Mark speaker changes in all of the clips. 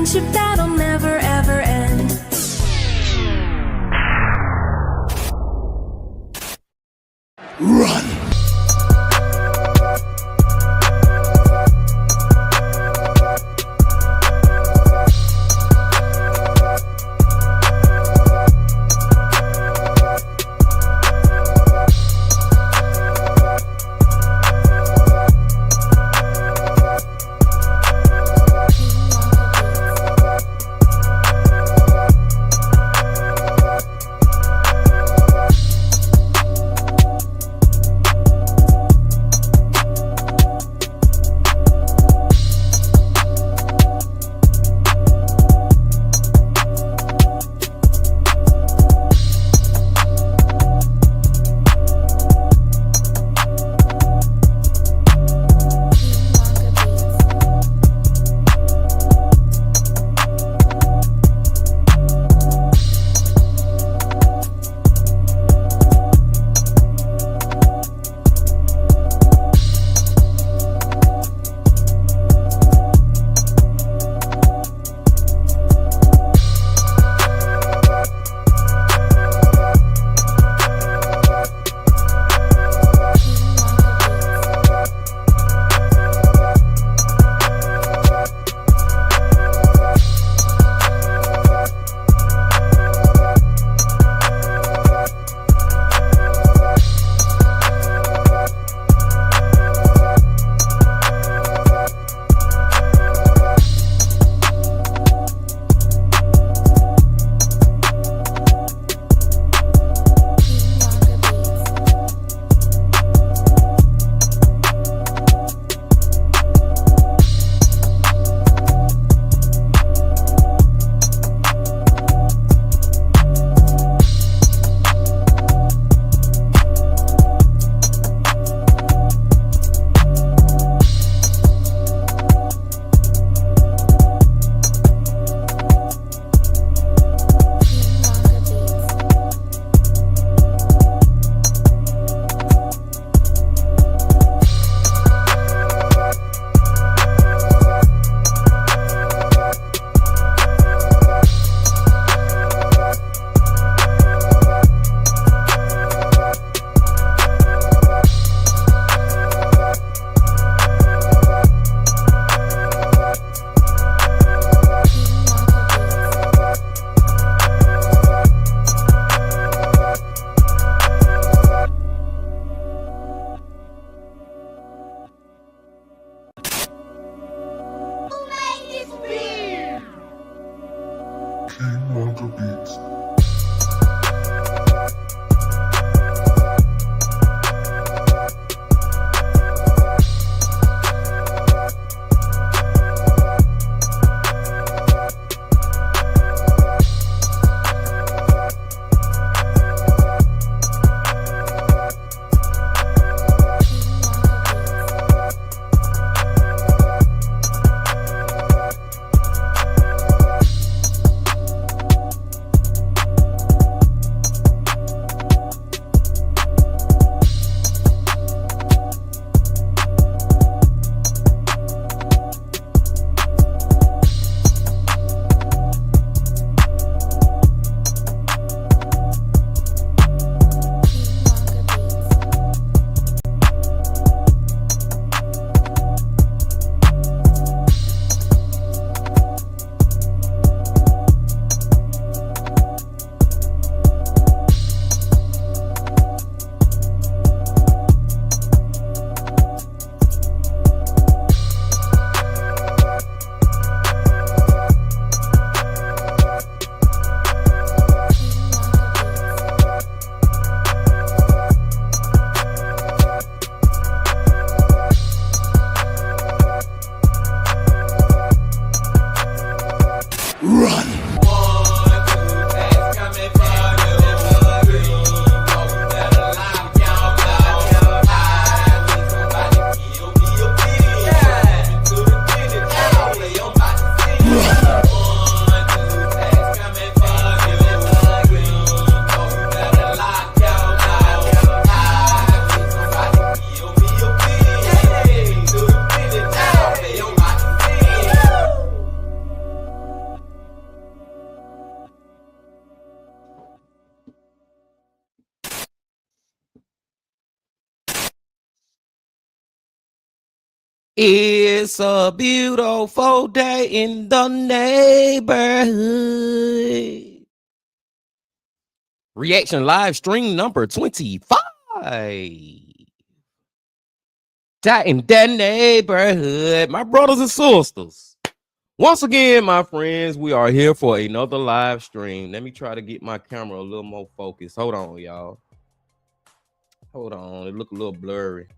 Speaker 1: friendship that'll never ever end.
Speaker 2: Run!
Speaker 3: It's a beautiful day in the neighborhood. Reaction live stream number 25. That in that neighborhood, my brothers and sisters. Once again, my friends, we are here for another live stream. Let me try to get my camera a little more focused. Hold on, y'all. Hold on. It look a little blurry.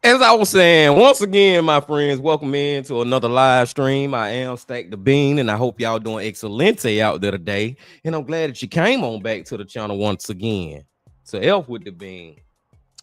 Speaker 3: As I was saying, once again, my friends, welcome in to another live stream. I am Stack the Bean, and I hope y'all doing excelente out there today. And I'm glad that you came on back to the channel once again. So Elf with the Bean.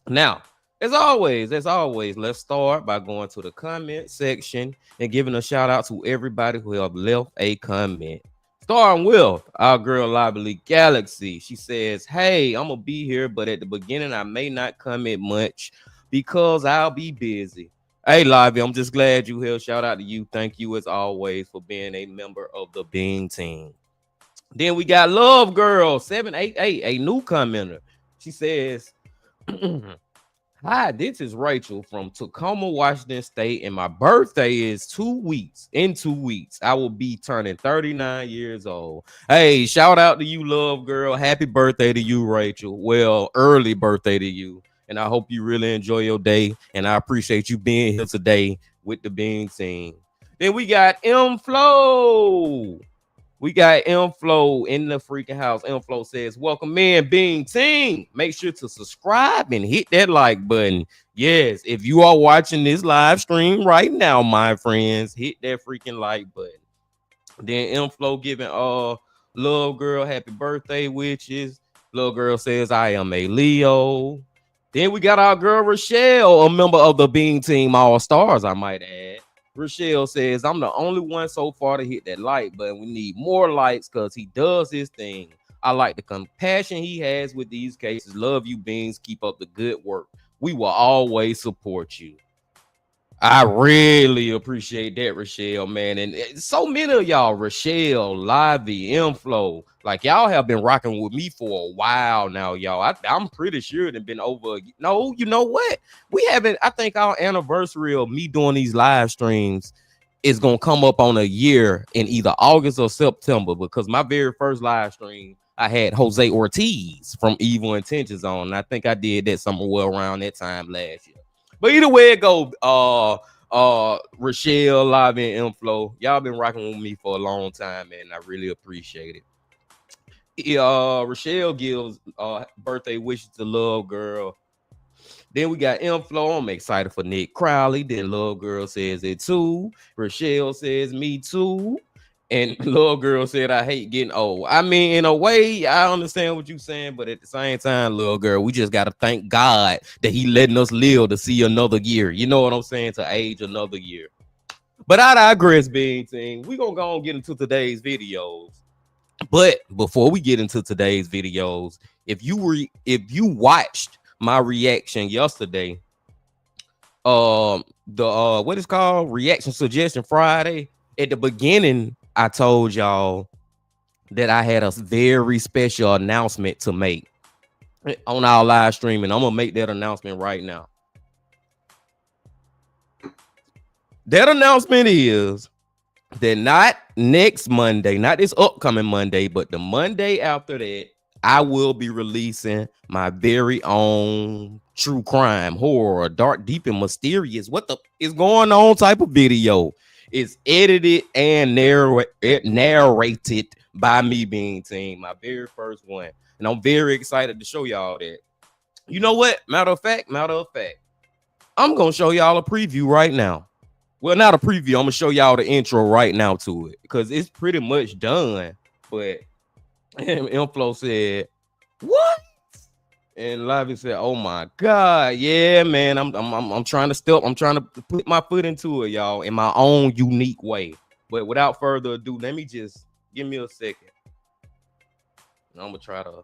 Speaker 3: Now, as always, let's start by going to the comment section and giving a shout out to everybody who have left a comment. Starting with our girl Lively Galaxy. She says, hey, I'm gonna be here, but at the beginning I may not comment much because I'll be busy. Hey, Lively, I'm just glad you here. Shout out to you. Thank you as always for being a member of the Bean team. Then we got Love Girl 788, a new commenter. She says, hi, this is Rachel from Tacoma, Washington State, and my birthday is 2 weeks. In 2 weeks, I will be turning 39 years old. Hey, shout out to you, Love Girl. Happy birthday to you, Rachel. Well, early birthday to you. And I hope you really enjoy your day. And I appreciate you being here today with the Bean team. Then we got M Flow. We got M Flow in the freaking house. M Flow says, welcome in, Bean team. Make sure to subscribe and hit that like button. Yes, if you are watching this live stream right now, my friends, hit that freaking like button. Then M Flow giving Love Girl happy birthday wishes. Love Girl says, I am a Leo. Then we got our girl Rochelle, a member of the Bean Team All Stars, I might add. Rochelle says, I'm the only one so far to hit that like button. We need more likes because he does his thing. I like the compassion he has with these cases. Love you, Beans. Keep up the good work. We will always support you. I really appreciate that, Rochelle, man. And so many of y'all, Rochelle, Lively, M-Flow, like y'all have been rocking with me for a while now, y'all. I'm pretty sure it's been over. No, you know what? We haven't. I think our anniversary of me doing these live streams is going to come up on a year in either August or September, because my very first live stream, I had Jose Ortiz from Evil Intentions on. And I think I did that somewhere around that time last year. But either way it go, Rochelle, Live, and M-Flow, y'all been rocking with me for a long time, man. I really appreciate it. Rochelle gives birthday wishes to Love Girl. Then we got M-Flow. I'm excited for Nick Crowley. Then Love Girl says it too. Rochelle says me too. And Love Girl said, I hate getting old. I mean, in a way, I understand what you're saying, but at the same time, Love Girl, we just got to thank God that he letting us live to see another year. You know what I'm saying? To age another year. But I digress, Bean Team. We're going to go and get into today's videos. But before we get into today's videos, if you watched my reaction yesterday, what is called Reaction Suggestion Friday, at the beginning, I told y'all that I had a very special announcement to make on our live stream, and I'm gonna make that announcement right now. That announcement is that not next Monday, not this upcoming Monday, but the Monday after that, I will be releasing my very own true crime, horror, dark, deep, and mysterious. What the is going on type of video. It's edited and narrated by me, Bean Team, my very first one. And I'm very excited to show y'all that. You know what? Matter of fact, I'm going to show y'all a preview right now. Well, not a preview. I'm going to show y'all the intro right now to it because it's pretty much done. But M-Flow said, what? And Lively said, oh my God, yeah, man. I'm trying to put my foot into it, y'all, in my own unique way. But without further ado, let me just give me a second. I'm gonna try to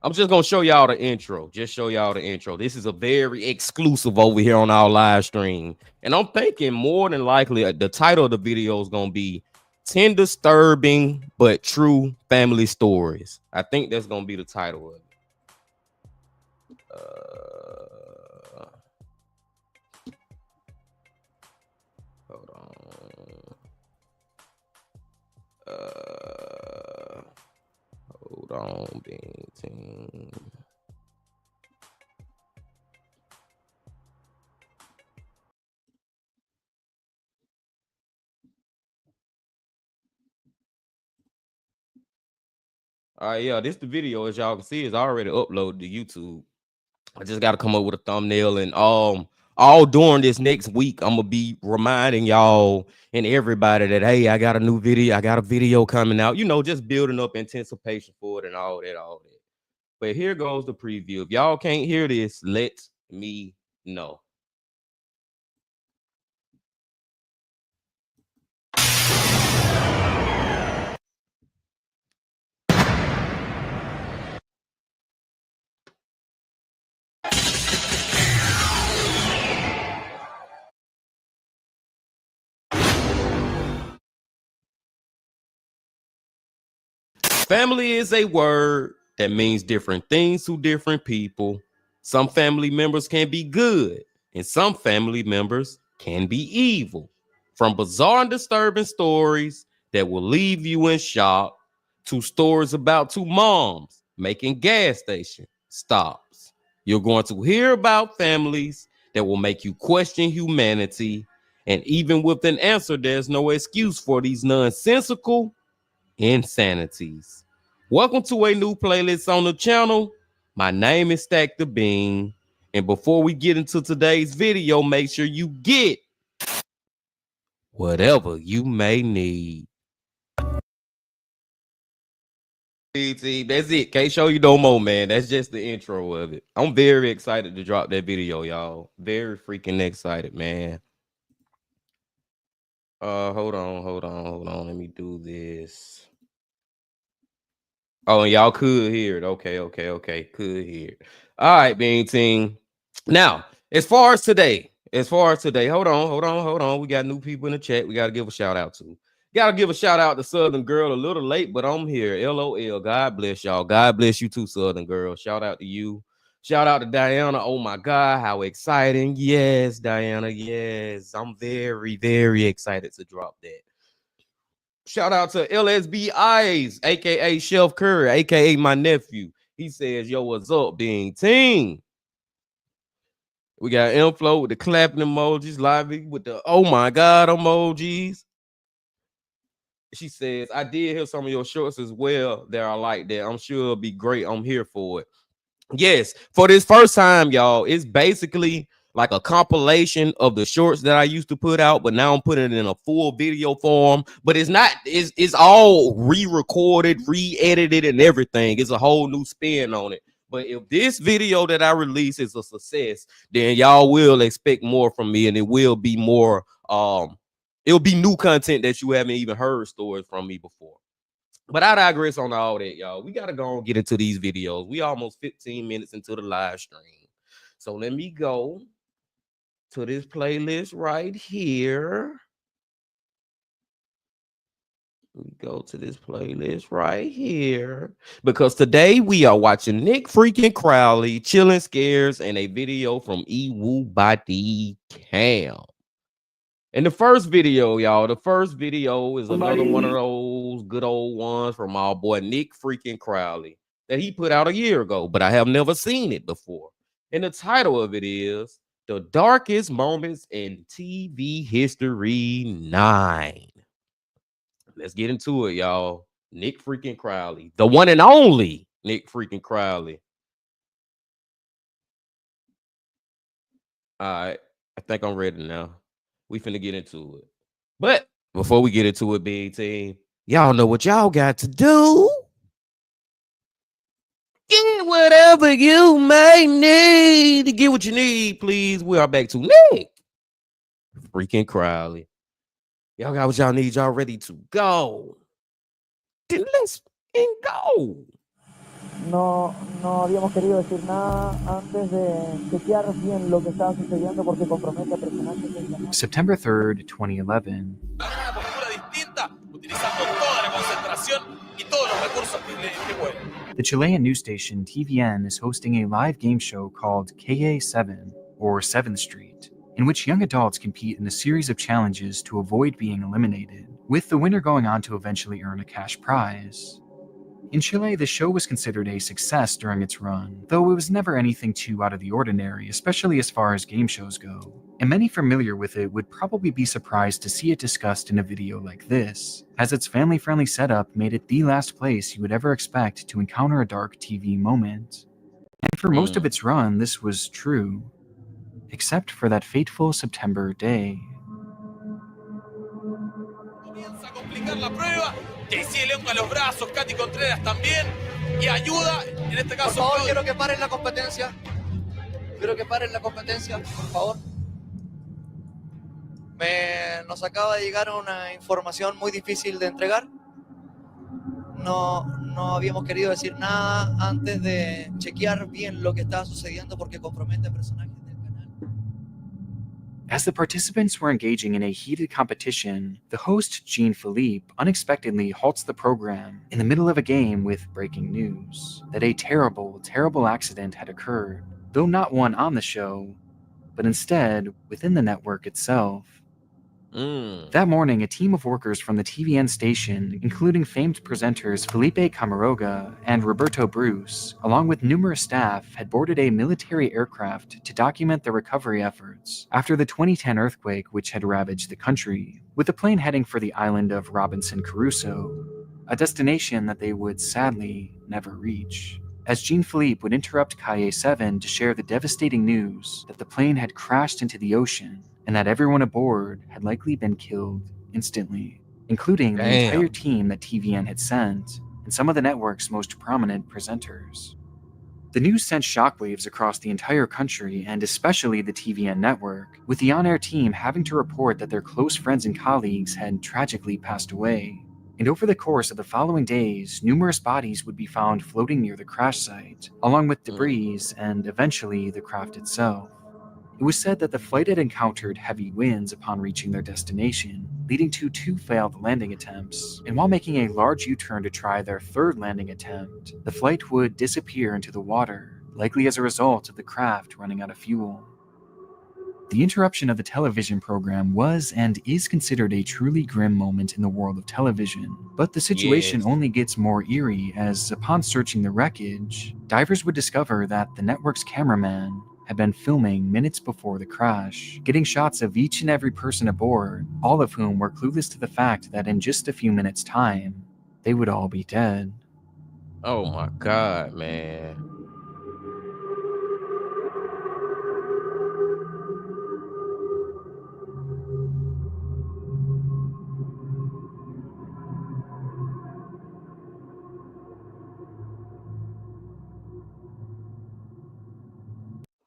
Speaker 3: I'm just gonna show y'all the intro. Just show y'all the intro. This is a very exclusive over here on our live stream. And I'm thinking more than likely the title of the video is gonna be 10 disturbing but true family stories. I think that's gonna be the title of it. Hold on. Hold on, Bean Team. All right, yeah, this the video. As y'all can see, is already uploaded to YouTube. I just got to come up with a thumbnail, and all during this next week, I'm gonna be reminding y'all and everybody that hey, I got a new video, I got a video coming out. You know, just building up anticipation for it and all that, all that. But here goes the preview. If y'all can't hear this, let me know. Family is a word that means different things to different people. Some family members can be good, and some family members can be evil. From bizarre and disturbing stories that will leave you in shock to stories about two moms making gas station stops. You're going to hear about families that will make you question humanity. And even with an answer, there's no excuse for these nonsensical insanities. Welcome to a new playlist on the channel. My name is Stack the Bean, and before we get into today's video, make sure you get whatever you may need. That's it. Can't show you no more, man. That's just the intro of it. I'm very excited to drop that video, y'all. Very freaking excited, man. Hold on. Let me do this. Oh, and y'all could hear it. Okay. Could hear it. All right, Bean Team. Now, as far as today, hold on. We got new people in the chat. We got to give a shout out to. Got to give a shout out to Southern Girl. A little late, but I'm here. LOL. God bless y'all. God bless you too, Southern Girl. Shout out to you. Shout out to Diana. Oh my God, how exciting. Yes, Diana. Yes, I'm very, very excited to drop that. Shout out to LSB Eyes, aka Chef Curry, aka my nephew. He says, yo, what's up, Being Team? We got Inflow with the clapping emojis, Lively with the oh my God emojis. She says, I did hear some of your shorts as well that are like that. I'm sure it'll be great. I'm here for it. Yes, for this first time, y'all, it's basically like a compilation of the shorts that I used to put out, but now I'm putting it in a full video form. But it's not, it's all re-recorded, re-edited, and everything. It's a whole new spin on it. But if this video that I release is a success, then y'all will expect more from me, and it will be more it'll be new content that you haven't even heard stories from me before. But I digress on all that, y'all. We got to go and get into these videos. We almost 15 minutes into the live stream. So let me go to this playlist right here. Let me go to this playlist right here. Because today we are watching Nick freaking Crowley, Chilling Scares, and a video from EWU Bodycam. And the first video, y'all, is another one of those good old ones from our boy Nick freaking Crowley that he put out a year ago, but I have never seen it before. And the title of it is The Darkest Moments in TV History 9. Let's get into it, y'all. Nick freaking Crowley, the one and only Nick freaking Crowley. All right, I think I'm ready now. We finna get into it. But before we get into it, big team, y'all know what y'all got to do. Get whatever you may need to get what you need, please. We are back to Nick freaking Crowley. Y'all got what y'all need. Y'all ready to go? Then let's go.
Speaker 4: No habíamos querido decir nada antes de chequear bien lo que estaba sucediendo porque compromete a personajes del canal.
Speaker 5: September 3rd, 2011.
Speaker 2: Una postura distinta, utilizando toda la concentración y todos los recursos que pueden.
Speaker 5: The Chilean news station TVN is hosting a live game show called KA7, or 7th Street, in which young adults compete in a series of challenges to avoid being eliminated, with the winner going on to eventually earn a cash prize. In Chile, the show was considered a success during its run, though it was never anything too out of the ordinary, especially as far as game shows go. And many familiar with it would probably be surprised to see it discussed in a video like this, as its family-friendly setup made it the last place you would ever expect to encounter a dark TV moment. And for most of its run, this was true, except for that fateful September day.
Speaker 2: Comienza a complicar la prueba. JC eleva los brazos, Katy Contreras también. Y ayuda, en este caso.
Speaker 6: Por favor, quiero que paren la competencia. Quiero que paren la competencia, por favor. Nos acaba de llegar una información muy difícil de entregar. No habíamos querido decir nada antes de chequear bien lo que estaba sucediendo porque compromete a personajes del canal.
Speaker 5: As the participants were engaging in a heated competition, the host, Jean-Philippe, unexpectedly halts the program in the middle of a game with breaking news that a terrible, terrible accident had occurred, though not one on the show, but instead within the network itself. That morning, a team of workers from the TVN station, including famed presenters Felipe Camaroga and Roberto Bruce, along with numerous staff, had boarded a military aircraft to document the recovery efforts after the 2010 earthquake which had ravaged the country, with the plane heading for the island of Robinson Crusoe, a destination that they would sadly never reach, as Jean-Philippe would interrupt Calle 7 to share the devastating news that the plane had crashed into the ocean and that everyone aboard had likely been killed instantly, including the entire team that TVN had sent and some of the network's most prominent presenters. The news sent shockwaves across the entire country and especially the TVN network, with the on-air team having to report that their close friends and colleagues had tragically passed away. And over the course of the following days, numerous bodies would be found floating near the crash site, along with debris and eventually the craft itself. It was said that the flight had encountered heavy winds upon reaching their destination, leading to 2 failed landing attempts, and while making a large U-turn to try their 3rd landing attempt, the flight would disappear into the water, likely as a result of the craft running out of fuel. The interruption of the television program was and is considered a truly grim moment in the world of television, but the situation only gets more eerie as, upon searching the wreckage, divers would discover that the network's cameraman had been filming minutes before the crash, getting shots of each and every person aboard, all of whom were clueless to the fact that in just a few minutes' time, they would all be dead.
Speaker 3: Oh my God, man.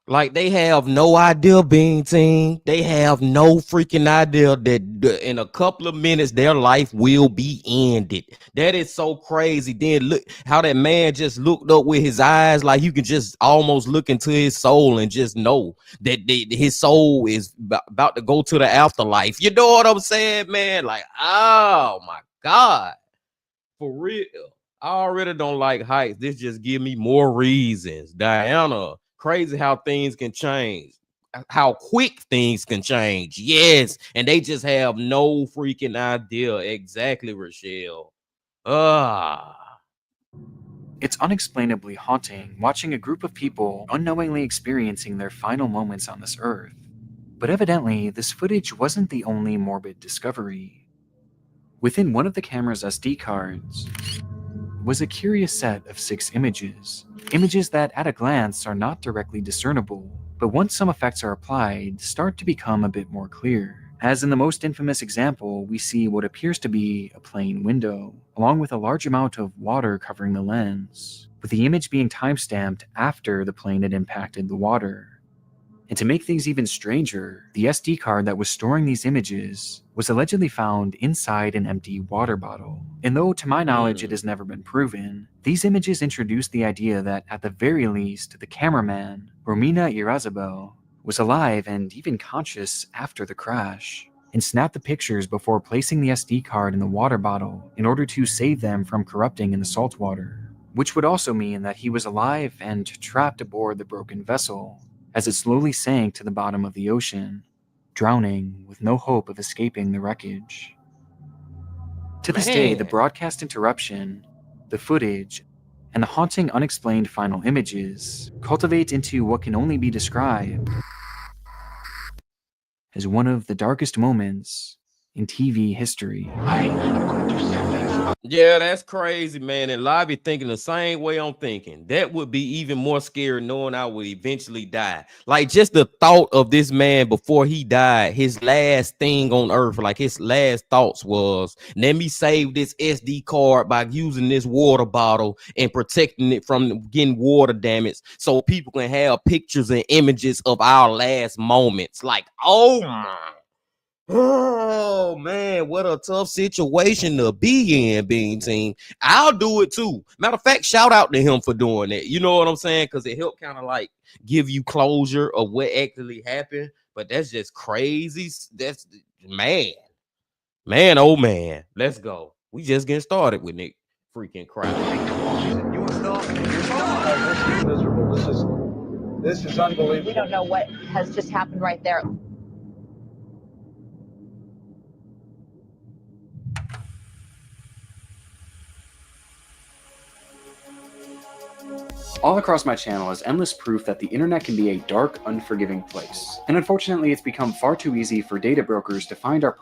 Speaker 3: Like they have no idea, Bean Team. They have no freaking idea that in a couple of minutes their life will be ended. That is so crazy. Then look how that man just looked up with his eyes, like you can just almost look into his soul and just know that his soul is about to go to the afterlife. You know what I'm saying, man? Like, oh my God, for real. I already don't like heights. This just give me more reasons. Diana. Crazy how things can change, how quick things can change. Yes, and they just have no freaking idea. Exactly, Rochelle.
Speaker 5: It's unexplainably haunting watching a group of people unknowingly experiencing their final moments on this earth. But evidently, this footage wasn't the only morbid discovery. Within one of the camera's SD cards was a curious set of 6 images that at a glance are not directly discernible, but once some effects are applied, start to become a bit more clear. As in the most infamous example, we see what appears to be a plane window, along with a large amount of water covering the lens, with the image being timestamped after the plane had impacted the water. And to make things even stranger, the SD card that was storing these images was allegedly found inside an empty water bottle. And though to my knowledge it has never been proven, these images introduced the idea that at the very least, the cameraman, Romina Irazabel, was alive and even conscious after the crash, and snapped the pictures before placing the SD card in the water bottle in order to save them from corrupting in the salt water, which would also mean that he was alive and trapped aboard the broken vessel as it slowly sank to the bottom of the ocean, drowning with no hope of escaping the wreckage. To this day, the broadcast interruption, the footage, and the haunting unexplained final images cultivate into what can only be described as one of the darkest moments in TV history.
Speaker 3: Yeah, that's crazy, man. And Lobby thinking the same way I'm thinking. That would be even more scary knowing I would eventually die. Like just the thought of this man before he died, his last thing on earth, like his last thoughts was, let me save this SD card by using this water bottle and protecting it from getting water damage so people can have pictures and images of our last moments. Like, oh my. Oh man, what a tough situation to be in, Bean Team. I'll do it too. Matter of fact, shout out to him for doing that. You know what I'm saying? Because it helped kind of like give you closure of what actually happened. But that's just crazy. That's man, oh man. Let's go. We just getting started with Nick freaking Crowley.
Speaker 7: This is unbelievable.
Speaker 8: We don't know what has just happened right there.
Speaker 5: All across my channel is endless proof that the internet can be a dark, unforgiving place. And unfortunately, it's become far too easy for data brokers to find our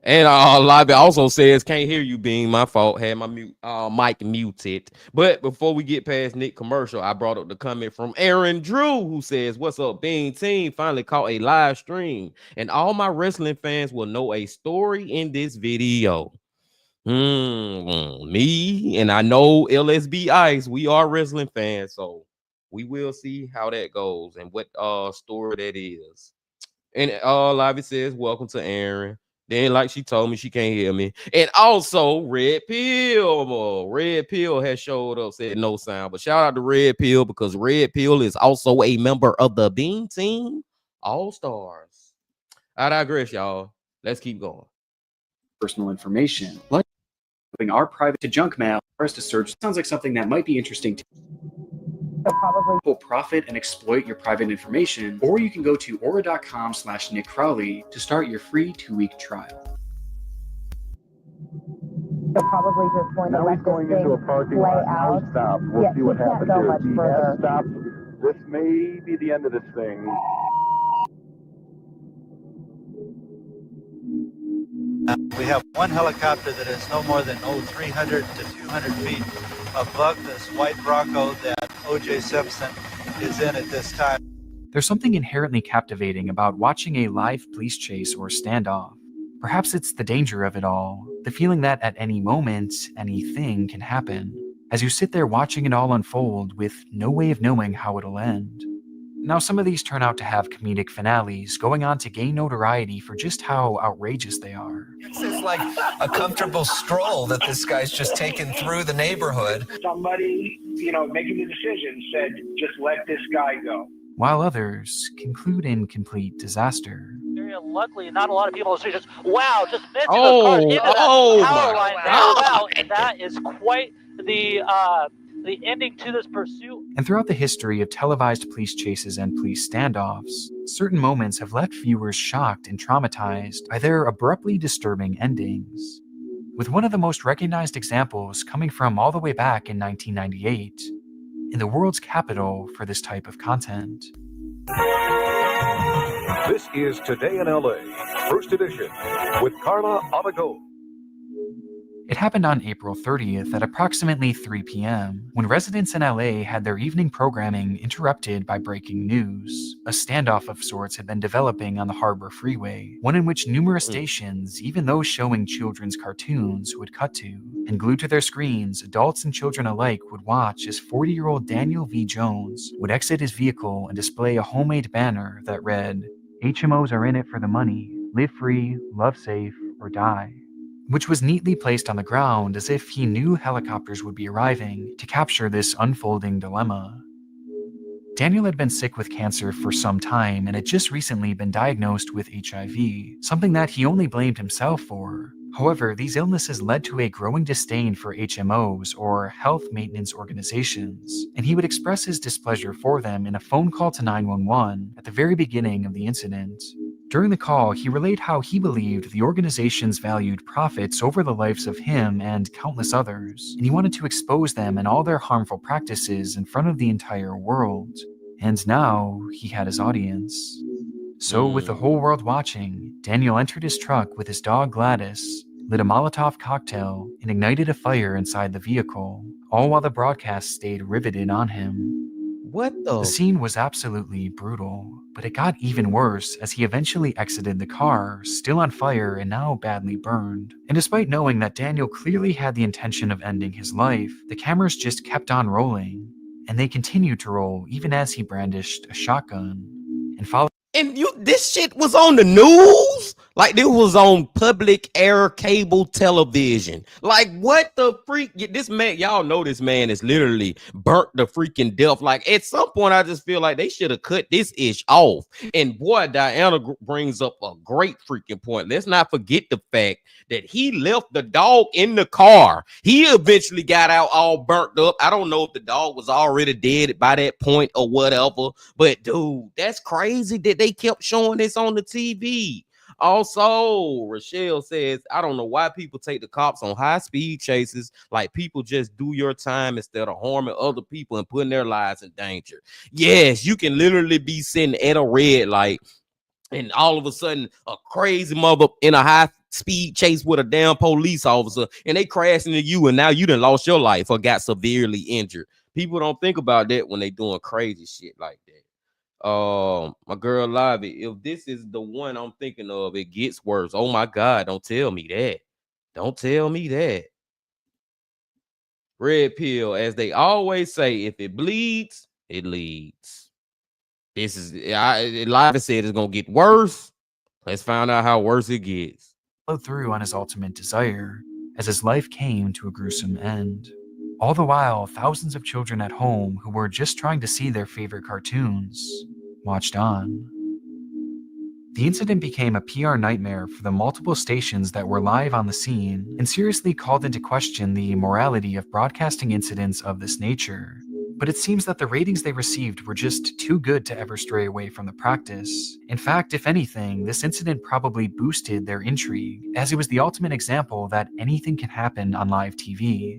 Speaker 3: And Lobby also says, can't hear you, Being my fault. Had my mic muted. But before we get past Nick commercial, I brought up the comment from Aaron Drew, who says, what's up, Being Team? Finally caught a live stream. And all my wrestling fans will know a story in this video. Me, and I know LSB Ice, we are wrestling fans. So we will see how that goes and what story that is. And Lobby says, welcome to Aaron. Then, like she told me, she can't hear me. And also, Red Pill has showed up, said no sound. But shout out to Red Pill because Red Pill is also a member of the Bean Team All-Stars. I digress, y'all. Let's keep going.
Speaker 5: personal information, like our private to junk mail, or to search. Sounds like something that might be interesting to people profit and exploit your private information, or you can go to aura.com/Nick Crowley to start your free 2-week trial.
Speaker 4: They're probably just going
Speaker 7: Now
Speaker 4: to
Speaker 7: he's
Speaker 4: let
Speaker 7: going
Speaker 4: this
Speaker 7: into a
Speaker 4: thing
Speaker 7: parking
Speaker 4: play
Speaker 7: lot. Now
Speaker 4: out.
Speaker 7: he stopped. We'll
Speaker 4: Yeah,
Speaker 7: see what
Speaker 4: he can't
Speaker 7: happens
Speaker 4: go
Speaker 7: here.
Speaker 4: much
Speaker 7: He has
Speaker 4: further.
Speaker 7: stopped. This may be the end of this thing.
Speaker 9: We have one helicopter that is no more than 300 to 200 feet above this white Bronco that O.J. Simpson is in at this time.
Speaker 5: There's something inherently captivating about watching a live police chase or standoff. Perhaps it's the danger of it all, the feeling that at any moment, anything can happen, as you sit there watching it all unfold with no way of knowing how it'll end. Now, some of these turn out to have comedic finales, going on to gain notoriety for just how outrageous they are.
Speaker 10: It's like a comfortable stroll that this guy's just taken through the neighborhood.
Speaker 11: Somebody, making the decision said, just let this guy go.
Speaker 5: While others conclude in complete disaster.
Speaker 12: Luckily, not a lot of people just missing those cars into that power line there. Wow, and that is quite the ending to this pursuit.
Speaker 5: And throughout the history of televised police chases and police standoffs, certain moments have left viewers shocked and traumatized by their abruptly disturbing endings. With one of the most recognized examples coming from all the way back in 1998, in the world's capital for this type of content.
Speaker 13: This is Today in LA, First Edition, with Carla Alago.
Speaker 5: It happened on April 30th at approximately 3 p.m. when residents in LA had their evening programming interrupted by breaking news. A standoff of sorts had been developing on the Harbor Freeway, one in which numerous stations, even those showing children's cartoons, would cut to. And glued to their screens, adults and children alike would watch as 40-year-old Daniel V. Jones would exit his vehicle and display a homemade banner that read, "HMOs are in it for the money. Live free, love safe, or die," which was neatly placed on the ground as if he knew helicopters would be arriving to capture this unfolding dilemma. Daniel had been sick with cancer for some time and had just recently been diagnosed with HIV, something that he only blamed himself for. However, these illnesses led to a growing disdain for HMOs, or health maintenance organizations, and he would express his displeasure for them in a phone call to 911 at the very beginning of the incident. During the call, he relayed how he believed the organizations valued profits over the lives of him and countless others, and he wanted to expose them and all their harmful practices in front of the entire world. And now, he had his audience. So, with the whole world watching, Daniel entered his truck with his dog Gladys, lit a Molotov cocktail, and ignited a fire inside the vehicle, all while the broadcast stayed riveted on him.
Speaker 3: What the?
Speaker 5: The scene was absolutely brutal, but it got even worse as he eventually exited the car, still on fire and now badly burned. And despite knowing that Daniel clearly had the intention of ending his life, the cameras just kept on rolling, and they continued to roll even as he brandished a shotgun. And followed.
Speaker 3: And this shit was on the news? Like, it was on public air cable television. Like, what the freak? This man, y'all know this man is literally burnt the freaking death. Like, at some point, I just feel like they should have cut this ish off. And boy, Diana brings up a great freaking point. Let's not forget the fact that he left the dog in the car. He eventually got out all burnt up. I don't know if the dog was already dead by that point or whatever. But, dude, that's crazy that they kept showing this on the TV. Also, Rochelle says, I don't know why people take the cops on high-speed chases. Like, people just do your time instead of harming other people and putting their lives in danger. Yes, you can literally be sitting at a red light and all of a sudden a crazy mother in a high-speed chase with a damn police officer, and they crash into you, and now you done lost your life or got severely injured. People don't think about that when they doing crazy shit like that. My girl Livy, if this is the one I'm thinking of, it gets worse. Oh my God, don't tell me that. Don't tell me that. Red pill, as they always say, if it bleeds, it leads. This is, Livy said it's gonna get worse. Let's find out how worse it gets.
Speaker 5: Followed through on his ultimate desire, as his life came to a gruesome end. All the while, thousands of children at home who were just trying to see their favorite cartoons watched on. The incident became a PR nightmare for the multiple stations that were live on the scene and seriously called into question the morality of broadcasting incidents of this nature. But it seems that the ratings they received were just too good to ever stray away from the practice. In fact, if anything, this incident probably boosted their intrigue, as it was the ultimate example that anything can happen on live TV.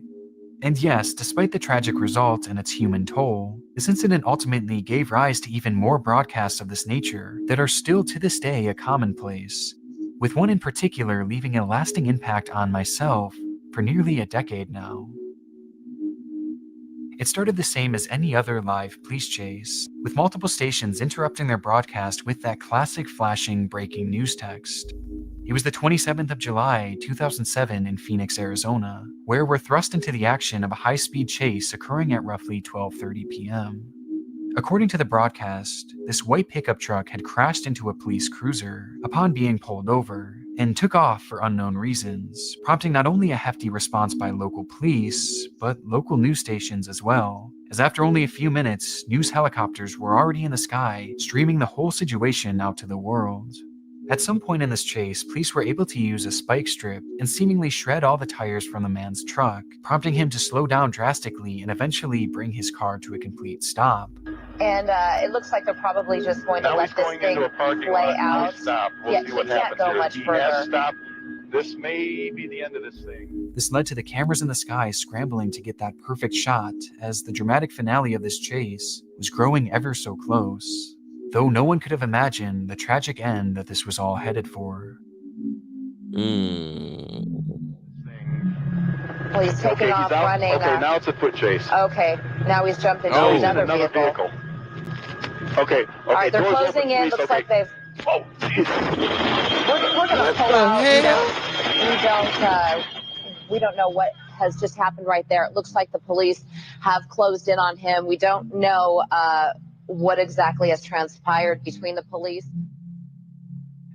Speaker 5: And yes, despite the tragic result and its human toll, this incident ultimately gave rise to even more broadcasts of this nature that are still to this day a commonplace, with one in particular leaving a lasting impact on myself for nearly a decade now. It started the same as any other live police chase, with multiple stations interrupting their broadcast with that classic flashing breaking news text. It was the 27th of July, 2007 in Phoenix, Arizona, where we're thrust into the action of a high-speed chase occurring at roughly 12:30 p.m. According to the broadcast, this white pickup truck had crashed into a police cruiser upon being pulled over and took off for unknown reasons, prompting not only a hefty response by local police, but local news stations as well, as after only a few minutes, news helicopters were already in the sky, streaming the whole situation out to the world. At some point in this chase, police were able to use a spike strip and seemingly shred all the tires from the man's truck, prompting him to slow down drastically and eventually bring his car to a complete stop.
Speaker 8: And it looks like they're probably just going to
Speaker 7: Now
Speaker 8: let
Speaker 7: he's
Speaker 8: this
Speaker 7: going
Speaker 8: thing
Speaker 7: into a parking
Speaker 8: play
Speaker 7: lot.
Speaker 8: out.
Speaker 7: Stop. We'll
Speaker 8: Yeah,
Speaker 7: see
Speaker 8: he
Speaker 7: what
Speaker 8: can't
Speaker 7: happens
Speaker 8: go
Speaker 7: here.
Speaker 8: much
Speaker 7: He
Speaker 8: further.
Speaker 7: has stopped. This may be the end of this thing.
Speaker 5: This led to the cameras in the sky scrambling to get that perfect shot as the dramatic finale of this chase was growing ever so close, though no one could have imagined the tragic end that this was all headed for.
Speaker 8: Well, he's taking off running.
Speaker 7: Okay, now it's a foot chase.
Speaker 8: Okay, now he's jumped into
Speaker 7: Now he's in
Speaker 8: another vehicle.
Speaker 7: Okay.
Speaker 8: All right, they're
Speaker 7: doors
Speaker 8: closing
Speaker 7: open,
Speaker 8: in.
Speaker 7: please.
Speaker 8: Looks
Speaker 7: Okay.
Speaker 8: like they've.
Speaker 7: Oh, jeez.
Speaker 8: We're gonna pull out. We don't know what has just happened right there. It looks like the police have closed in on him. We don't know what exactly has transpired between the police.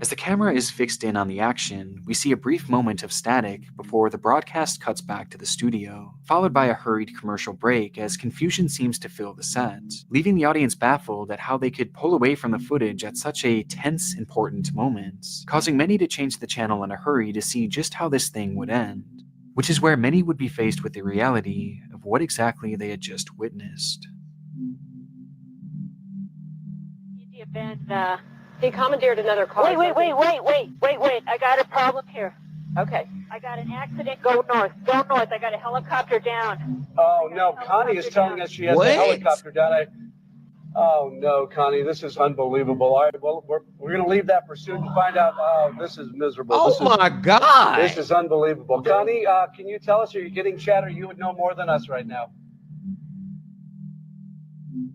Speaker 5: As the camera is fixed in on the action, we see a brief moment of static before the broadcast cuts back to the studio, followed by a hurried commercial break as confusion seems to fill the set, leaving the audience baffled at how they could pull away from the footage at such a tense, important moment, causing many to change the channel in a hurry to see just how this thing would end, which is where many would be faced with the reality of what exactly they had just witnessed.
Speaker 14: He commandeered another car. Wait. I got a problem here. Okay. I got an accident. Go north. I got a helicopter down.
Speaker 15: Oh, no. Connie is telling us she has a helicopter down. Oh, no, Connie. This is unbelievable. All right. Well, we're going to leave that pursuit and find out. Oh, this is miserable.
Speaker 3: My God.
Speaker 15: This is unbelievable. Connie, can you tell us, are you getting chatter? You would know more than us right now.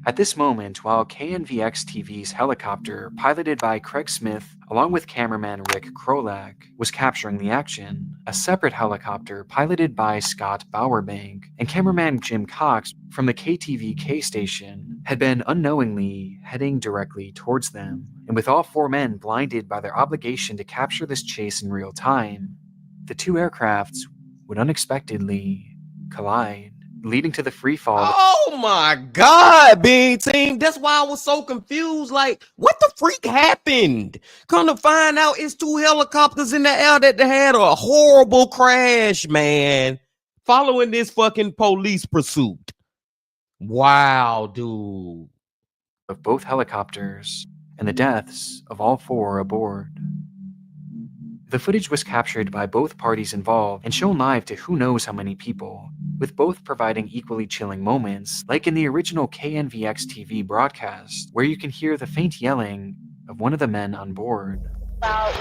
Speaker 5: At this moment, while KNVX TV's helicopter, piloted by Craig Smith, along with cameraman Rick Crowley, was capturing the action, a separate helicopter piloted by Scott Bowerbank and cameraman Jim Cox from the KTVK station had been unknowingly heading directly towards them, and with all four men blinded by their obligation to capture this chase in real time, the two aircrafts would unexpectedly collide, leading to the free fall.
Speaker 3: Oh my God, Bean Team. That's why I was so confused. Like, what the freak happened? Come to find out, it's two helicopters in the air that they had a horrible crash, man, following this fucking police pursuit. Wow, dude.
Speaker 5: Of both helicopters and the deaths of all four aboard. The footage was captured by both parties involved and shown live to who knows how many people, with both providing equally chilling moments, like in the original KNVX TV broadcast, where you can hear the faint yelling of one of the men on board.
Speaker 8: Well,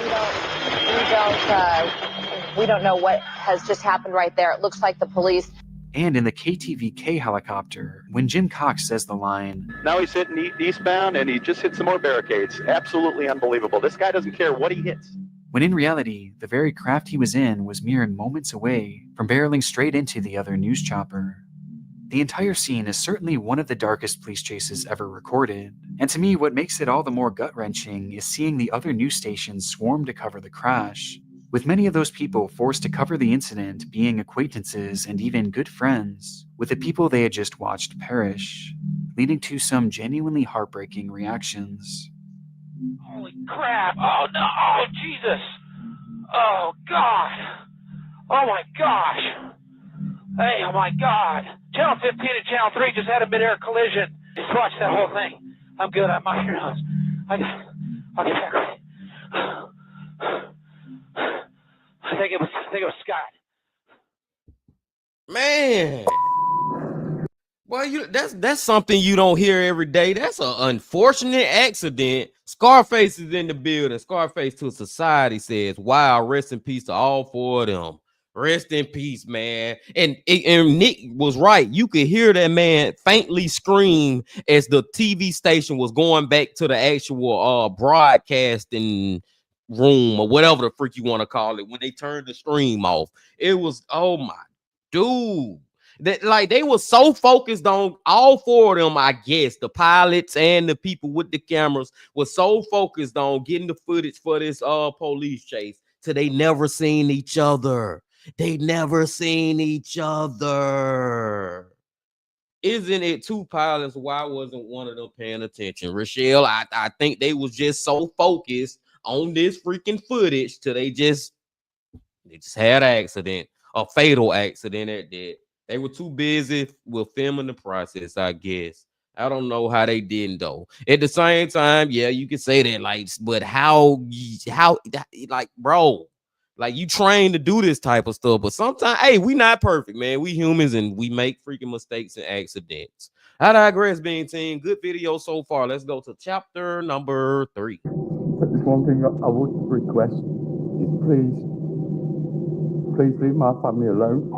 Speaker 8: we don't know what has just happened right there. It looks like the police.
Speaker 5: And in the KTVK helicopter, when Jim Cox says the line,
Speaker 7: Now he's hitting eastbound and he just hit some more barricades. Absolutely unbelievable. This guy doesn't care what he hits.
Speaker 5: when in reality, the very craft he was in was mere moments away from barreling straight into the other news chopper. The entire scene is certainly one of the darkest police chases ever recorded, and to me what makes it all the more gut-wrenching is seeing the other news stations swarm to cover the crash, with many of those people forced to cover the incident being acquaintances and even good friends with the people they had just watched perish, leading to some genuinely heartbreaking reactions.
Speaker 12: Holy crap! Oh no! Oh Jesus! Oh God! Oh my gosh! Hey, oh my God! Channel 15 and Channel 3 just had a mid-air collision. Just watch that whole thing. I'm good. I'm out here now. I'll get back ready. I think it was Scott.
Speaker 3: Man. Well, that's something you don't hear every day. That's an unfortunate accident. Scarface is in the building. Scarface to Society says, wow, rest in peace to all four of them. Rest in peace, man. And Nick was right. You could hear that man faintly scream as the TV station was going back to the actual broadcasting room or whatever the freak you want to call it when they turned the stream off. It was, oh my dude. That like they were so focused on all four of them, I guess the pilots and the people with the cameras were so focused on getting the footage for this police chase till they never seen each other. They never seen each other. Isn't it two pilots? Why wasn't one of them paying attention? Rochelle, I think they was just so focused on this freaking footage till they just had an accident, a fatal accident at that. They were too busy with filming the process, I guess. I don't know how they didn't though. At the same time, yeah, you can say that, like, but how, like, bro, Like, you trained to do this type of stuff, but sometimes, hey, we not perfect, man. We humans and we make freaking mistakes and accidents. I digress, being team. Good video so far. Let's go to chapter number 3.
Speaker 16: There's one thing I would request is please leave my family alone.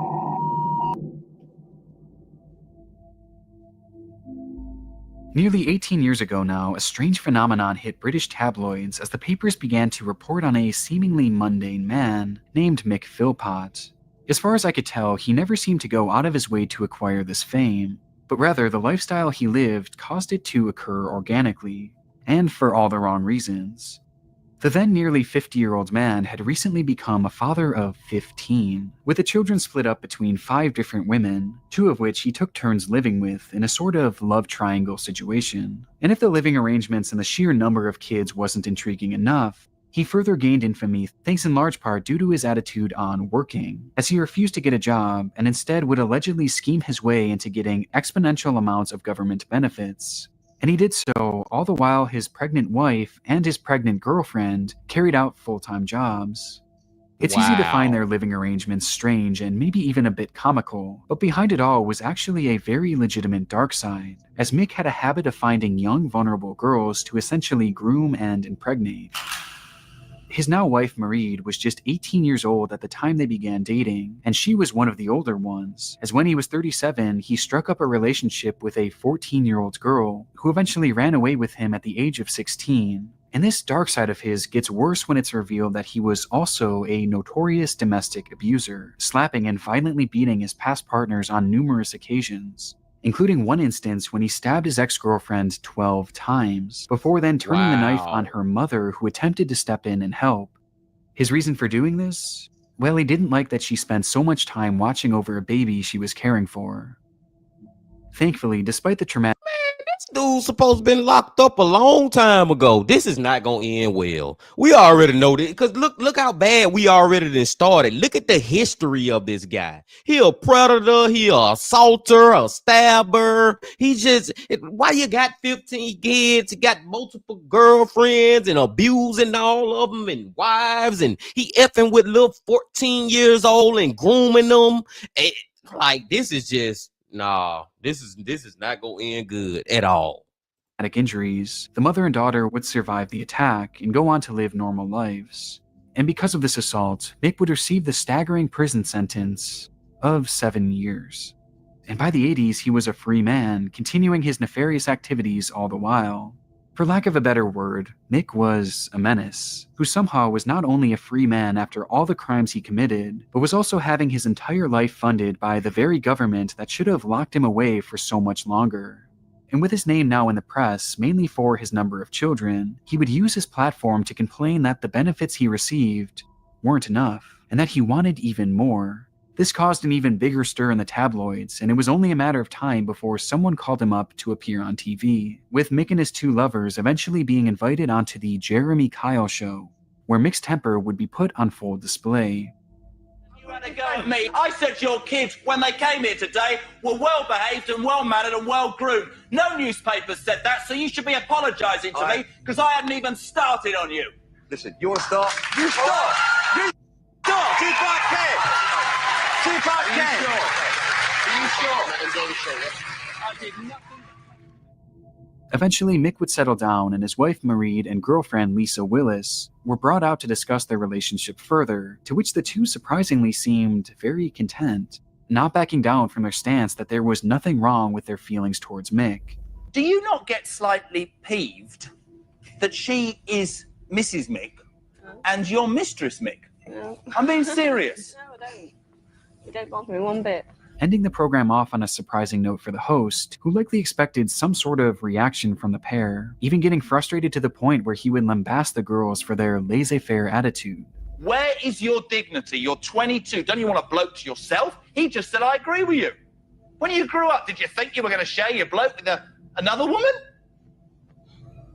Speaker 5: Nearly 18 years ago now, a strange phenomenon hit British tabloids as the papers began to report on a seemingly mundane man named Mick Philpott. As far as I could tell, he never seemed to go out of his way to acquire this fame, but rather the lifestyle he lived caused it to occur organically, and for all the wrong reasons. The then nearly 50-year-old man had recently become a father of 15, with the children split up between 5 different women, 2 of which he took turns living with in a sort of love triangle situation. And if the living arrangements and the sheer number of kids wasn't intriguing enough, he further gained infamy thanks in large part due to his attitude on working, as he refused to get a job and instead would allegedly scheme his way into getting exponential amounts of government benefits. And he did so all the while his pregnant wife and his pregnant girlfriend carried out full-time jobs. It's easy to find their living arrangements strange and maybe even a bit comical, but behind it all was actually a very legitimate dark side, as Mick had a habit of finding young vulnerable girls to essentially groom and impregnate. His now wife Marie was just 18 years old at the time they began dating, and she was one of the older ones, as when he was 37, he struck up a relationship with a 14-year-old girl, who eventually ran away with him at the age of 16. And this dark side of his gets worse when it's revealed that he was also a notorious domestic abuser, slapping and violently beating his past partners on numerous occasions, including one instance when he stabbed his ex-girlfriend 12 times, before then turning the knife on her mother, who attempted to step in and help. His reason for doing this? Well, he didn't like that she spent so much time watching over a baby she was caring for. Thankfully, despite the traumatic...
Speaker 3: This dude's supposed to been locked up a long time ago. This is not gonna end well. We already know this, because look how bad we already done started. Look at the history of this guy. He a predator, he a assaulter, a stabber. He just, why you got 15 kids? He got multiple girlfriends and abusing all of them and wives, and he effing with little 14 years old and grooming them. And, like, this is just, nah, this is not gonna end good at all.
Speaker 5: Injuries, the mother and daughter would survive the attack and go on to live normal lives. And because of this assault, Mick would receive the staggering prison sentence of 7 years. And by the 80s, he was a free man, continuing his nefarious activities all the while. For lack of a better word, Mick was a menace, who somehow was not only a free man after all the crimes he committed, but was also having his entire life funded by the very government that should have locked him away for so much longer. And with his name now in the press, mainly for his number of children, he would use his platform to complain that the benefits he received weren't enough, and that he wanted even more. This caused an even bigger stir in the tabloids, and it was only a matter of time before someone called him up to appear on TV, with Mick and his 2 lovers eventually being invited onto the Jeremy Kyle show, where Mick's temper would be put on full display.
Speaker 17: You had a go at me. I said your kids, when they came here today, were well-behaved and well-mannered and well-groomed. No newspapers said that, so you should be apologising to me, because I hadn't even started on you.
Speaker 18: Listen, you want to start?
Speaker 17: You start! You start!
Speaker 18: Tupac can! Tupac can!
Speaker 17: Are you sure? I did nothing.
Speaker 5: Eventually, Mick would settle down, and his wife Marie and girlfriend Lisa Willis were brought out to discuss their relationship further, to which the 2 surprisingly seemed very content, not backing down from their stance that there was nothing wrong with their feelings towards Mick.
Speaker 17: Do you not get slightly peeved that she is Mrs. Mick and you're Mistress Mick?
Speaker 19: No.
Speaker 17: I'm being serious.
Speaker 19: No, I don't. You don't bother me one bit.
Speaker 5: Ending the program off on a surprising note for the host, who likely expected some sort of reaction from the pair, even getting frustrated to the point where he would lambast the girls for their laissez-faire attitude.
Speaker 17: Where is your dignity? You're 22. Don't you want a bloke to yourself? He just said, I agree with you. When you grew up, did you think you were going to share your bloke with another woman?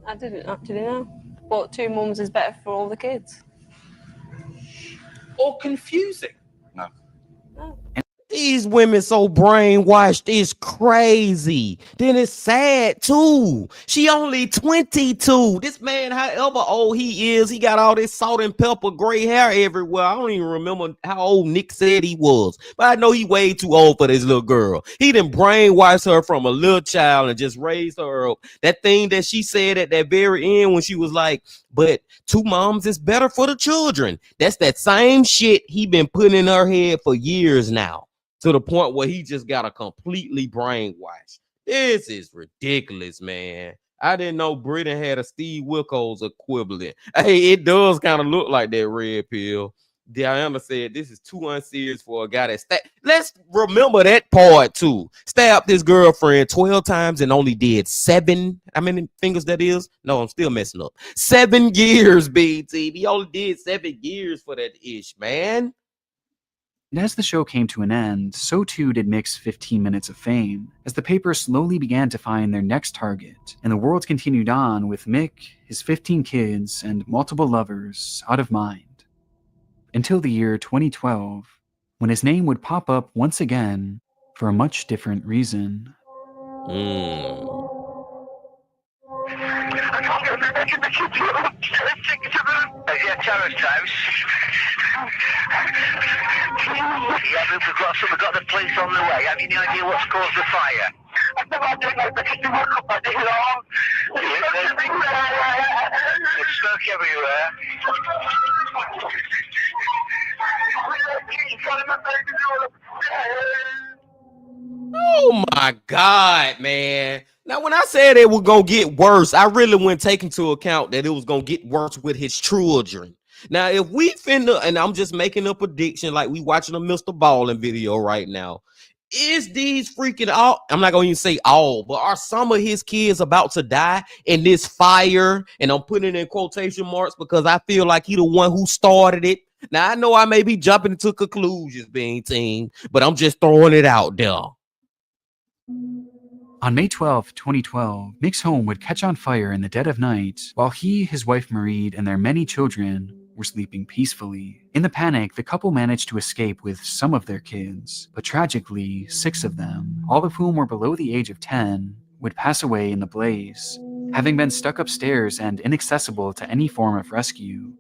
Speaker 19: I didn't actually know. But 2 mums is better for all the kids.
Speaker 17: Or confusing?
Speaker 18: No.
Speaker 19: Oh.
Speaker 3: These women so brainwashed, it's crazy. Then it's sad too. She only 22. This man, however old he is, he got all this salt and pepper gray hair everywhere. I don't even remember how old Nick said he was, but I know he way too old for this little girl. He done brainwashed her from a little child and just raised her up. That thing that she said at that very end when she was like, but 2 moms is better for the children. That's that same shit he been putting in her head for years now, to the point where he just got a completely brainwashed. This is ridiculous, man. I didn't know Britain had a Steve Wilkos equivalent. Hey, it does kind of look like that red pill. Diana said this is too unserious for a guy that let's remember that part too. Stabbed his girlfriend 12 times and only did 7. How many fingers that is? No, I'm still messing up. 7 years, BT. He only did 7 years for that ish, man.
Speaker 5: And as the show came to an end, so too did Mick's 15 minutes of fame, as the paper slowly began to find their next target, and the world continued on with Mick, his 15 kids, and multiple lovers out of mind. Until the year 2012, when his name would pop up once again for a much different reason.
Speaker 18: Yeah, terrace house. Yeah, we've got the police on the way. Have you any idea what's caused the fire? There's smoke everywhere.
Speaker 3: Oh my God, man. Now, when I said it was going to get worse, I really wouldn't take into account that it was going to get worse with his children. Now, if we finna, and I'm just making a prediction like we watching a Mr. Ballin video right now, is these freaking all, I'm not going to even say all, but are some of his kids about to die in this fire? And I'm putting it in quotation marks because I feel like he the one who started it. Now, I know I may be jumping into conclusions, being team, but I'm just throwing it out there.
Speaker 5: On May 12, 2012, Mick's home would catch on fire in the dead of night while he, his wife Marie, and their many children were sleeping peacefully. In the panic, the couple managed to escape with some of their kids, but tragically, 6 of them, all of whom were below the age of 10, would pass away in the blaze, having been stuck upstairs and inaccessible to any form of rescue.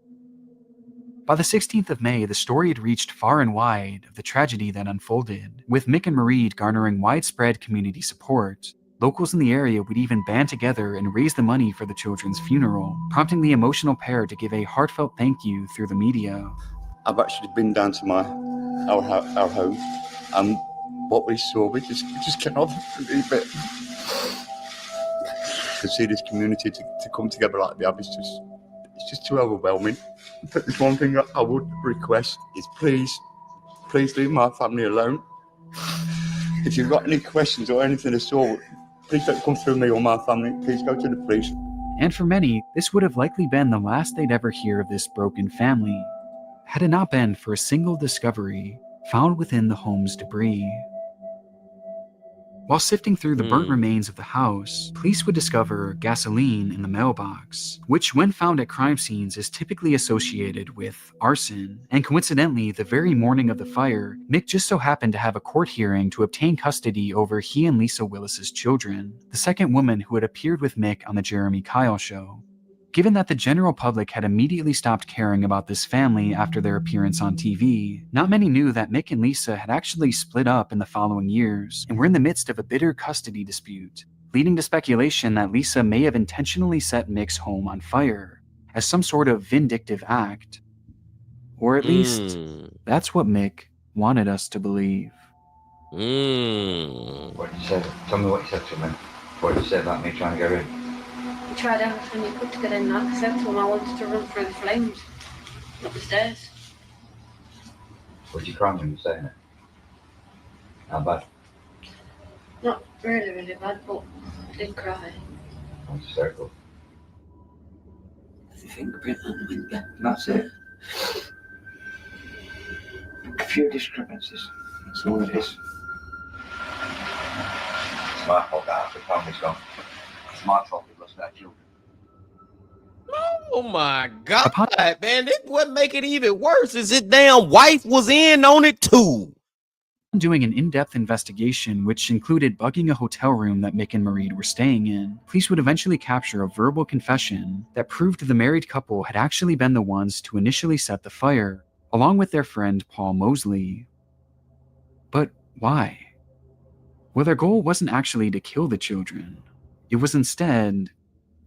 Speaker 5: By the 16th of May, the story had reached far and wide of the tragedy that unfolded, with Mick and Marie garnering widespread community support. Locals in the area would even band together and raise the money for the children's funeral, prompting the emotional pair to give a heartfelt thank you through the media.
Speaker 16: I've actually been down to our home, and what we saw, we just cannot believe it. To see this community to come together like that, it's just too overwhelming. But there's one thing I would request is please leave my family alone. If you've got any questions or anything at all, please don't come through me or my family. Please go to the police.
Speaker 5: And for many, this would have likely been the last they'd ever hear of this broken family, had it not been for a single discovery found within the home's debris. While sifting through the burnt remains of the house, police would discover gasoline in the mailbox, which when found at crime scenes is typically associated with arson. And coincidentally, the very morning of the fire, Mick just so happened to have a court hearing to obtain custody over he and Lisa Willis's children, the second woman who had appeared with Mick on the Jeremy Kyle show. Given that the general public had immediately stopped caring about this family after their appearance on TV, not many knew that Mick and Lisa had actually split up in the following years and were in the midst of a bitter custody dispute, leading to speculation that Lisa may have intentionally set Mick's home on fire as some sort of vindictive act. Or at least, that's what Mick wanted us to believe.
Speaker 20: What did you say? Tell me what you said to me. What did you say about me trying to get in?
Speaker 19: You tried everything you could to get in. I said to him I wanted to run through the flames, up the stairs.
Speaker 20: Was you crying when you were saying it? How bad?
Speaker 19: Not really, really bad, but I did cry.
Speaker 20: That's hysterical.
Speaker 18: The fingerprint on the window.
Speaker 20: That's it.
Speaker 18: A few discrepancies. That's all it is.
Speaker 20: It's my fault that half the family's gone. It's my fault we've lost our children.
Speaker 3: Oh my God, man, this would make it even worse is his damn wife was in on it too.
Speaker 5: Doing an in-depth investigation, which included bugging a hotel room that Mick and Marie were staying in, police would eventually capture a verbal confession that proved the married couple had actually been the ones to initially set the fire, along with their friend Paul Mosley. But why? Well, their goal wasn't actually to kill the children. It was instead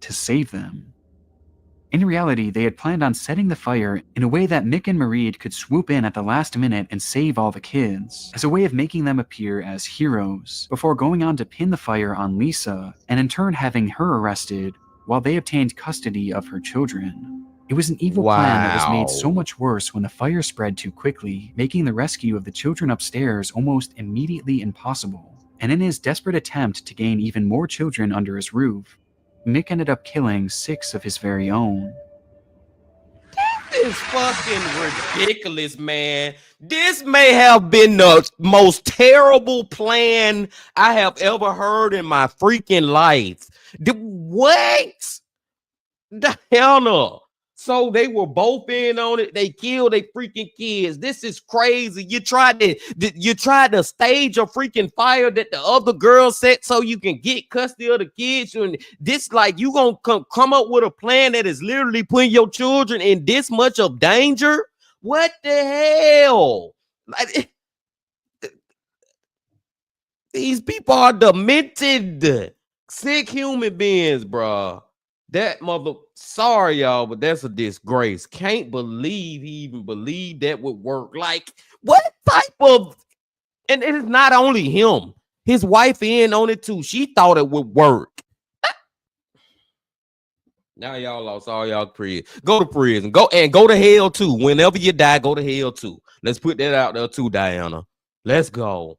Speaker 5: to save them. In reality, they had planned on setting the fire in a way that Mick and Marie could swoop in at the last minute and save all the kids, as a way of making them appear as heroes, before going on to pin the fire on Lisa, and in turn having her arrested while they obtained custody of her children. It was an evil plan that was made so much worse when the fire spread too quickly, making the rescue of the children upstairs almost immediately impossible. And in his desperate attempt to gain even more children under his roof, Mick ended up killing 6 of his very own.
Speaker 3: This is fucking ridiculous, man. This may have been the most terrible plan I have ever heard in my freaking life. What? The hell no. So they were both in on it. They killed their freaking kids. This is crazy. You tried to stage a freaking fire that the other girl set so you can get custody of the kids. And this, like, you gonna come up with a plan that is literally putting your children in this much of danger? What the hell? Like, these people are demented, sick human beings, bro. That mother, sorry y'all, but that's a disgrace. Can't believe he even believed that would work. Like, what type of, and it is not only him, his wife in on it too. She thought it would work. Now y'all lost all y'all prison. Go to prison. Go to hell too. Whenever you die, go to hell too. Let's put that out there too, Diana. Let's go.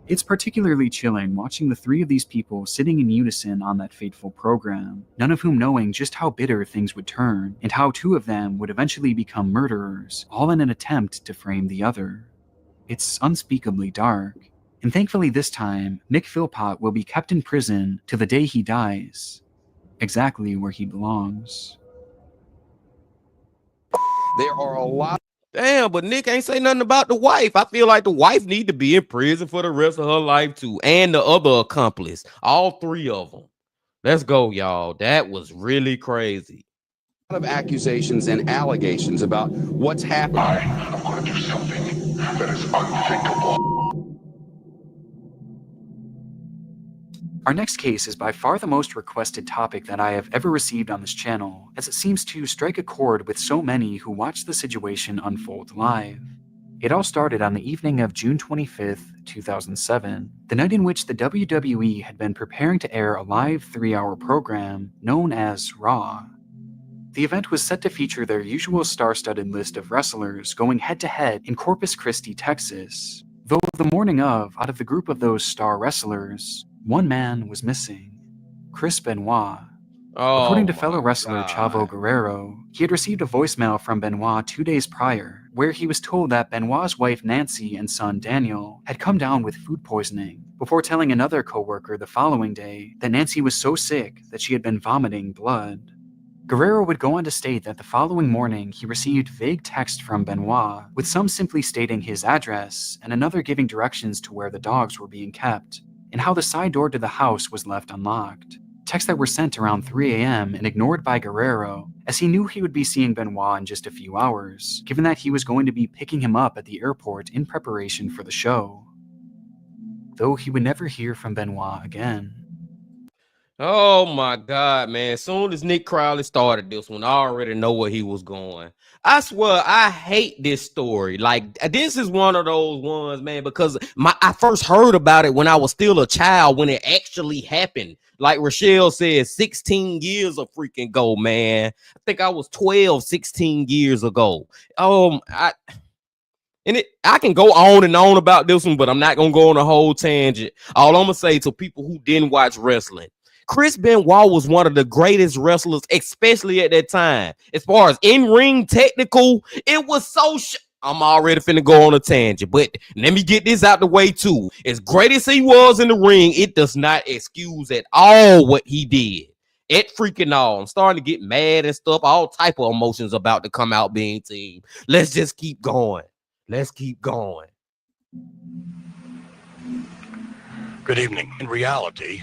Speaker 5: It's particularly chilling watching the 3 of these people sitting in unison on that fateful program, none of whom knowing just how bitter things would turn, and how 2 of them would eventually become murderers, all in an attempt to frame the other. It's unspeakably dark, and thankfully this time, Mick Philpott will be kept in prison till the day he dies, exactly where he belongs.
Speaker 3: There are a lot. Damn, but Nick ain't say nothing about the wife. I feel like the wife need to be in prison for the rest of her life too, and the other accomplice, all 3 of them. Let's go, y'all. That was really crazy.
Speaker 21: A lot of accusations and allegations about what's happening.
Speaker 22: I'm going to do something that is unthinkable.
Speaker 5: Our next case is by far the most requested topic that I have ever received on this channel, as it seems to strike a chord with so many who watched the situation unfold live. It all started on the evening of June 25th, 2007, the night in which the WWE had been preparing to air a live 3-hour program known as Raw. The event was set to feature their usual star-studded list of wrestlers going head-to-head in Corpus Christi, Texas, though the morning of, out of the group of those star wrestlers, 1 man was missing, Chris Benoit. According to fellow wrestler Chavo Guerrero, he had received a voicemail from Benoit 2 days prior, where he was told that Benoit's wife Nancy and son Daniel had come down with food poisoning, before telling another co-worker the following day that Nancy was so sick that she had been vomiting blood. Guerrero would go on to state that the following morning he received vague text from Benoit, with some simply stating his address and another giving directions to where the dogs were being kept, and how the side door to the house was left unlocked. Texts that were sent around 3 a.m. and ignored by Guerrero, as he knew he would be seeing Benoit in just a few hours, given that he was going to be picking him up at the airport in preparation for the show. Though he would never hear from Benoit again.
Speaker 3: Oh my God, man. As soon as Nick Crowley started this one, I already know where he was going. I swear, I hate this story. Like, this is one of those ones, man, because I first heard about it when I was still a child, when it actually happened. Like Rochelle said, 16 years freaking ago, man. I think I was 12, 16 years ago. I can go on and on about this one, but I'm not going to go on a whole tangent. All I'm going to say to people who didn't watch wrestling, Chris Benoit was one of the greatest wrestlers, especially at that time. As far as in-ring technical, it was so... I'm already finna go on a tangent, but let me get this out the way too. As great as he was in the ring, it does not excuse at all what he did. It freaking all. I'm starting to get mad and stuff. All type of emotions about to come out, being team. Let's just keep going. Let's keep going.
Speaker 1: Good evening. In reality,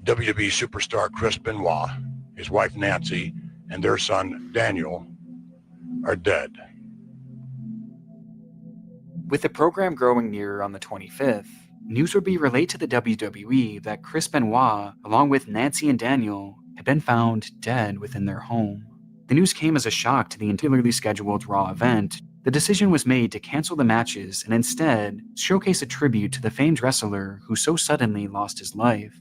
Speaker 1: WWE superstar Chris Benoit, his wife Nancy, and their son Daniel are dead.
Speaker 5: With the program growing nearer on the 25th, news would be relayed to the WWE that Chris Benoit, along with Nancy and Daniel, had been found dead within their home. The news came as a shock to the entirely scheduled Raw event. The decision was made to cancel the matches and instead showcase a tribute to the famed wrestler who so suddenly lost his life.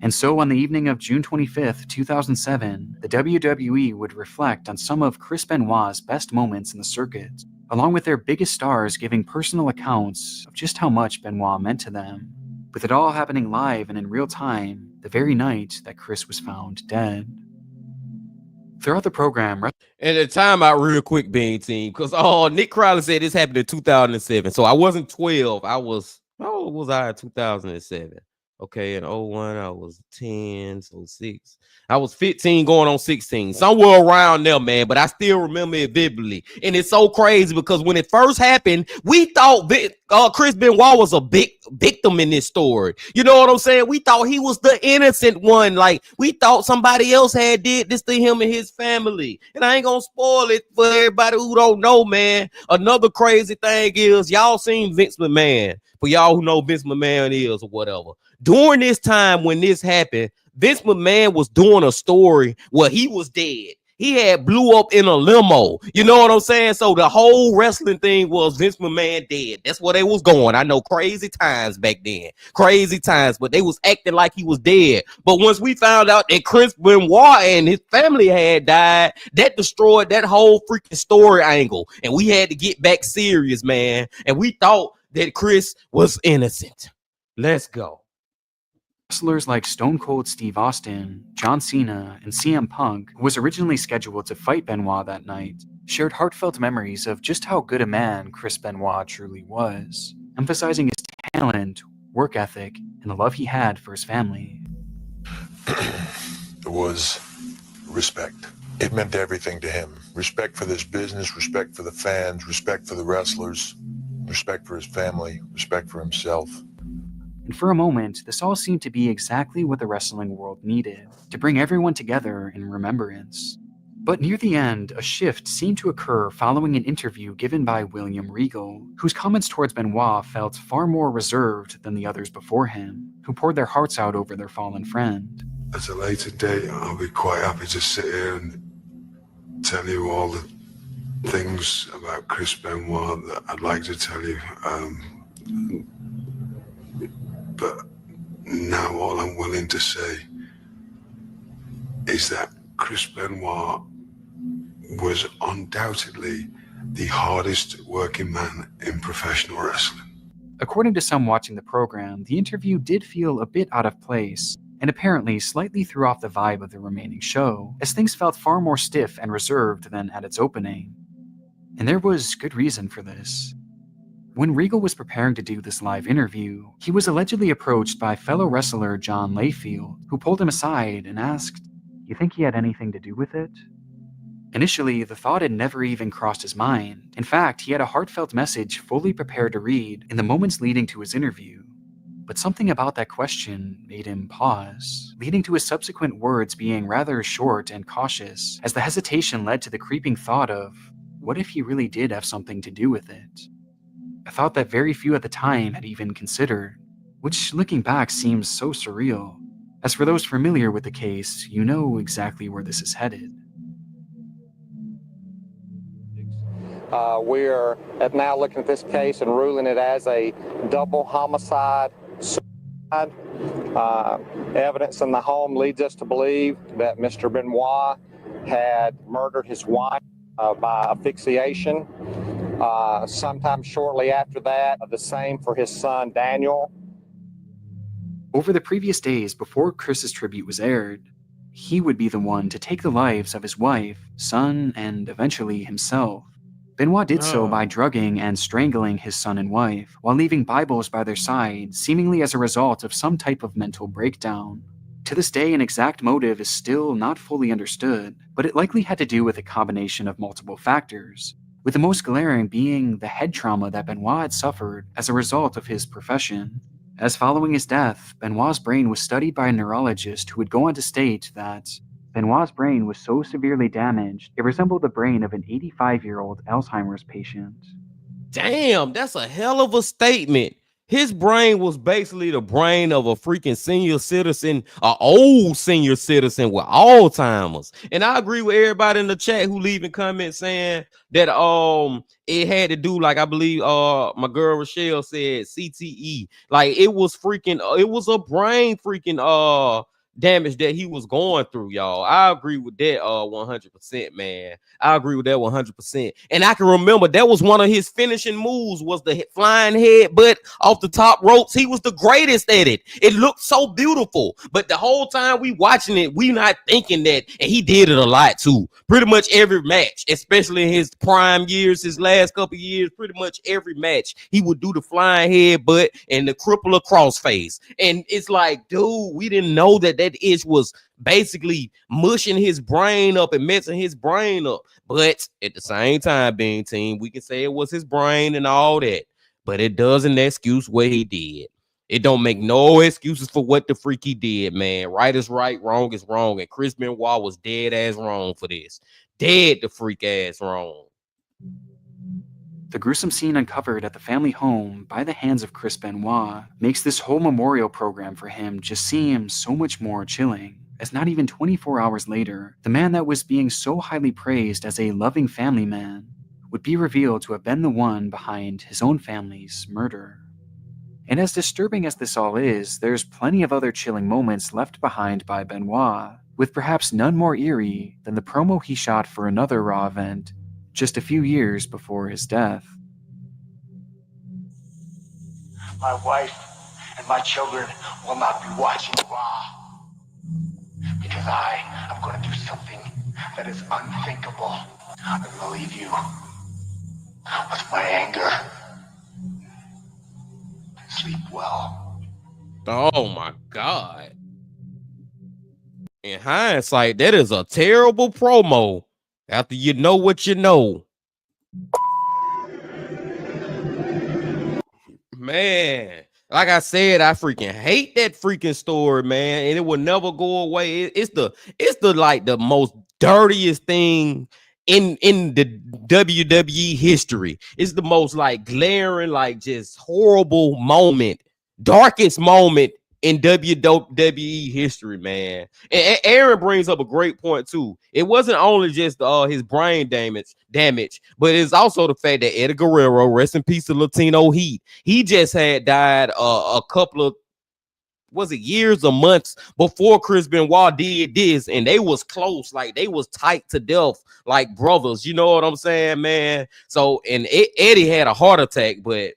Speaker 5: And so on the evening of June 25th, 2007, the WWE would reflect on some of Chris Benoit's best moments in the circuit, along with their biggest stars giving personal accounts of just how much Benoit meant to them, with it all happening live and in real time the very night that Chris was found dead. Throughout the program,
Speaker 3: and the time out real quick, being team, because Nick Crowley said this happened in 2007. So I wasn't 12. I was, how old was I in 2007? Okay, in 01, I was 10, so 6. I was 15 going on 16, somewhere around there, man, but I still remember it vividly. And it's so crazy because when it first happened, we thought Chris Benoit was a big victim in this story. You know what I'm saying? We thought he was the innocent one. Like, we thought somebody else had did this to him and his family. And I ain't gonna spoil it for everybody who don't know, man. Another crazy thing is, y'all seen Vince McMahon. For y'all who know Vince McMahon is or whatever. During this time when this happened, Vince McMahon was doing a story where he was dead. He had blew up in a limo. You know what I'm saying? So the whole wrestling thing was Vince McMahon dead. That's where they was going. I know, crazy times back then. Crazy times, but they was acting like he was dead. But once we found out that Chris Benoit and his family had died, that destroyed that whole freaking story angle. And we had to get back serious, man. And we thought that Chris was innocent. Let's go.
Speaker 5: Wrestlers like Stone Cold Steve Austin, John Cena, and CM Punk, who was originally scheduled to fight Benoit that night, shared heartfelt memories of just how good a man Chris Benoit truly was, emphasizing his talent, work ethic, and the love he had for his family.
Speaker 2: There was respect. It meant everything to him. Respect for this business, respect for the fans, respect for the wrestlers, respect for his family, respect for himself.
Speaker 5: And for a moment, this all seemed to be exactly what the wrestling world needed, to bring everyone together in remembrance. But near the end, a shift seemed to occur following an interview given by William Regal, whose comments towards Benoit felt far more reserved than the others before him, who poured their hearts out over their fallen friend.
Speaker 23: At a later date, I'll be quite happy to sit here and tell you all the things about Chris Benoit that I'd like to tell you. But now all I'm willing to say is that Chris Benoit was undoubtedly the hardest working man in professional wrestling.
Speaker 5: According to some watching the program, the interview did feel a bit out of place, and apparently slightly threw off the vibe of the remaining show, as things felt far more stiff and reserved than at its opening. And there was good reason for this. When Regal was preparing to do this live interview, he was allegedly approached by fellow wrestler John Layfield, who pulled him aside and asked, "You think he had anything to do with it?" Initially, the thought had never even crossed his mind. In fact, he had a heartfelt message fully prepared to read in the moments leading to his interview. But something about that question made him pause, leading to his subsequent words being rather short and cautious, as the hesitation led to the creeping thought of, what if he really did have something to do with it? A thought that very few at the time had even considered, which looking back seems so surreal. As for those familiar with the case, you know exactly where this is headed.
Speaker 24: We are now looking at this case and ruling it as a double homicide suicide. Evidence in the home leads us to believe that Mr. Benoit had murdered his wife by asphyxiation. Sometime shortly after that, the same for his son Daniel.
Speaker 5: Over the previous days before Chris's tribute was aired, he would be the one to take the lives of his wife, son, and eventually himself. Benoit did so by drugging and strangling his son and wife, while leaving Bibles by their side, seemingly as a result of some type of mental breakdown. To this day, an exact motive is still not fully understood, but it likely had to do with a combination of multiple factors, with the most glaring being the head trauma that Benoit had suffered as a result of his profession. As following his death, Benoit's brain was studied by a neurologist who would go on to state that Benoit's brain was so severely damaged, it resembled the brain of an 85-year-old Alzheimer's patient.
Speaker 3: Damn, that's a hell of a statement. His brain was basically the brain of a freaking senior citizen, an old senior citizen with Alzheimer's. And I agree with everybody in the chat who leaving comments saying that it had to do, like I believe my girl Rochelle said, CTE. Like it was a brain freaking damage that he was going through, y'all. I agree with that 100%, man. I agree with that 100%. And I can remember that was one of his finishing moves was the flying headbutt off the top ropes. He was the greatest at it. It looked so beautiful. But the whole time we watching it, we not thinking that, and he did it a lot too. Pretty much every match, especially in his prime years, his last couple years, pretty much every match, he would do the flying headbutt and the crippler crossface. And it's like, dude, we didn't know that itch was basically mushing his brain up and messing his brain up. But at the same time, being team, we can say it was his brain and all that, but it doesn't excuse what he did. It don't make no excuses for what the freak he did, man. Right is right, wrong is wrong, and Chris Benoit was dead ass wrong for this. Dead the freak ass wrong.
Speaker 5: The gruesome scene uncovered at the family home by the hands of Chris Benoit makes this whole memorial program for him just seem so much more chilling, as not even 24 hours later, the man that was being so highly praised as a loving family man would be revealed to have been the one behind his own family's murder. And as disturbing as this all is, there's plenty of other chilling moments left behind by Benoit, with perhaps none more eerie than the promo he shot for another Raw event just a few years before his death.
Speaker 22: My wife and my children will not be watching Raw because I am going to do something that is unthinkable. I'm going to leave you with my anger. Sleep well.
Speaker 3: Oh my God. In hindsight, that is a terrible promo. After you know what you know. Man, like I said, I freaking hate that freaking story, man, and it will never go away. It's the like the most dirtiest thing in the WWE history. It's the most like glaring, like just horrible moment, darkest moment in WWE history, man. And Aaron brings up a great point too. It wasn't only just his brain damage, but it's also the fact that Eddie Guerrero, rest in peace to Latino Heat, he just had died a couple of, was it years or months before Chris Benoit did this, and they was close, like they was tight to death, like brothers. You know what I'm saying, man? So, and Eddie had a heart attack, but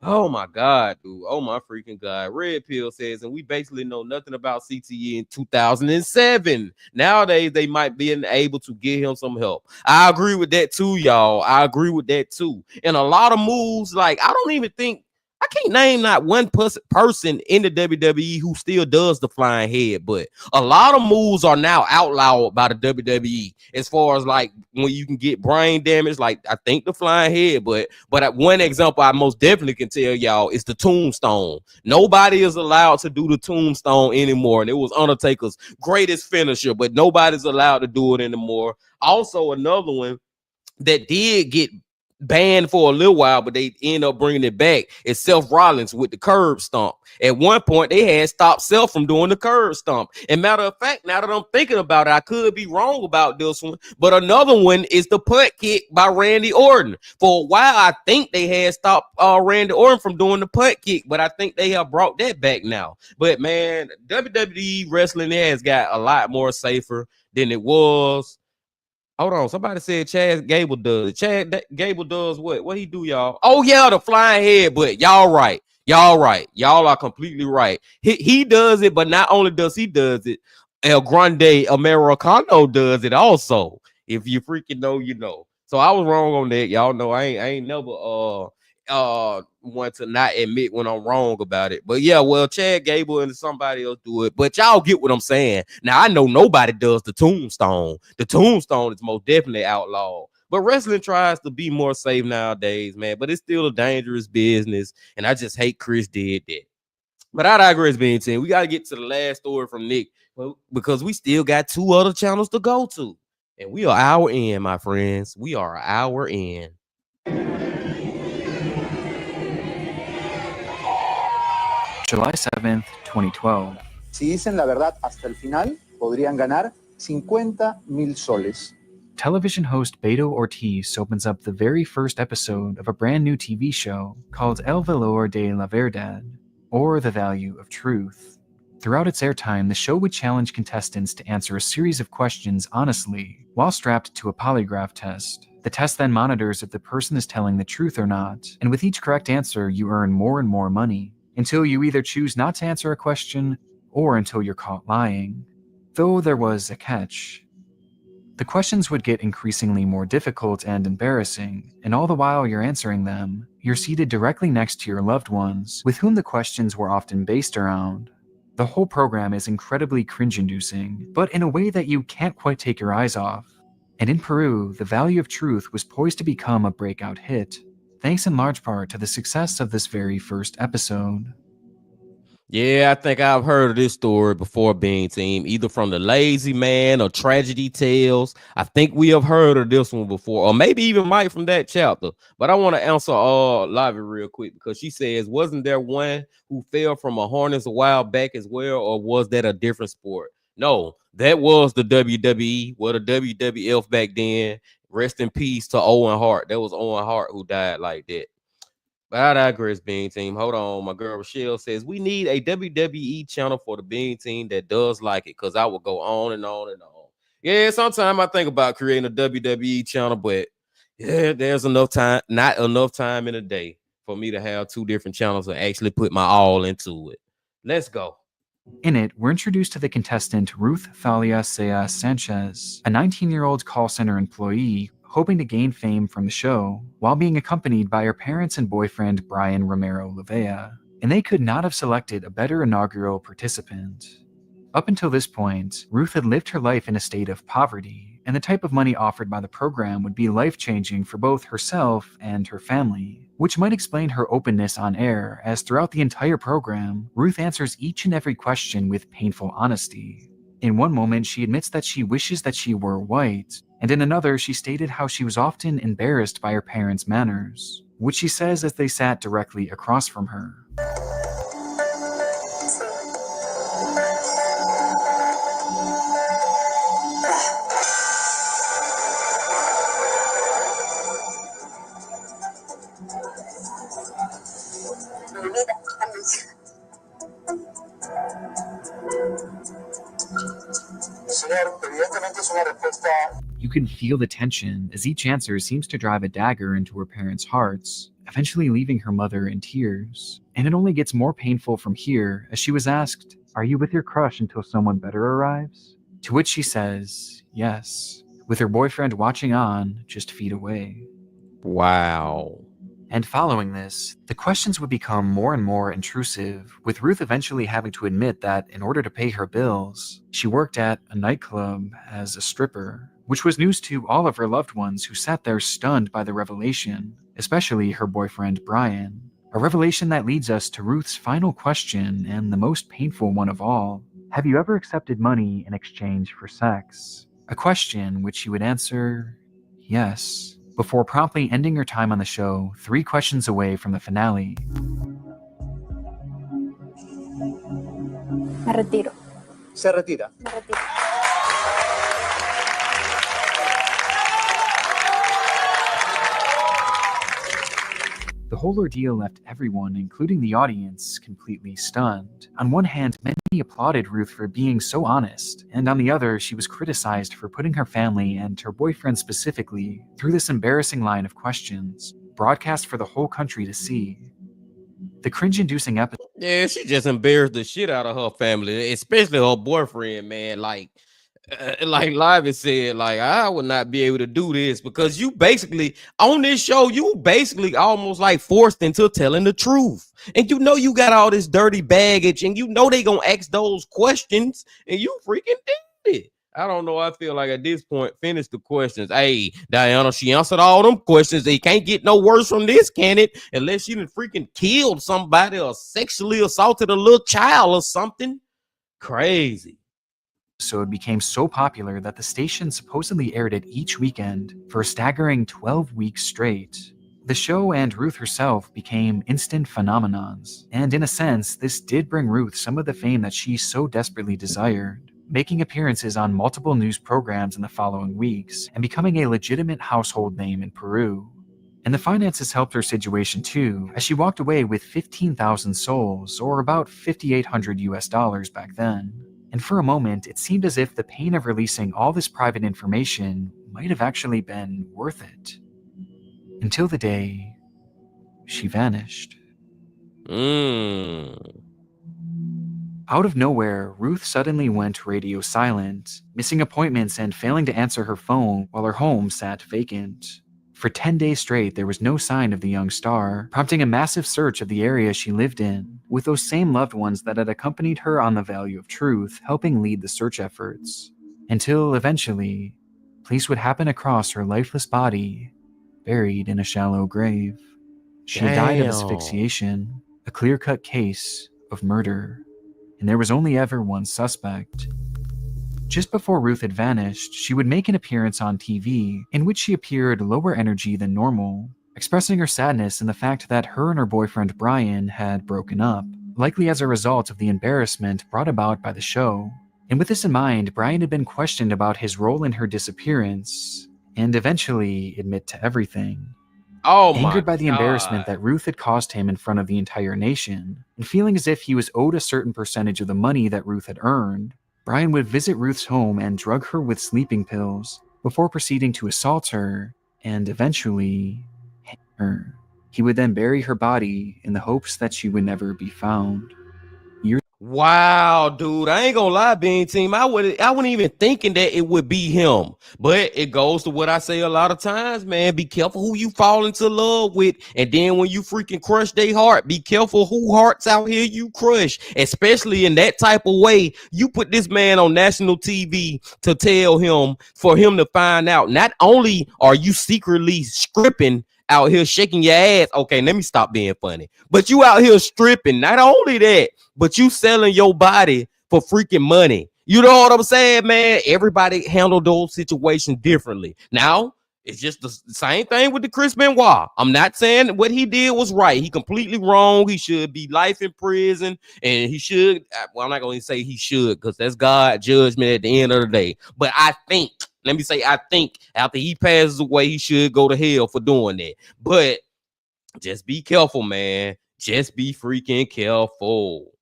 Speaker 3: oh my God, dude. Oh my freaking God. Red Pill says, and we basically know nothing about CTE in 2007. Nowadays, they might be able to get him some help. I agree with that too, y'all. I agree with that too. And a lot of moves, like I don't even think, I can't name not one person in the WWE who still does the flying head, but a lot of moves are now outlawed by the WWE as far as like when you can get brain damage, like I think the flying head, but one example I most definitely can tell y'all is the tombstone. Nobody is allowed to do the tombstone anymore, and it was Undertaker's greatest finisher, but nobody's allowed to do it anymore. Also, another one that did get banned for a little while, but they end up bringing it back. It's Seth Rollins with the curb stomp. At one point, they had stopped Seth from doing the curb stomp. And matter of fact, now that I'm thinking about it, I could be wrong about this one, but another one is the punt kick by Randy Orton. For a while, I think they had stopped Randy Orton from doing the punt kick, but I think they have brought that back now. But man, WWE wrestling has got a lot more safer than it was. Hold on, somebody said Chad Gable does. Chad Gable does what? What he do, y'all? Oh yeah, the flying head. But y'all right. Y'all are completely right. He does it, but not only does he does it, El Grande Americano does it also. If you freaking know, you know. So I was wrong on that. Y'all know I ain't never want to not admit when I'm wrong about it. But yeah, well, Chad Gable and somebody else do it. But y'all get what I'm saying. Now I know nobody does the tombstone. The tombstone is most definitely outlawed. But wrestling tries to be more safe nowadays, man. But it's still a dangerous business, and I just hate Chris did that. But I digress, being 10. We got to get to the last story from Nick because we still got 2 other channels to go to. And we are hour in, my friends. We are an hour in.
Speaker 5: July 7th, 2012.
Speaker 4: Si dicen la verdad hasta el final, podrían ganar 50,000 soles.
Speaker 5: Television host Beto Ortiz opens up the very first episode of a brand new TV show called El Valor de la Verdad, or The Value of Truth. Throughout its airtime, the show would challenge contestants to answer a series of questions honestly, while strapped to a polygraph test. The test then monitors if the person is telling the truth or not, and with each correct answer, you earn more and more money, until you either choose not to answer a question, or until you're caught lying. Though there was a catch. The questions would get increasingly more difficult and embarrassing, and all the while you're answering them, you're seated directly next to your loved ones, with whom the questions were often based around. The whole program is incredibly cringe-inducing, but in a way that you can't quite take your eyes off. And in Peru, The Value of Truth was poised to become a breakout hit, thanks in large part to the success of this very first episode.
Speaker 3: Yeah, I think I've heard of this story before, Bean Team, either from the Lazy Man or Tragedy Tales. I think we have heard of this one before, or maybe even Mike from that chapter. But I want to answer Lavi real quick because she says, wasn't there one who fell from a harness a while back as well, or was that a different sport? No, that was the WWE, well, the WWF back then. Rest in peace to Owen Hart. That was Owen Hart who died like that. But I digress, Bean Team. Hold on. My girl Rochelle says we need a WWE channel for the Bean Team that does like it, because I will go on and on and on. Yeah, sometimes I think about creating a WWE channel, but yeah, there's enough time, not enough time in a day for me to have 2 different channels and actually put my all into it. Let's go.
Speaker 5: In it, we're introduced to the contestant Ruth Thalia Sea Sanchez, a 19-year-old call center employee hoping to gain fame from the show, while being accompanied by her parents and boyfriend Brian Romero Lavea, and they could not have selected a better inaugural participant. Up until this point, Ruth had lived her life in a state of poverty, and the type of money offered by the program would be life-changing for both herself and her family, which might explain her openness on air, as throughout the entire program, Ruth answers each and every question with painful honesty. In one moment, she admits that she wishes that she were white, and in another, she stated how she was often embarrassed by her parents' manners, which she says as they sat directly across from her. You can feel the tension as each answer seems to drive a dagger into her parents' hearts, eventually leaving her mother in tears. And it only gets more painful from here as she was asked, "Are you with your crush until someone better arrives?" To which she says, yes, with her boyfriend watching on just feet away.
Speaker 3: Wow.
Speaker 5: And following this, the questions would become more and more intrusive, with Ruth eventually having to admit that in order to pay her bills, she worked at a nightclub as a stripper, which was news to all of her loved ones who sat there stunned by the revelation, especially her boyfriend Brian. A revelation that leads us to Ruth's final question, and the most painful one of all. Have you ever accepted money in exchange for sex? A question which she would answer, yes, before promptly ending her time on the show 3 questions away from the finale.
Speaker 4: Me retiro. Se retira.
Speaker 19: Me retiro.
Speaker 5: The whole ordeal left everyone, including the audience, completely stunned. On one hand, many applauded Ruth for being so honest, and on the other, she was criticized for putting her family, and her boyfriend specifically, through this embarrassing line of questions, broadcast for the whole country to see. The cringe-inducing episode...
Speaker 3: Yeah, she just embarrassed the shit out of her family, especially her boyfriend, man. Like, like Lively said, like I would not be able to do this because you basically on this show, you basically almost like forced into telling the truth. And you know you got all this dirty baggage, and you know they gonna ask those questions, and you freaking did it. I don't know. I feel like at this point, finish the questions. Hey, Diana, she answered all them questions. They can't get no worse from this, can it? Unless she done freaking killed somebody or sexually assaulted a little child or something. Crazy.
Speaker 5: So it became so popular that the station supposedly aired it each weekend for a staggering 12 weeks straight. The show and Ruth herself became instant phenomenons, and in a sense, this did bring Ruth some of the fame that she so desperately desired, making appearances on multiple news programs in the following weeks and becoming a legitimate household name in Peru. And the finances helped her situation too, as she walked away with 15,000 sols, or about $5,800 US back then. And for a moment, it seemed as if the pain of releasing all this private information might have actually been worth it. Until the day she vanished. Out of nowhere, Ruth suddenly went radio silent, missing appointments and failing to answer her phone while her home sat vacant. For 10 days straight, there was no sign of the young star, prompting a massive search of the area she lived in, with those same loved ones that had accompanied her on the Value of Truth helping lead the search efforts. Until, eventually, police would happen across her lifeless body, buried in a shallow grave. She had died of asphyxiation, a clear-cut case of murder, and there was only ever one suspect. Just before Ruth had vanished, she would make an appearance on TV in which she appeared lower energy than normal, expressing her sadness in the fact that her and her boyfriend Brian had broken up, likely as a result of the embarrassment brought about by the show. And with this in mind, Brian had been questioned about his role in her disappearance, and eventually admit to everything. Angered by the embarrassment that Ruth had caused him in front of the entire nation, and feeling as if he was owed a certain percentage of the money that Ruth had earned, Brian would visit Ruth's home and drug her with sleeping pills before proceeding to assault her and eventually hang her. He would then bury her body in the hopes that she would never be found.
Speaker 3: Wow, dude, I ain't gonna lie, Bean Team. I wasn't even thinking that it would be him. But it goes to what I say a lot of times, man. Be careful who you fall into love with. And then when you freaking crush their heart, be careful who hearts out here you crush. Especially in that type of way. You put this man on national TV to tell him, for him to find out, not only are you secretly stripping out here shaking your ass. Okay, let me stop being funny. But you out here stripping. Not only that, but you selling your body for freaking money. You know what I'm saying, man? Everybody handle those situations differently. Now, it's just the same thing with the Chris Benoit. I'm not saying what he did was right. He completely wrong. He should be life in prison. And he should, well, I'm not going to say he should because that's God's judgment at the end of the day. But I think, let me say, I think after he passes away, he should go to hell for doing that. But just be careful, man. Just be freaking careful.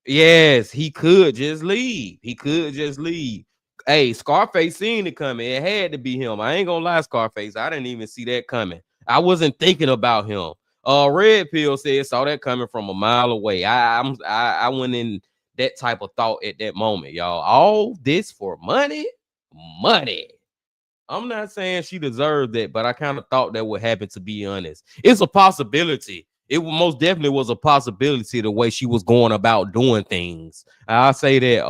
Speaker 3: Yes, he could just leave. He could just leave. Hey, Scarface seen it coming. It had to be him. I ain't gonna lie, Scarface. I didn't even see that coming. I wasn't thinking about him. Red Pill said saw that coming from a mile away. I went in that type of thought at that moment, y'all. All this for money? Money. I'm not saying she deserved that, but I kind of thought that would happen, to be honest. It's a possibility. It most definitely was a possibility the way she was going about doing things. I'll say that,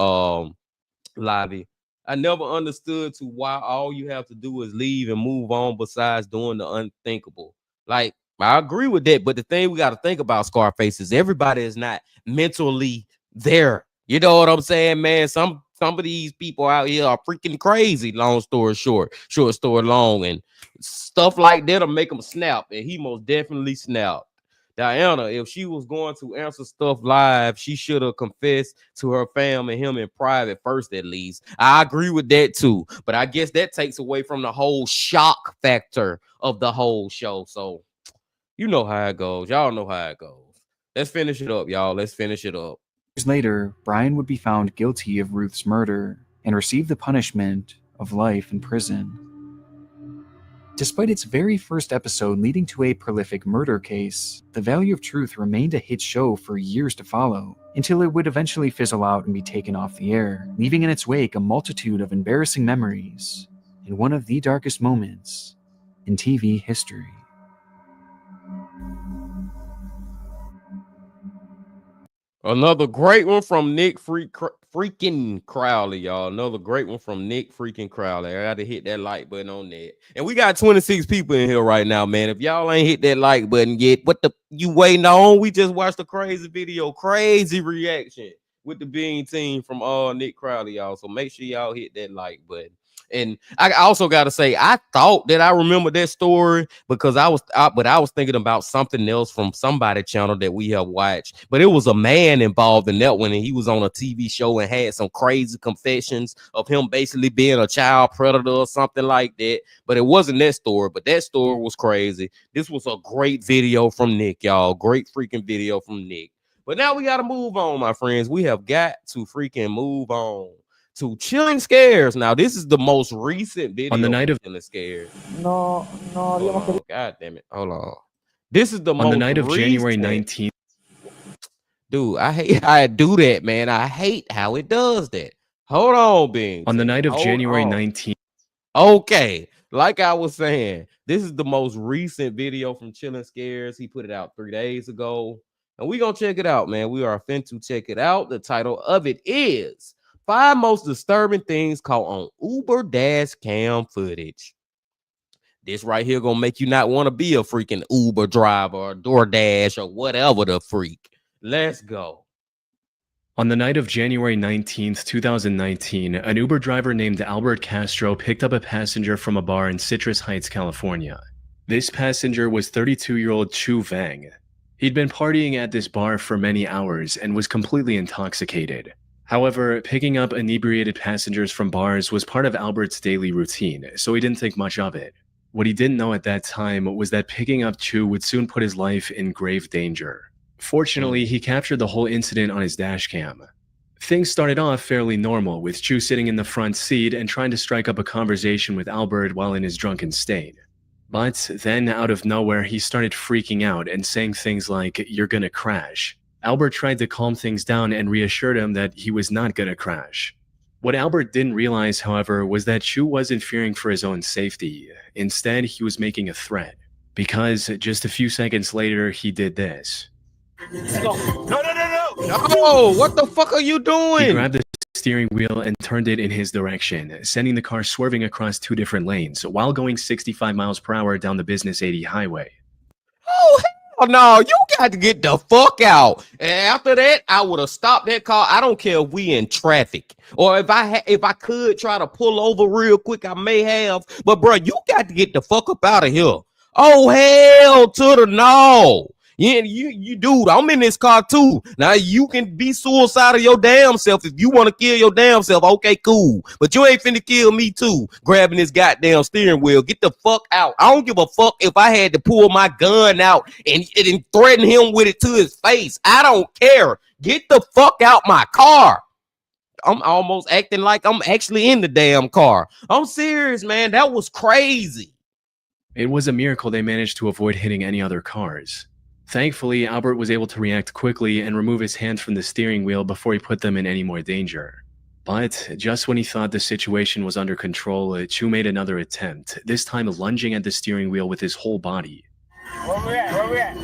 Speaker 3: Lavi. I never understood to why all you have to do is leave and move on besides doing the unthinkable. Like, I agree with that, but the thing we got to think about, Scarface, is everybody is not mentally there. You know what I'm saying, man? Some of these people out here are freaking crazy, long story short story long, and stuff like that'll make them snap, and he most definitely snapped. Diana, if she was going to answer stuff live, she should have confessed to her fam and him in private first, at least. I agree with that too, but I guess that takes away from the whole shock factor of the whole show. So you know how it goes. Y'all know how it goes. Let's finish it up, y'all. Let's finish it up.
Speaker 5: Years later, Brian would be found guilty of Ruth's murder and receive the punishment of life in prison. Despite its very first episode leading to a prolific murder case, The Value of Truth remained a hit show for years to follow, until it would eventually fizzle out and be taken off the air, leaving in its wake a multitude of embarrassing memories and one of the darkest moments in TV history.
Speaker 3: Another great one from Nick freaking Crowley, y'all. Another great one from Nick freaking Crowley. I got to hit that like button on that. And we got 26 people in here right now, man. If y'all ain't hit that like button yet, what the you waiting on? We just watched a crazy video, crazy reaction with the Bean team from Nick Crowley, y'all. So make sure y'all hit that like button. And I also got to say, I thought that I remember that story because I was thinking about something else from somebody channel that we have watched. But it was a man involved in that one, and he was on a TV show and had some crazy confessions of him basically being a child predator or something like that. But it wasn't that story. But that story was crazy. This was a great video from Nick, y'all. Great freaking video from Nick. But now we got to move on, my friends. We have got to freaking move on to Chilling Scares. Now, this is the most recent video
Speaker 5: on the night of
Speaker 3: Chilling Scares.
Speaker 4: No,
Speaker 3: God damn it. Hold on. This is the
Speaker 5: on
Speaker 3: most
Speaker 5: the night of
Speaker 3: recent.
Speaker 5: January 19th.
Speaker 3: Dude, I hate how I do that, man. I hate how it does that. Hold on, Bing.
Speaker 5: On the night of January 19th.
Speaker 3: Okay. Like I was saying, this is the most recent video from Chilling Scares. He put it out 3 days ago. And we're going to check it out, man. We are finna check it out. The title of it is 5 Most Disturbing Things Caught on Uber Dash Cam Footage. This right here gonna make you not want to be a freaking Uber driver or DoorDash or whatever the freak. Let's go.
Speaker 5: On the night of January 19th, 2019, an Uber driver named Albert Castro picked up a passenger from a bar in Citrus Heights, California. This passenger was 32-year-old Chu Vang. He'd been partying at this bar for many hours and was completely intoxicated. However, picking up inebriated passengers from bars was part of Albert's daily routine, so he didn't think much of it. What he didn't know at that time was that picking up Chu would soon put his life in grave danger. Fortunately, he captured the whole incident on his dash cam. Things started off fairly normal, with Chu sitting in the front seat and trying to strike up a conversation with Albert while in his drunken state. But then, out of nowhere, he started freaking out and saying things like, "You're gonna crash." Albert tried to calm things down and reassured him that he was not gonna crash. What Albert didn't realize, however, was that Chu wasn't fearing for his own safety. Instead, he was making a threat. Because just a few seconds later, he did this.
Speaker 12: No!
Speaker 3: No! What the fuck are you doing?
Speaker 5: He grabbed the steering wheel and turned it in his direction, sending the car swerving across 2 different lanes while going 65 miles per hour down the Business 80 highway.
Speaker 3: Oh, hell no, you got to get the fuck out. And after that, I would have stopped that car. I don't care if we in traffic or if I could try to pull over real quick, I may have. But bro, you got to get the fuck up out of here. Oh, hell to the no. Yeah, you dude, I'm in this car too. Now you can be suicidal your damn self if you want to kill your damn self. Okay, cool. But you ain't finna kill me too. Grabbing this goddamn steering wheel. Get the fuck out. I don't give a fuck if I had to pull my gun out and threaten him with it to his face. I don't care. Get the fuck out my car. I'm almost acting like I'm actually in the damn car. I'm serious, man. That was crazy.
Speaker 5: It was a miracle they managed to avoid hitting any other cars. Thankfully, Albert was able to react quickly and remove his hands from the steering wheel before he put them in any more danger. But just when he thought the situation was under control, Chu made another attempt, this time lunging at the steering wheel with his whole body.
Speaker 12: Where we at?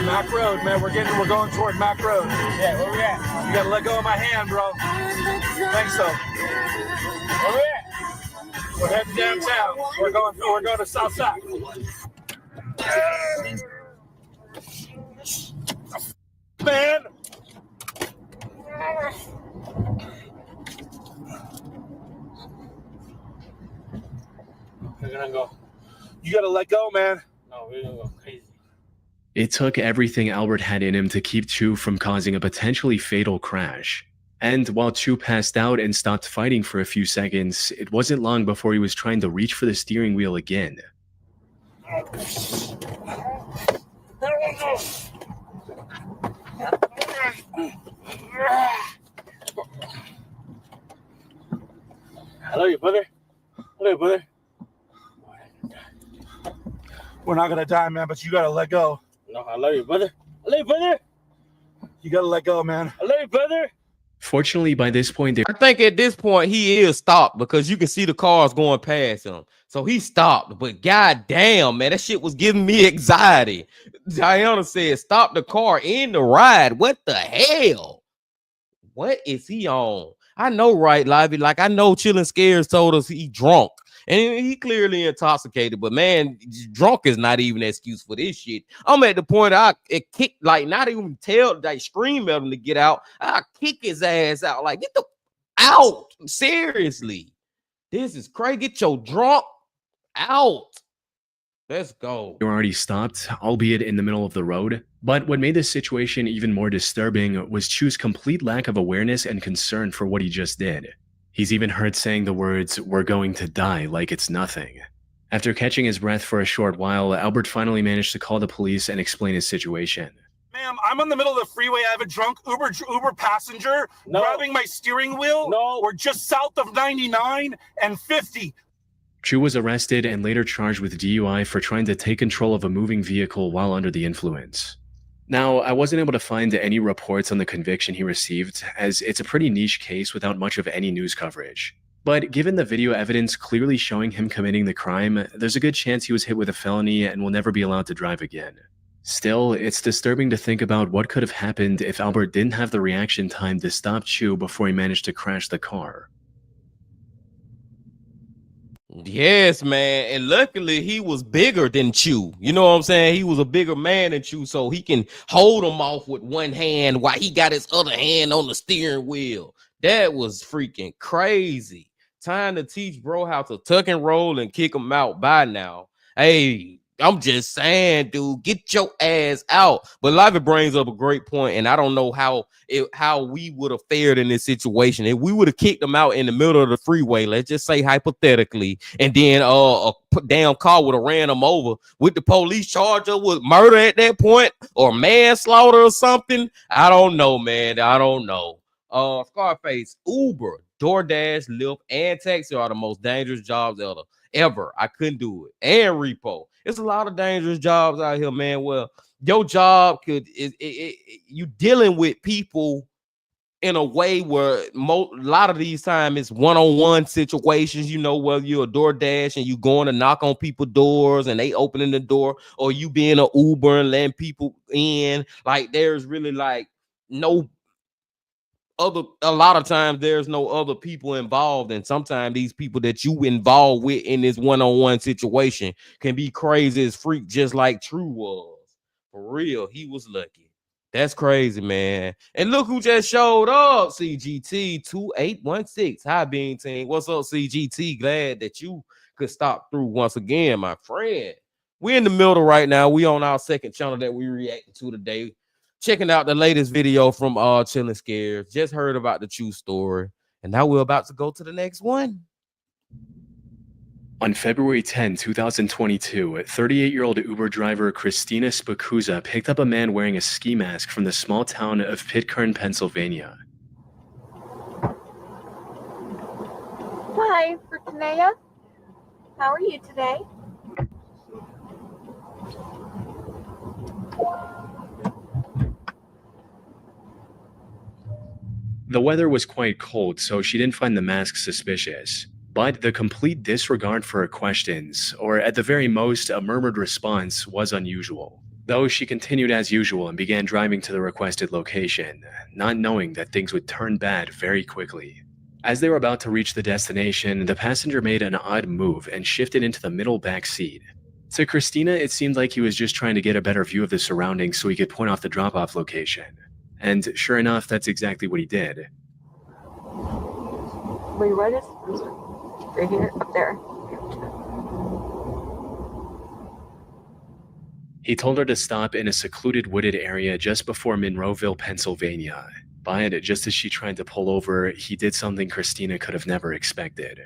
Speaker 12: Mac Road, man. We're going toward Mac Road. Yeah, where we at? You gotta let go of my hand, bro. Thanks, so. Where we at? We're heading downtown. We're going to South Side. Man. We're gonna go. You gotta let go, man. No, we're gonna go crazy.
Speaker 5: It took everything Albert had in him to keep Chu from causing a potentially fatal crash. And while Chu passed out and stopped fighting for a few seconds, it wasn't long before he was trying to reach for the steering wheel again.
Speaker 12: I love you, brother. We're not gonna die, man, but you gotta let go. No, I love you, brother.
Speaker 15: You gotta let go, man. I love you, brother.
Speaker 6: Fortunately, by this point,
Speaker 3: I think at this point he is stopped because you can see the cars going past him. So he stopped. But goddamn, man, that shit was giving me anxiety. Diana said, "Stop the car in the ride." What the hell? What is he on? I know, right, Lively? Like, I know Chillin' Scares told us he drunk. And he clearly intoxicated, but man, drunk is not even an excuse for this shit. I'm at the point it kicked, like, not even tell, like, scream at him to get out. I kick his ass out. Like, get the out. Seriously. This is crazy. Get your drunk out. Let's go.
Speaker 6: They were already stopped, albeit in the middle of the road. But what made this situation even more disturbing was Chu's complete lack of awareness and concern for what he just did. He's even heard saying the words, "We're going to die," like it's nothing. After catching his breath for a short while, Albert finally managed to call the police and explain his situation.
Speaker 15: Ma'am, I'm in the middle of the freeway. I have a drunk Uber passenger grabbing my steering wheel. No. We're just south of 99 and 50.
Speaker 6: Chu was arrested and later charged with DUI for trying to take control of a moving vehicle while under the influence. Now, I wasn't able to find any reports on the conviction he received, as it's a pretty niche case without much of any news coverage. But given the video evidence clearly showing him committing the crime, there's a good chance he was hit with a felony and will never be allowed to drive again. Still, it's disturbing to think about what could have happened if Albert didn't have the reaction time to stop Chu before he managed to crash the car.
Speaker 3: Yes, man. And luckily he was bigger than Chu. You know what I'm saying? He was a bigger man than Chu, so he can hold him off with one hand while he got his other hand on the steering wheel. That was freaking crazy. Time to teach bro how to tuck and roll and kick him out by now. Hey, I'm just saying, dude, get your ass out. But Lively brings up a great point, and I don't know how we would have fared in this situation. If we would have kicked him out in the middle of the freeway, let's just say hypothetically, and then a damn car would have ran him over, with the police charge us with murder at that point or manslaughter or something. I don't know, man. I don't know. Scarface, Uber, DoorDash, Lyft, and taxi are the most dangerous jobs ever. I couldn't do it. And repo. It's a lot of dangerous jobs out here, man. Well, your job you dealing with people in a way where a lot of these times it's one-on-one situations, you know, whether you're a DoorDash and you going to knock on people's doors and they opening the door, or you being an Uber and letting people in. Like, there's really like a lot of times there's no other people involved, and sometimes these people that you involved with in this one-on-one situation can be crazy as freak, just like True was. For real, he was lucky. That's crazy, man. And look who just showed up. CGT 2816. Hi, Bean Team. What's up, CGT? Glad that you could stop through once again, my friend. We're in the middle right now. We on our second channel that we reacted to today. Checking out the latest video from Chillin' Scares. Just heard about the Chu story, and now we're about to go to the next one.
Speaker 6: On February 10, 2022, 38-year-old Uber driver Christina Spacuzza picked up a man wearing a ski mask from the small town of Pitcairn, Pennsylvania.
Speaker 9: Hi, Fortunea. How are you today?
Speaker 6: The weather was quite cold, so she didn't find the mask suspicious. But the complete disregard for her questions, or at the very most, a murmured response, was unusual. Though she continued as usual and began driving to the requested location, not knowing that things would turn bad very quickly. As they were about to reach the destination, the passenger made an odd move and shifted into the middle back seat. To Christina, it seemed like he was just trying to get a better view of the surroundings so he could point out the drop-off location. And sure enough, that's exactly what he did.
Speaker 9: Where you at? Right here, up there.
Speaker 6: He told her to stop in a secluded wooded area just before Monroeville, Pennsylvania. But just as she tried to pull over, he did something Christina could have never expected.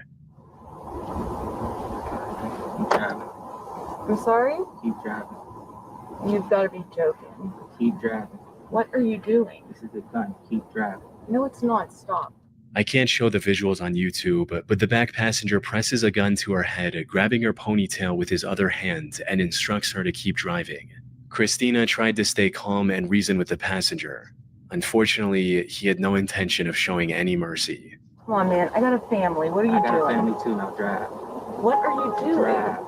Speaker 9: Keep driving. I'm sorry?
Speaker 20: Keep driving.
Speaker 9: You've got to be joking.
Speaker 20: Keep driving.
Speaker 9: What are you doing?
Speaker 20: This is a gun. Keep driving.
Speaker 9: No, it's not. Stop.
Speaker 6: I can't show the visuals on YouTube, but the back passenger presses a gun to her head, grabbing her ponytail with his other hand, and instructs her to keep driving. Christina tried to stay calm and reason with the passenger. Unfortunately, he had no intention of showing any mercy.
Speaker 9: Come on, man. I got a family. What are you doing?
Speaker 20: I got a family too, now drive.
Speaker 9: What are you doing?
Speaker 20: Drive.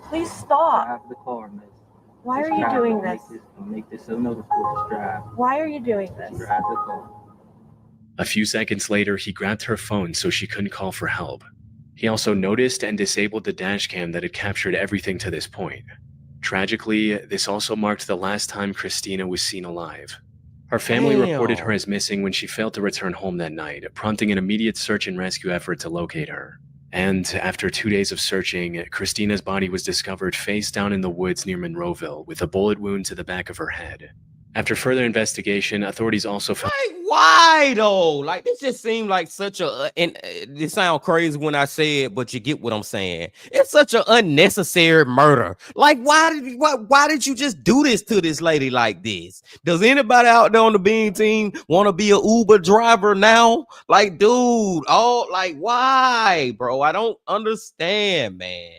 Speaker 9: Please stop.
Speaker 20: Drive the car, miss.
Speaker 9: Why
Speaker 20: Just
Speaker 9: are you
Speaker 20: drive.
Speaker 9: doing
Speaker 20: Don't
Speaker 9: this?
Speaker 20: Make this so noticeable. Just drive.
Speaker 9: Why are you doing this?
Speaker 20: Just drive the car.
Speaker 6: A few seconds later, he grabbed her phone so she couldn't call for help. He also noticed and disabled the dashcam that had captured everything to this point. Tragically, this also marked the last time Christina was seen alive. Her family reported her as missing when she failed to return home that night, prompting an immediate search and rescue effort to locate her. And after 2 days of searching, Christina's body was discovered face down in the woods near Monroeville with a bullet wound to the back of her head. After further investigation, authorities also found—
Speaker 3: Why though? Like, this just seemed like such a, and it sounds crazy when I say it, but you get what I'm saying. It's such an unnecessary murder. Like, why did you just do this to this lady like this? Does anybody out there on the Bean team want to be an Uber driver now? Like, dude, why, bro? I don't understand, man.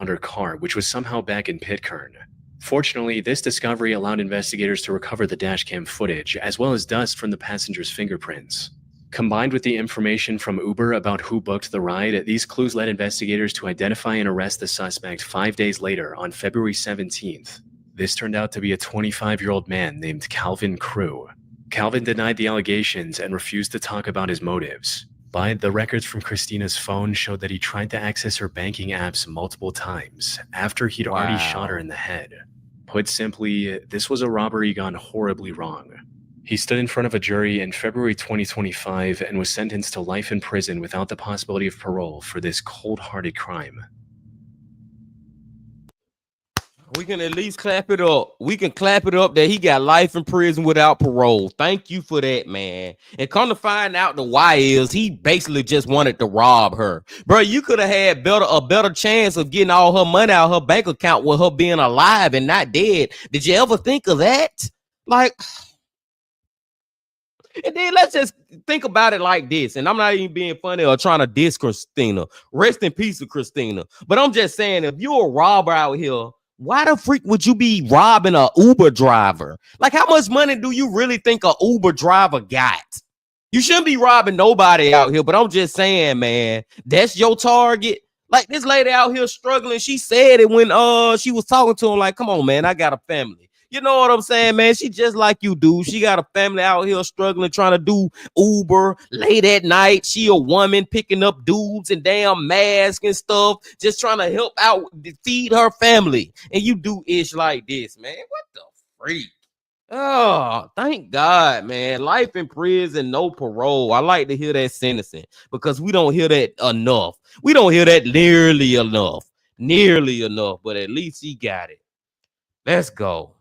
Speaker 6: on her car, which was somehow back in Pitcairn. Fortunately, this discovery allowed investigators to recover the dashcam footage, as well as dust from the passenger's fingerprints. Combined with the information from Uber about who booked the ride, these clues led investigators to identify and arrest the suspect 5 days later, on February 17th. This turned out to be a 25-year-old man named Calvin Crew. Calvin denied the allegations and refused to talk about his motives. But the records from Christina's phone showed that he tried to access her banking apps multiple times after he'd already shot her in the head. Put simply, this was a robbery gone horribly wrong. He stood in front of a jury in February 2025 and was sentenced to life in prison without the possibility of parole for this cold-hearted crime.
Speaker 3: We can at least clap it up. We can clap it up that he got life in prison without parole. Thank you for that, man. And come to find out the why is he basically just wanted to rob her. Bro, you could have had a better chance of getting all her money out of her bank account with her being alive and not dead. Did you ever think of that? Like, and then let's just think about it like this. And I'm not even being funny or trying to diss Christina. Rest in peace to Christina. But I'm just saying, if you're a robber out here, why the freak would you be robbing an Uber driver? Like, how much money do you really think an Uber driver got? You shouldn't be robbing nobody out here, but I'm just saying, man, that's your target. Like, this lady out here struggling, she said it when she was talking to him, like, come on, man, I got a family. You know what I'm saying, man? She just like you, dude. She got a family out here struggling, trying to do Uber late at night. She a woman picking up dudes and damn masks and stuff, just trying to help out, feed her family. And you do ish like this, man. What the freak? Oh, thank God, man. Life in prison, no parole. I like to hear that sentencing because we don't hear that enough. We don't hear that nearly enough. But at least he got it. Let's go.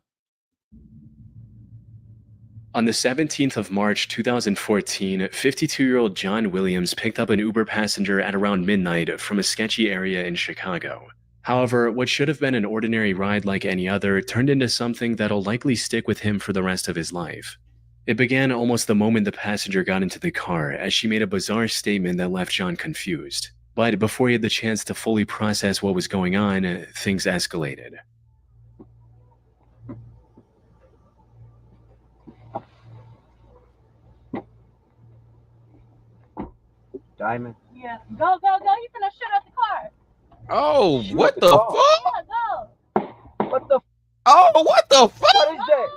Speaker 6: On the 17th of March 2014, 52-year-old John Williams picked up an Uber passenger at around midnight from a sketchy area in Chicago. However, what should have been an ordinary ride like any other turned into something that'll likely stick with him for the rest of his life. It began almost the moment the passenger got into the car, as she made a bizarre statement that left John confused. But before he had the chance to fully process what was going on, things escalated.
Speaker 20: Diamond.
Speaker 9: Yeah. Go. You finna shut up the car.
Speaker 3: Oh, what the fuck?
Speaker 9: Yeah, go.
Speaker 20: What the?
Speaker 3: Oh, what the fuck?
Speaker 20: What is that?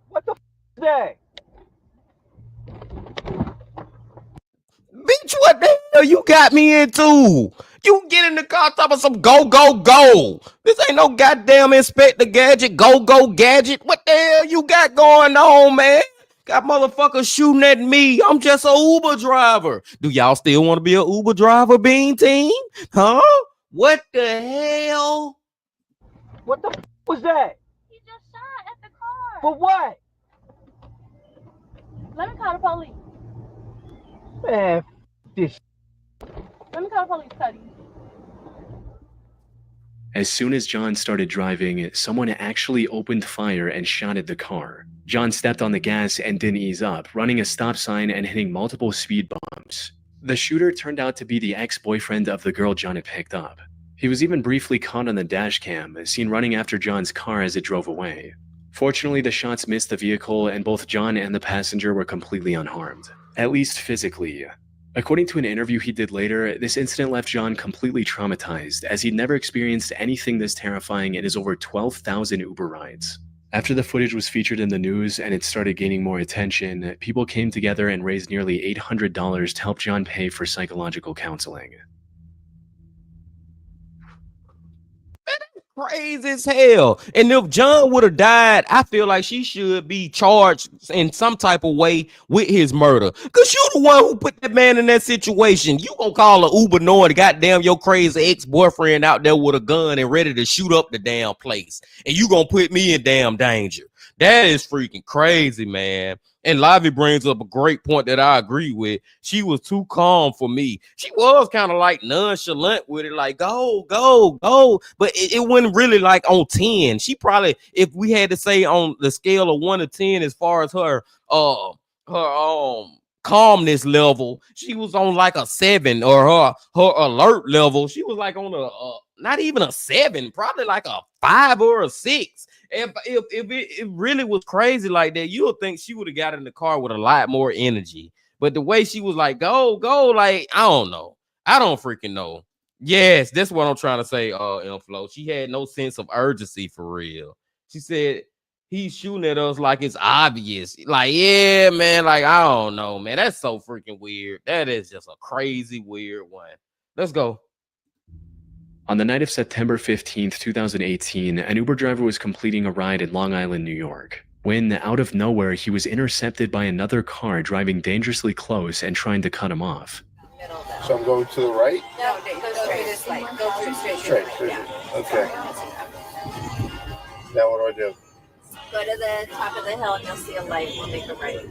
Speaker 20: What the is that?
Speaker 3: Bitch, what the hell you got me into? You get in the car talking about some go. This ain't no goddamn Inspector Gadget, go gadget. What the hell you got going on, man? Got motherfuckers shooting at me. I'm just a Uber driver. Do y'all still want to be a Uber driver, Bean Team? Huh? What the hell?
Speaker 20: What the was that?
Speaker 9: He just shot at the car.
Speaker 20: For what?
Speaker 9: Let me call the police.
Speaker 20: Man, this.
Speaker 9: Let me call the police, Cuddy.
Speaker 6: As soon as John started driving, someone actually opened fire and shot at the car. John stepped on the gas and didn't ease up, running a stop sign and hitting multiple speed bumps. The shooter turned out to be the ex-boyfriend of the girl John had picked up. He was even briefly caught on the dash cam, seen running after John's car as it drove away. Fortunately, the shots missed the vehicle, and both John and the passenger were completely unharmed, at least physically. According to an interview he did later, this incident left John completely traumatized, as he'd never experienced anything this terrifying in his over 12,000 Uber rides. After the footage was featured in the news and it started gaining more attention, people came together and raised nearly $800 to help John pay for psychological counseling.
Speaker 3: Crazy as hell. And if John would have died, I feel like she should be charged in some type of way with his murder. Because you're the one who put that man in that situation. You gonna call an Uber knowing goddamn your crazy ex-boyfriend out there with a gun and ready to shoot up the damn place. And you gonna put me in damn danger. That is freaking crazy, man. And Lively brings up a great point that I agree with. She was too calm for me. She was kind of like nonchalant with it, like go. But it wasn't really like on 10. She probably, if we had to say on the scale of 1 to 10 as far as her calmness level, she was on like a 7, or her alert level. She was like on a not even a 7, probably like a 5 or a 6. If it really was crazy like that, you would think she would have got in the car with a lot more energy. But the way she was like, go, like, I don't know. I don't freaking know. Yes, that's what I'm trying to say, Inflow. She had no sense of urgency for real. She said he's shooting at us like it's obvious. Like, yeah, man, like, I don't know, man. That's so freaking weird. That is just a crazy, weird one. Let's go.
Speaker 6: On the night of September 15th, 2018, an Uber driver was completing a ride in Long Island, New York, when, out of nowhere, he was intercepted by another car driving dangerously close and trying to cut him off.
Speaker 2: So I'm going to the right?
Speaker 10: No, go through this light. Go through straight. Yeah.
Speaker 2: Okay. Now what do?
Speaker 10: Go to the top of the hill and you'll see a light. We'll make a right.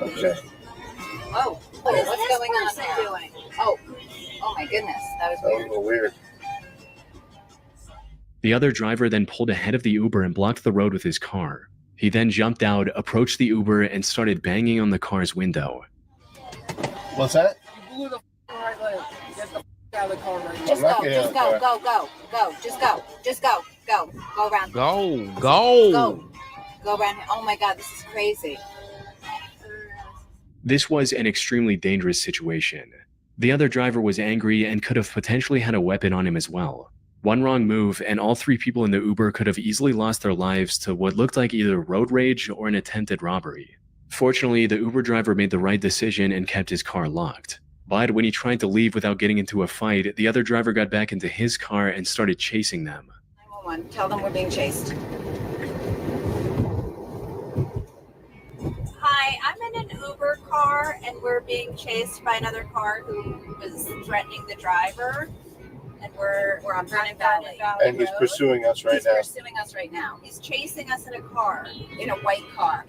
Speaker 2: Okay.
Speaker 10: Oh, what is what's going on there? Doing? Oh my goodness, that was weird.
Speaker 2: That was a little weird.
Speaker 6: The other driver then pulled ahead of the Uber and blocked the road with his car. He then jumped out, approached the Uber, and started banging on the car's window.
Speaker 2: What's that?
Speaker 10: You blew the right leg. Get the out of the car right now. Just go. Go around. Go around here. Oh my God, this is crazy.
Speaker 6: This was an extremely dangerous situation. The other driver was angry and could have potentially had a weapon on him as well. One wrong move, and all 3 people in the Uber could have easily lost their lives to what looked like either road rage or an attempted robbery. Fortunately, the Uber driver made the right decision and kept his car locked. But when he tried to leave without getting into a fight, the other driver got back into his car and started chasing them.
Speaker 10: 911, tell them we're being chased. Hi, I'm in an Uber car and we're being chased by another car who was threatening the driver. And we're on Vernon Valley.
Speaker 2: And he's pursuing us right now.
Speaker 10: He's pursuing us right now. He's chasing us in a car, in a white car.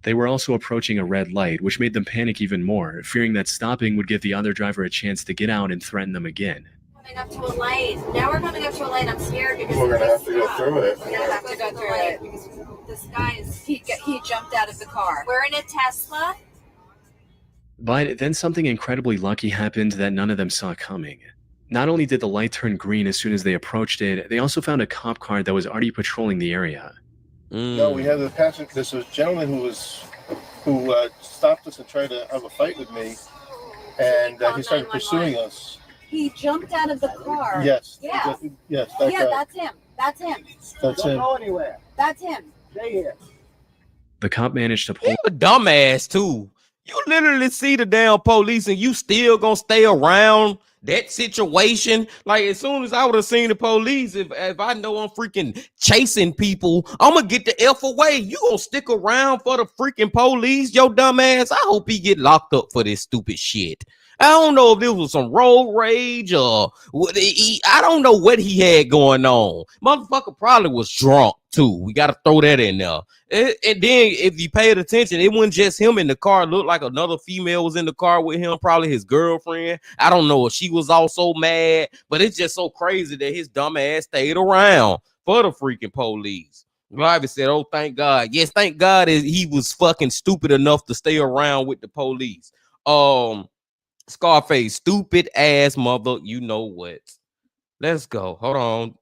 Speaker 6: They were also approaching a red light, which made them panic even more, fearing that stopping would give the other driver a chance to get out and threaten them again.
Speaker 10: Coming up to a light. Now we're coming up to a light. I'm scared because
Speaker 2: we're gonna have to go through it.
Speaker 10: We're gonna have to go through it because this guy is he jumped out of the car. We're in a Tesla.
Speaker 6: But then something incredibly lucky happened that none of them saw coming. Not only did the light turn green as soon as they approached it, they also found a cop car that was already patrolling the area.
Speaker 2: No, we have the passenger. There's a gentleman who stopped us and tried to have a fight with me, and he started pursuing us.
Speaker 10: He jumped out of the car.
Speaker 2: Yes.
Speaker 10: Yeah.
Speaker 2: Yes.
Speaker 10: That's him. That's him.
Speaker 2: That's him.
Speaker 10: Don't go anywhere. That's him. Stay here.
Speaker 6: The cop managed to pull.
Speaker 3: You a dumbass too. You literally see the damn police and you still gonna stay around that situation. Like, as soon as I would have seen the police, if I know I'm freaking chasing people, I'm gonna get the F away. You gonna stick around for the freaking police, yo dumb ass? I hope he get locked up for this stupid shit. I don't know if this was some road rage or what. I don't know what he had going on. Motherfucker probably was drunk too. We got to throw that in there. And then if you paid attention, it wasn't just him in the car. It looked like another female was in the car with him, probably his girlfriend. I don't know if she was also mad, but it's just so crazy that his dumb ass stayed around for the freaking police. Lively said, oh, thank God. Yes, thank God he was fucking stupid enough to stay around with the police. Scarface, stupid ass mother, you know what? Let's go. Hold on.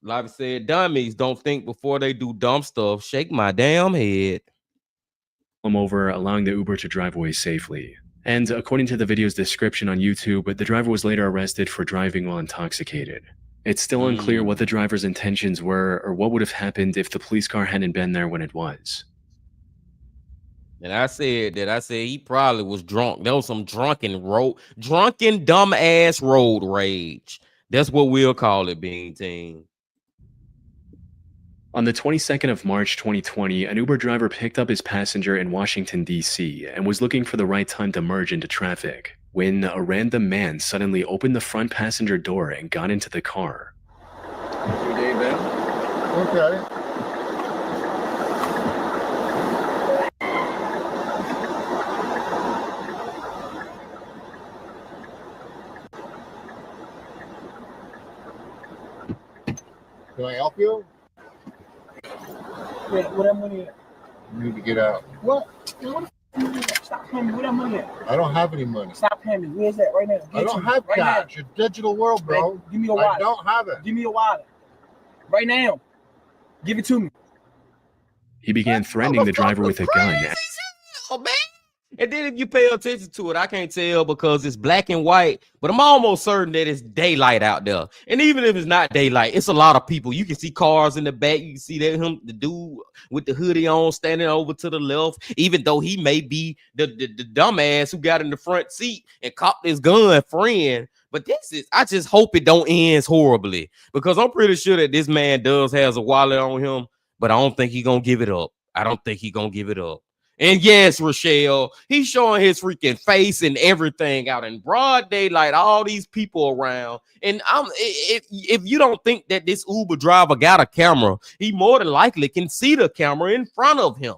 Speaker 3: Like I said, dummies don't think before they do dumb stuff. Shake my damn head.
Speaker 6: Him over, allowing the Uber to drive away safely. And according to the video's description on YouTube, the driver was later arrested for driving while intoxicated. It's still unclear what the driver's intentions were or what would have happened if the police car hadn't been there when it was.
Speaker 3: And I said he probably was drunk. There was some drunken dumbass road rage. That's what we'll call it, Bean Team.
Speaker 6: On the 22nd of March 2020, an Uber driver picked up his passenger in Washington, D.C. and was looking for the right time to merge into traffic when a random man suddenly opened the front passenger door and got into the car.
Speaker 8: Good day, Ben. Okay. Can I help you?
Speaker 11: Wait, where that money at?
Speaker 8: You need to get out.
Speaker 11: What? Stop paying me. Where that money at?
Speaker 8: I don't have any money.
Speaker 11: Stop paying me. Where's that right now?
Speaker 8: I don't have cash. It's digital world, bro.
Speaker 11: Give me your wallet.
Speaker 8: I don't have it.
Speaker 11: Give me your wallet. Right now. Give it to me.
Speaker 6: He began threatening the driver with a gun.
Speaker 3: Oh, man. And then if you pay attention to it, I can't tell because it's black and white, but I'm almost certain that it's daylight out there. And even if it's not daylight, it's a lot of people. You can see cars in the back. You can see that the dude with the hoodie on standing over to the left, even though he may be the dumbass who got in the front seat and copped his gun friend. But I just hope it don't end horribly because I'm pretty sure that this man has a wallet on him, but I don't think he's going to give it up. I don't think he's going to give it up. And yes, Rochelle, he's showing his freaking face and everything out in broad daylight, all these people around. And if you don't think that this Uber driver got a camera, he more than likely can see the camera in front of him.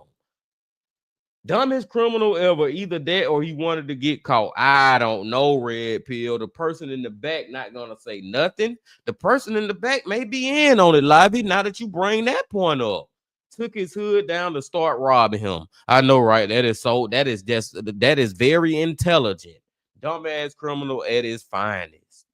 Speaker 3: Dumbest criminal ever, either that or he wanted to get caught. I don't know, Red Pill. The person in the back not going to say nothing. The person in the back may be in on it, Livey, now that you bring that point up. Took his hood down to start robbing him. I know, right? That is very intelligent. Dumbass criminal at his finest.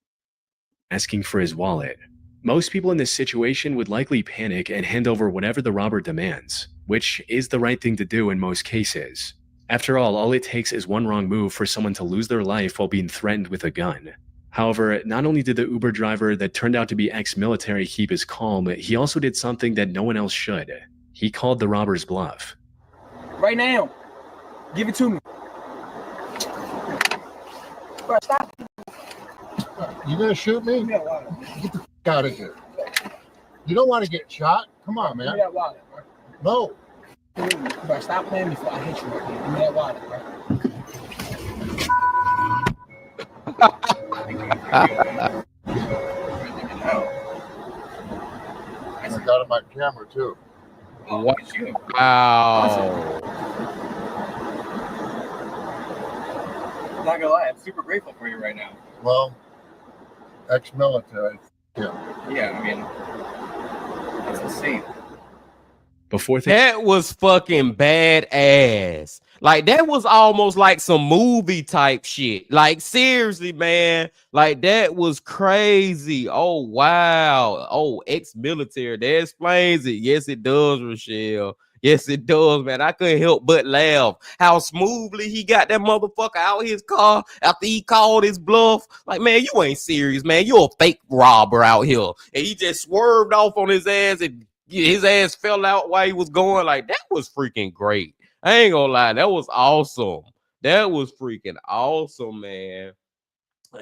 Speaker 6: Asking for his wallet. Most people in this situation would likely panic and hand over whatever the robber demands, which is the right thing to do in most cases. After all it takes is one wrong move for someone to lose their life while being threatened with a gun. However, not only did the Uber driver that turned out to be ex-military keep his calm, he also did something that no one else should. He called the robber's bluff.
Speaker 11: Right now. Give it to me. Bro, stop.
Speaker 8: You gonna shoot me? Get the f out of here. You don't want to get shot? Come on, man.
Speaker 11: Give me that wallet, bro.
Speaker 8: No.
Speaker 11: Bro, stop playing me before I hit you right here. Give me that wallet, bro.
Speaker 8: I got it on my camera too.
Speaker 3: Wow.
Speaker 13: I'm not gonna lie, I'm super grateful for you right now.
Speaker 8: Well, ex-military. Yeah.
Speaker 13: Yeah, I mean, that's insane.
Speaker 3: That was fucking badass. Like, that was almost like some movie type shit. Like, seriously, man. Like, that was crazy. Oh, wow. Oh, ex-military. That explains it. Yes, it does, Rochelle. Yes, it does, man. I couldn't help but laugh. How smoothly he got that motherfucker out of his car after he called his bluff. Like, man, you ain't serious, man. You're a fake robber out here. And he just swerved off on his ass and his ass fell out while he was going. Like, that was freaking great. I ain't gonna lie, that was awesome. That was freaking awesome, man.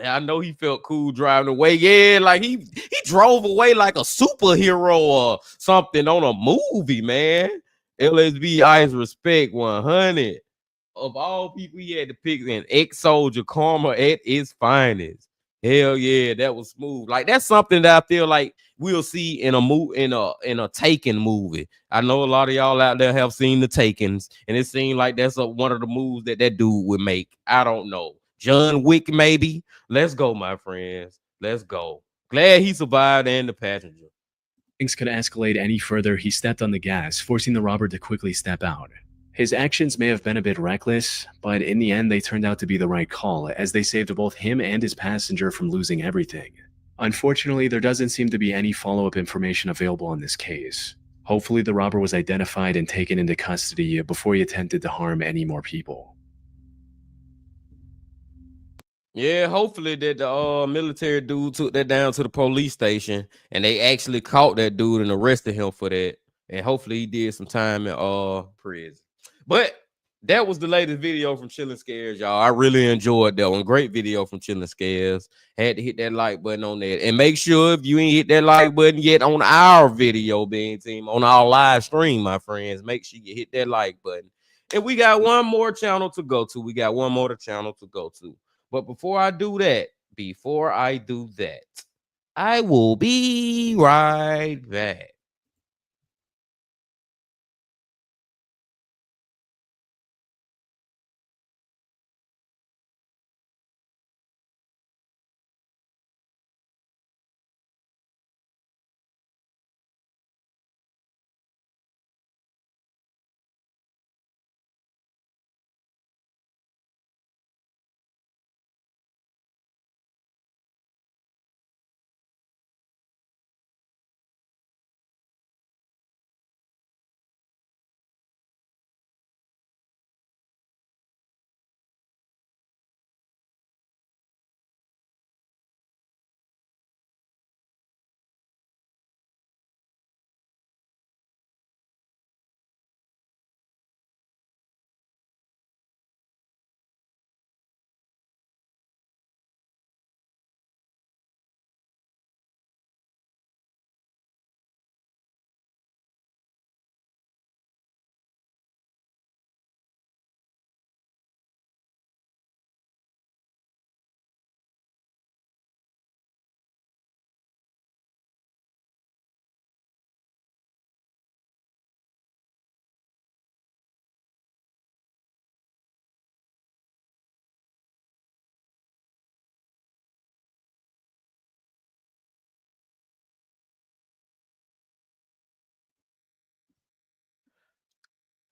Speaker 3: I know he felt cool driving away. Yeah, like he drove away like a superhero or something on a movie, man. LSB Ice Respect 100. Of all people he had to pick, an ex-soldier karma at its finest. Hell yeah, that was smooth. Like, that's something that I feel like we'll see in a Taken movie. I know a lot of y'all out there have seen the Takens, and it seemed like that's one of the moves that dude would make. I don't know. John Wick, maybe. Let's go, my friends. Let's go. Glad he survived and the passenger.
Speaker 6: Things could escalate any further. He stepped on the gas, forcing the robber to quickly step out. His actions may have been a bit reckless, but in the end, they turned out to be the right call, as they saved both him and his passenger from losing everything. Unfortunately, there doesn't seem to be any follow-up information available on this case. Hopefully, the robber was identified and taken into custody before he attempted to harm any more people.
Speaker 3: Yeah, hopefully that the military dude took that down to the police station and they actually caught that dude and arrested him for that. And hopefully he did some time in prison. But that was the latest video from Chillin' Scares, y'all. I really enjoyed that one. Great video from Chillin' Scares. Had to hit that like button on that. And make sure if you ain't hit that like button yet on our video, Bean Team, on our live stream, my friends, make sure you hit that like button. And we got one more channel to go to. But before I do that, I will be right back.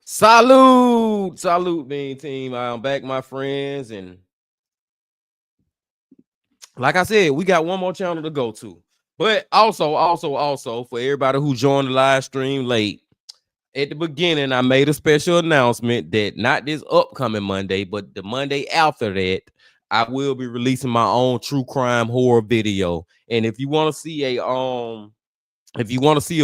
Speaker 3: Salute, Bean Team. I'm back, my friends. And like I said, we got one more channel to go to. But also, for everybody who joined the live stream late, at the beginning, I made a special announcement that not this upcoming Monday, but the Monday after that, I will be releasing my own true crime horror video. And if you want to see a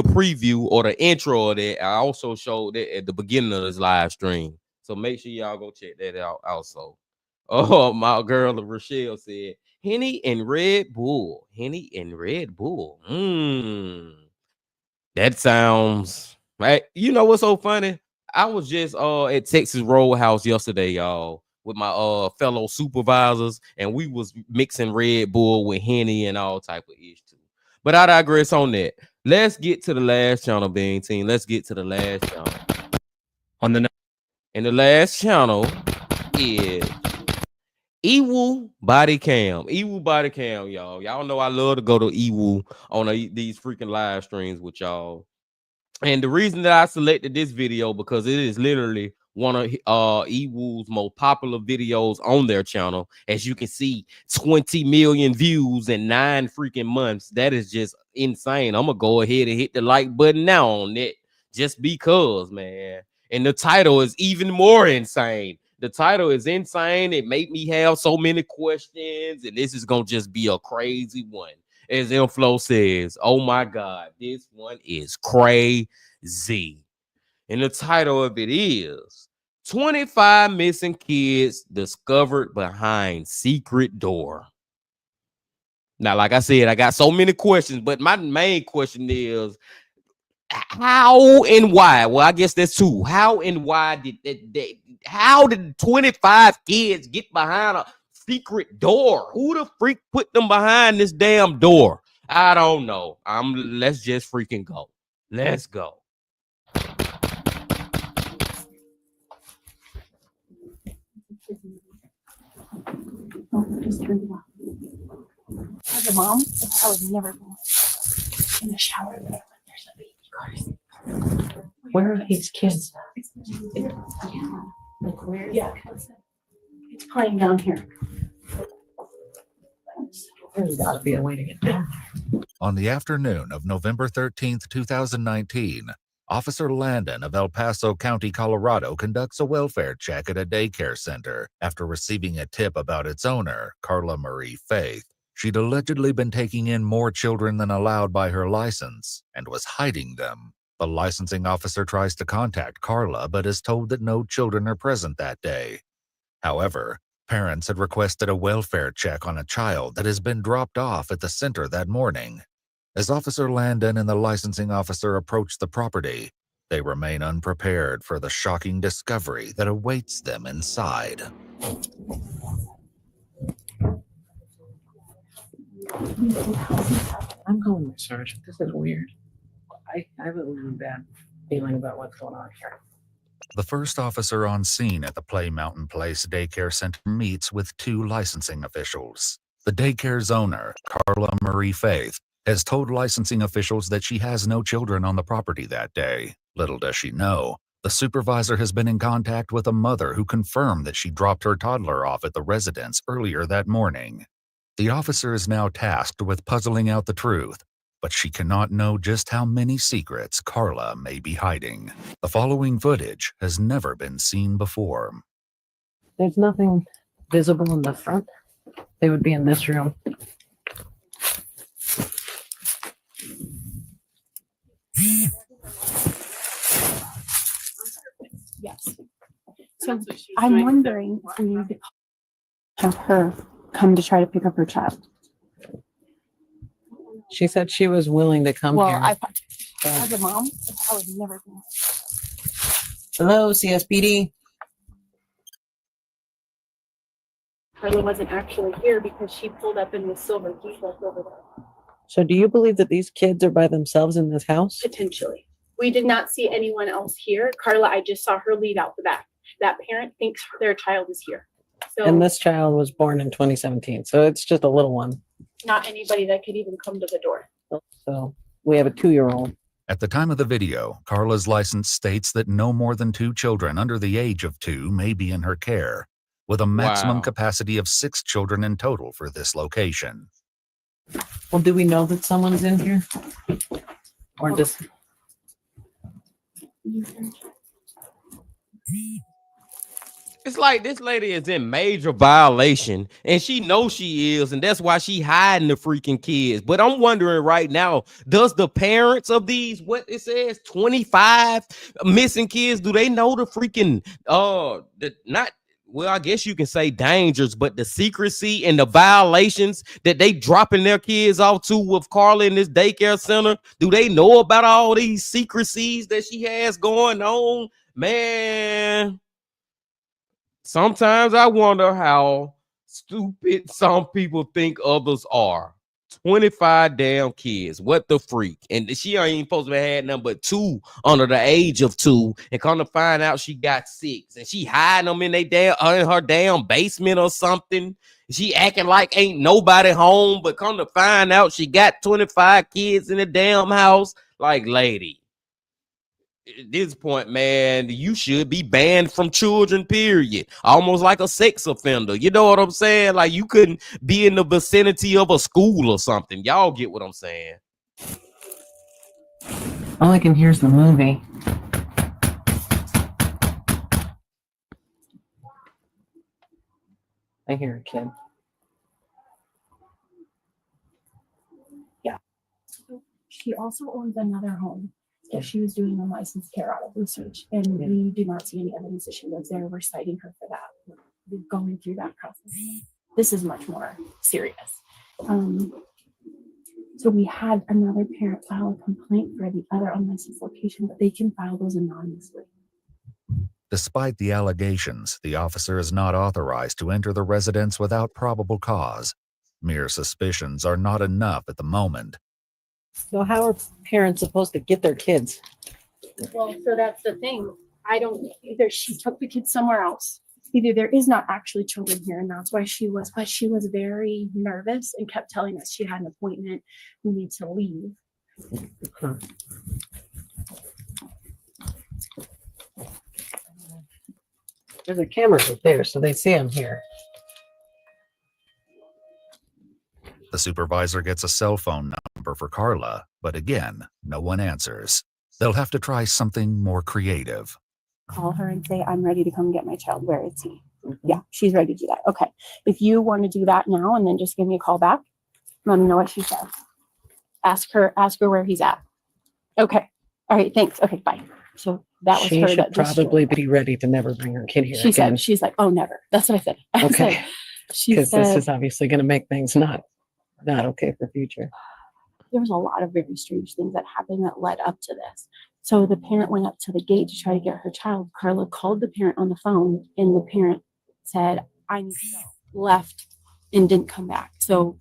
Speaker 3: preview or the intro of that, I also showed that at the beginning of this live stream. So make sure y'all go check that out also. Oh, my girl Rochelle said, Henny and Red Bull. That sounds right. You know what's so funny? I was just at Texas Roadhouse yesterday, y'all, with my fellow supervisors, and we was mixing Red Bull with Henny and all type of ish too. But I digress on that. Let's get to the last channel, Bean Team. Let's get to the last channel. And the last channel is EWU Bodycam. EWU Bodycam, y'all. Y'all know I love to go to EWU on these freaking live streams with y'all. And the reason that I selected this video because it is literally one of EWU's most popular videos on their channel. As you can see, 20 million views in 9 freaking months. That is just insane. I'm gonna go ahead and hit the like button now on it just because, man. And the title is even more insane. The title is insane. It made me have so many questions, and this is gonna just be a crazy one. As Inflow says, oh my God, this one is crazy. And the title of it is 25 missing kids discovered behind secret door. Now, like I said, I got so many questions, but my main question is how and why? Well, I guess that's two. How and why how did 25 kids get behind a secret door? Who the freak put them behind this damn door? I don't know. Let's just freaking go. Let's go.
Speaker 7: As a mom, I would never go in the shower when there's a baby cars. Where are his kids? Like where? Yeah. It's playing down here. There's got to be a way to get there.
Speaker 14: On the afternoon of November 13th, 2019, Officer Landon of El Paso County, Colorado, conducts a welfare check at a daycare center after receiving a tip about its owner, Carla Marie Faith. She'd allegedly been taking in more children than allowed by her license and was hiding them. The licensing officer tries to contact Carla but is told that no children are present that day. However, parents had requested a welfare check on a child that has been dropped off at the center that morning. As Officer Landon and the licensing officer approach the property, they remain unprepared for the shocking discovery that awaits them inside.
Speaker 7: I'm calling my sergeant. This is weird. I have a really bad feeling about what's going on here.
Speaker 14: The first officer on scene at the Play Mountain Place Daycare Center meets with two licensing officials. The daycare's owner, Carla Marie Faith, has told licensing officials that she has no children on the property that day. Little does she know, the supervisor has been in contact with a mother who confirmed that she dropped her toddler off at the residence earlier that morning. The officer is now tasked with puzzling out the truth, but she cannot know just how many secrets Carla may be hiding. The following footage has never been seen before.
Speaker 7: There's nothing visible in the front. They would be in this room.
Speaker 16: Yes. So I'm wondering if we need to have her come to try to pick up her child.
Speaker 7: She said she was willing to come
Speaker 16: Well,
Speaker 7: here.
Speaker 16: as a mom, I would never do that.
Speaker 7: Hello, CSPD.
Speaker 16: Carla wasn't actually here because she pulled up in the silver Jeep over there.
Speaker 7: So do you believe that these kids are by themselves in this house?
Speaker 16: Potentially. We did not see anyone else here. Carla, I just saw her leave out the back. That parent thinks their child is here. So
Speaker 7: And this child was born in 2017, so it's just a little one.
Speaker 16: not anybody that could even come to the door.
Speaker 7: So we have a 2-year-old.
Speaker 14: At the time of the video, Carla's license states that no more than 2 children under the age of 2 may be in her care, with a maximum capacity of 6 children in total for this location.
Speaker 7: Well, do we know that someone's in here? Or just...
Speaker 3: It's like this lady is in major violation and she knows she is, and that's why she hiding the freaking kids. But I'm wondering right now, does the parents of these, what it says, 25 missing kids, do they know the freaking I guess you can say dangers, but the secrecy and the violations that they dropping their kids off to with Carla in this daycare center? Do they know about all these secrecies that she has going on? Man, sometimes I wonder how stupid some people think others are. 25 damn kids. What the freak? And she ain't even supposed to have had nothing but 2 under the age of 2. And come to find out she got 6. And she hiding them in her damn basement or something. She acting like ain't nobody home. But come to find out she got 25 kids in the damn house. Like, lady, at this point, man, you should be banned from children, period. Almost like a sex offender. You know what I'm saying? Like, you couldn't be in the vicinity of a school or something. Y'all get what I'm saying?
Speaker 7: All I can hear is the movie. I hear a kid.
Speaker 16: Yeah. She also owns another home that she was doing unlicensed care out of research, and we do not see any evidence that she lives there. We're citing her for that. We're going through that process. This is much more serious. So we had another parent file a complaint for the other unlicensed location, but they can file those anonymously.
Speaker 14: Despite the allegations, the officer is not authorized to enter the residence without probable cause. Mere suspicions are not enough at the moment.
Speaker 7: So how are parents supposed to get their kids?
Speaker 16: Well, so that's the thing. Either she took the kids somewhere else. Either there is not actually children here, and that's why but she was very nervous and kept telling us she had an appointment. We need to leave.
Speaker 7: There's a camera right there, so they see I'm here.
Speaker 14: The supervisor gets a cell phone number for Carla, but again, no one answers. They'll have to try something more creative.
Speaker 16: Call her and say, I'm ready to come get my child. Where is he? Yeah, she's ready to do that. Okay. If you want to do that now and then just give me a call back, let me know what she says. Ask her where he's at. Okay. All right. Thanks. Okay. Bye. So that was
Speaker 1: She
Speaker 16: her.
Speaker 1: should
Speaker 16: That just
Speaker 1: probably be ready to never bring her kid here
Speaker 16: she
Speaker 1: again.
Speaker 16: said, she's like, oh, never. That's what I said. I
Speaker 1: Okay.
Speaker 16: said, she
Speaker 1: Because
Speaker 16: said,
Speaker 1: this is obviously going to make things not okay for future.
Speaker 16: there was a lot of very strange things that happened that led up to this. So the parent went up to the gate to try to get her child. Carla called the parent on the phone, and the parent said, I need to go. Left and didn't come back. So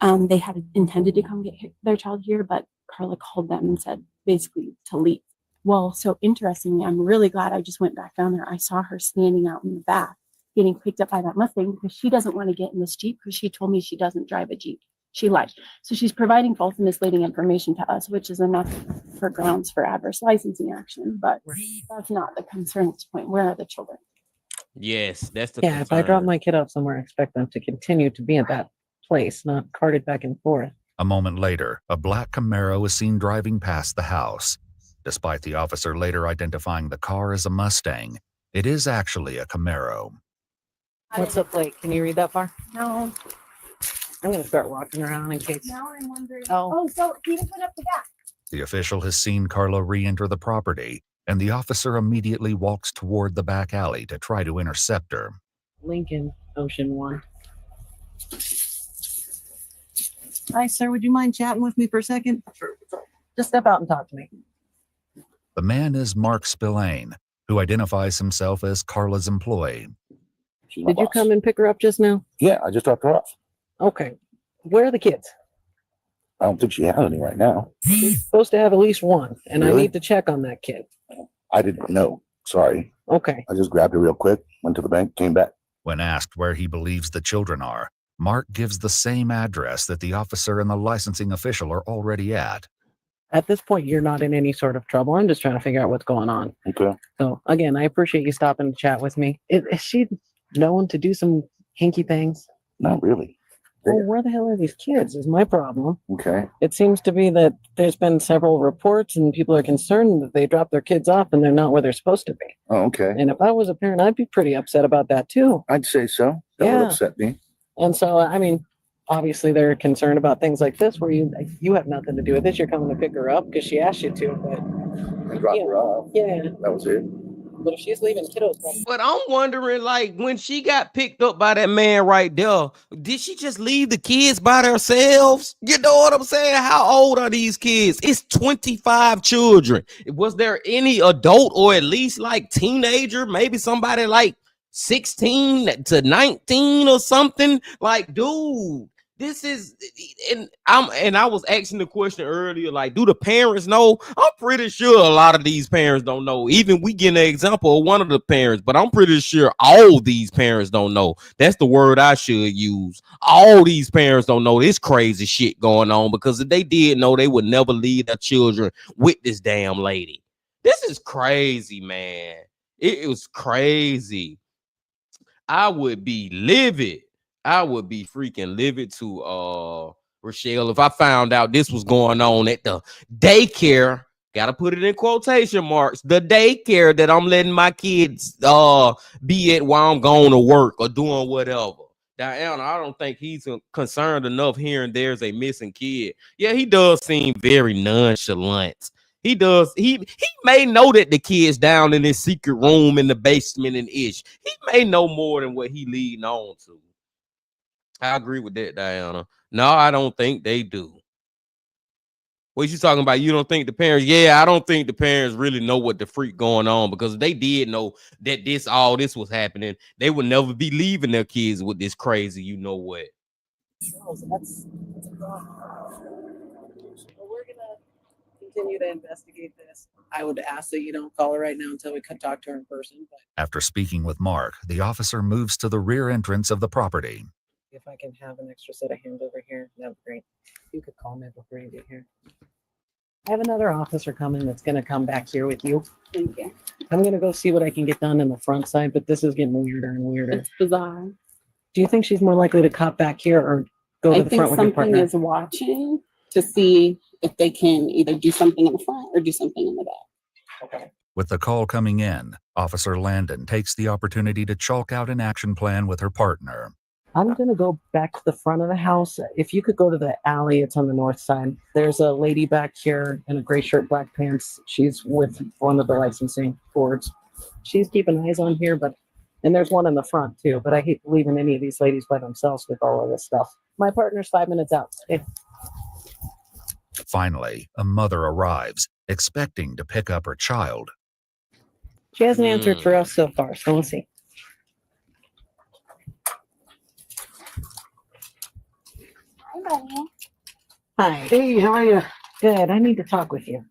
Speaker 16: they had intended to come get their child here, but Carla called them and said basically to leave. Well, so interestingly, I'm really glad I just went back down there. I saw her standing out in the back getting picked up by that Mustang because she doesn't want to get in this Jeep because she told me she doesn't drive a Jeep. She lied. So she's providing false and misleading information to us, which is enough for grounds for adverse licensing action. But that's not the concern at this point. Where are the children?
Speaker 3: Yes, that's the
Speaker 1: Yeah, if I drop my kid off somewhere, I expect them to continue to be at that place, not carted back and forth.
Speaker 14: A moment later, a black Camaro is seen driving past the house. Despite the officer later identifying the car as a Mustang, it is actually a Camaro.
Speaker 1: What's the plate? Can you read that far?
Speaker 16: No.
Speaker 1: I'm going to start walking around in case.
Speaker 16: Now I'm wondering.
Speaker 1: Oh.
Speaker 16: So he didn't put up the back.
Speaker 14: The official has seen Carla re-enter the property, and the officer immediately walks toward the back alley to try to intercept her.
Speaker 1: Lincoln, Ocean 1. Hi, sir. Would you mind chatting with me for a second? Sure. Just step out and talk to me.
Speaker 14: The man is Mark Spillane, who identifies himself as Carla's employee.
Speaker 1: Did you come and pick her up just now?
Speaker 17: Yeah, I just dropped her off.
Speaker 1: Okay. Where are the kids?
Speaker 17: I don't think she has any right now.
Speaker 1: You're supposed to have at least one, and I
Speaker 17: Really?
Speaker 1: need to check on that kid.
Speaker 17: I didn't know. Sorry.
Speaker 1: Okay.
Speaker 17: I just grabbed her real quick, went to the bank, came back.
Speaker 14: When asked where he believes the children are, Mark gives the same address that the officer and the licensing official are already at.
Speaker 1: At this point, you're not in any sort of trouble. I'm just trying to figure out what's going on.
Speaker 17: Okay.
Speaker 1: So, again, I appreciate you stopping to chat with me. Is she known to do some hinky things?
Speaker 17: Not really.
Speaker 1: Well, where the hell are these kids is my problem.
Speaker 17: Okay.
Speaker 1: It seems to be that there's been several reports and people are concerned that they drop their kids off and they're not where they're supposed to be.
Speaker 17: Oh, okay.
Speaker 1: And if I was a parent, I'd be pretty upset about that too.
Speaker 17: I'd say so. That would upset me.
Speaker 1: And so, I mean, obviously they're concerned about things like this where you have nothing to do with this. You're coming to pick her up because she asked you to, but
Speaker 17: And drop her off.
Speaker 1: yeah.
Speaker 17: That was it.
Speaker 1: But if she's leaving kiddos,
Speaker 3: But I'm wondering, like, when she got picked up by that man right there, did she just leave the kids by themselves? You know what I'm saying? How old are these kids? It's 25 children. Was there any adult or at least like teenager, maybe somebody like 16 to 19 or something? Like, dude, this is, and I was asking the question earlier, like, do the parents know? I'm pretty sure a lot of these parents don't know. Even we get an example of one of the parents, but I'm pretty sure all these parents don't know. That's the word I should use. All these parents don't know this crazy shit going on, because if they did know, they would never leave their children with this damn lady. This is crazy, man. It was crazy. I would be livid. I would be freaking livid to Rochelle if I found out this was going on at the daycare. Gotta put it in quotation marks. The daycare that I'm letting my kids be at while I'm going to work or doing whatever. Diana, I don't think he's concerned enough hearing there's a missing kid. Yeah, he does seem very nonchalant. He does. He may know that the kid's down in his secret room in the basement and ish. He may know more than what he leading on to. I agree with that, Diana. No, I don't think they do. What you talking about? You don't think the parents? Yeah, I don't think the parents really know what the freak going on, because if they did know that all this was happening, they would never be leaving their kids with this crazy, you know what?
Speaker 1: That's a problem. Well, we're gonna continue to investigate this. I would ask that you don't call her right now until we can talk to her in person. But
Speaker 14: After speaking with Mark, the officer moves to the rear entrance of the property.
Speaker 1: if I can have an extra set of hands over here, that'd be great. You could call me before you get here. I have another officer coming that's going to come back here with you.
Speaker 16: Thank you.
Speaker 1: I'm going to go see what I can get done in the front side, but this is getting weirder and weirder.
Speaker 16: It's bizarre.
Speaker 1: Do you think she's more likely to cop back here, or go to
Speaker 18: I
Speaker 1: the
Speaker 18: think
Speaker 1: front with your
Speaker 18: something
Speaker 1: partner?
Speaker 18: is watching to see if they can either do something in the front or do something in the back.
Speaker 1: Okay.
Speaker 14: With the call coming in, Officer Landon takes the opportunity to chalk out an action plan with her partner.
Speaker 1: I'm gonna go back to the front of the house. If you could go to the alley, it's on the north side. There's a lady back here in a gray shirt, black pants. She's with one of the licensing boards. She's keeping eyes on here, and there's one in the front too. But I hate leaving any of these ladies by themselves with all of this stuff. My partner's 5 minutes out. Okay.
Speaker 14: Finally, a mother arrives, expecting to pick up her child.
Speaker 1: She hasn't answered for us so far, so we'll see.
Speaker 9: Hi, buddy.
Speaker 1: Hi.
Speaker 11: Hey, how are you?
Speaker 1: Good. I need to talk with you.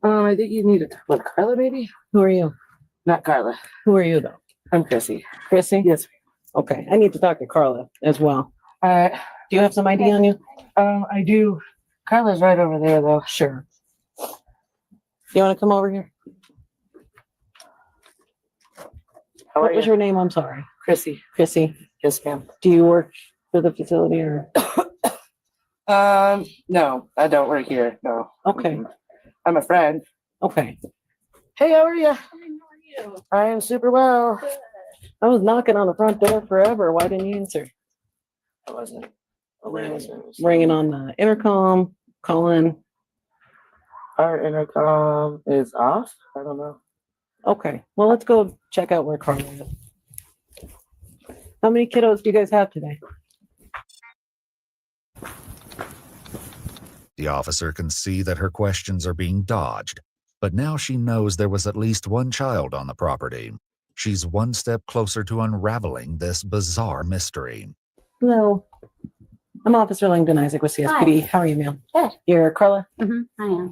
Speaker 11: I think you need to talk with Carla, maybe?
Speaker 1: Who are you?
Speaker 11: Not Carla.
Speaker 1: Who are you, though?
Speaker 11: I'm Chrissy.
Speaker 1: Chrissy?
Speaker 11: Yes.
Speaker 1: Okay. I need to talk to Carla as well.
Speaker 11: All right.
Speaker 1: Do you have some ID on you?
Speaker 11: I do. Carla's right over there, though.
Speaker 1: Sure. You want to come over here? What was your name? I'm sorry.
Speaker 11: Chrissy.
Speaker 1: Chrissy.
Speaker 11: Yes, ma'am.
Speaker 1: Do you work for the facility or?
Speaker 11: No, I don't work here. No.
Speaker 1: Okay.
Speaker 11: I'm a friend.
Speaker 1: Okay.
Speaker 11: Hey, how are you? I am super well.
Speaker 1: I was knocking on the front door forever. Why didn't you answer?
Speaker 11: I wasn't.
Speaker 1: Ringing on the intercom, calling.
Speaker 11: Our intercom is off. I don't know.
Speaker 1: Okay. Well, let's go check out where Carla is. How many kiddos do you guys have today?
Speaker 14: The officer can see that her questions are being dodged, but now she knows there was at least one child on the property. She's one step closer to unraveling this bizarre mystery.
Speaker 1: Hello. I'm Officer Langdon Isaac with CSPD.
Speaker 7: Hi.
Speaker 1: How are you, ma'am?
Speaker 7: Good.
Speaker 1: You're Carla?
Speaker 7: I am.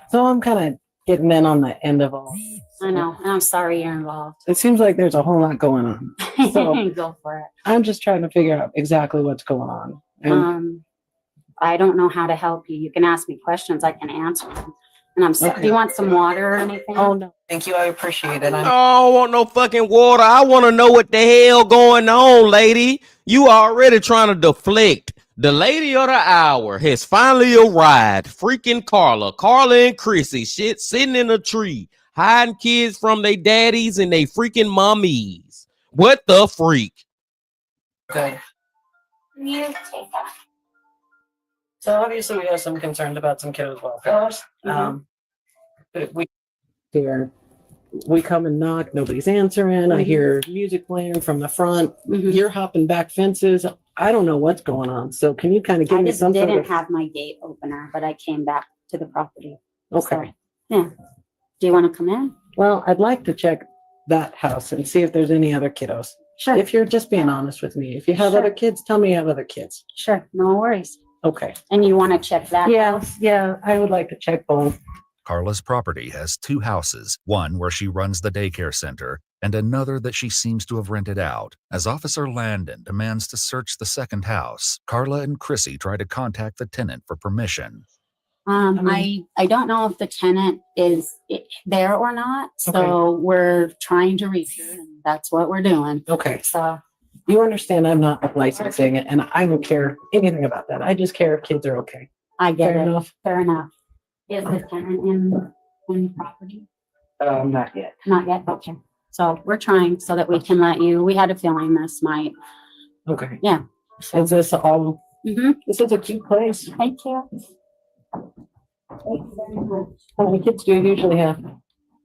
Speaker 1: So I'm kind of getting in on the end of all.
Speaker 7: I know. And I'm sorry you're involved.
Speaker 1: It seems like there's a whole lot going on. So
Speaker 7: Go for it.
Speaker 1: I'm just trying to figure out exactly what's going on. And
Speaker 7: I don't know how to help you. You can ask me questions. I can answer them. And I'm sorry.
Speaker 1: Okay.
Speaker 7: Do you want some water or anything?
Speaker 1: Oh, no. Thank you. I appreciate it.
Speaker 3: I don't want no fucking water. I want to know what the hell going on, lady. You already trying to deflect. The lady of the hour has finally arrived. Freaking Carla. Carla and Chrissy shit sitting in a tree, hiding kids from their daddies and they freaking mommies. What the freak?
Speaker 1: Okay.
Speaker 7: You take that.
Speaker 1: So obviously we have some concerns about some kiddos' welfare. But we come and knock, nobody's answering. I hear music playing from the front. You're hopping back fences. I don't know what's going on. So can you kind of give
Speaker 7: I
Speaker 1: me
Speaker 7: just
Speaker 1: some
Speaker 7: didn't
Speaker 1: sort of...
Speaker 7: have my gate opener, but I came back to the property.
Speaker 1: Okay.
Speaker 7: Yeah. Do you want to come in?
Speaker 1: Well, I'd like to check that house and see if there's any other kiddos.
Speaker 7: Sure.
Speaker 1: If you're just being honest with me. If you have other kids, tell me you have other kids.
Speaker 7: Sure. No worries.
Speaker 1: Okay.
Speaker 7: And you want to check that?
Speaker 1: Yeah, I would like to check both.
Speaker 14: Carla's property has two houses, one where she runs the daycare center and another that she seems to have rented out. As Officer Landon demands to search the second house, Carla and Chrissy try to contact the tenant for permission.
Speaker 7: I don't know if the tenant is there or not, so we're trying to reach her, and that's what we're doing.
Speaker 1: Okay.
Speaker 7: So
Speaker 1: you understand I'm not licensing it, and I don't care anything about that. I just care if kids are okay.
Speaker 7: I get
Speaker 1: Fair
Speaker 7: it.
Speaker 1: enough.
Speaker 7: Fair enough. Is the tenant in the property?
Speaker 1: Not yet.
Speaker 7: Not yet. Okay. So we're trying so that we can let you. We had a feeling this might.
Speaker 1: Okay.
Speaker 7: Yeah.
Speaker 1: Is this all? This is a cute place.
Speaker 7: Thank you.
Speaker 1: How many kids do you usually have?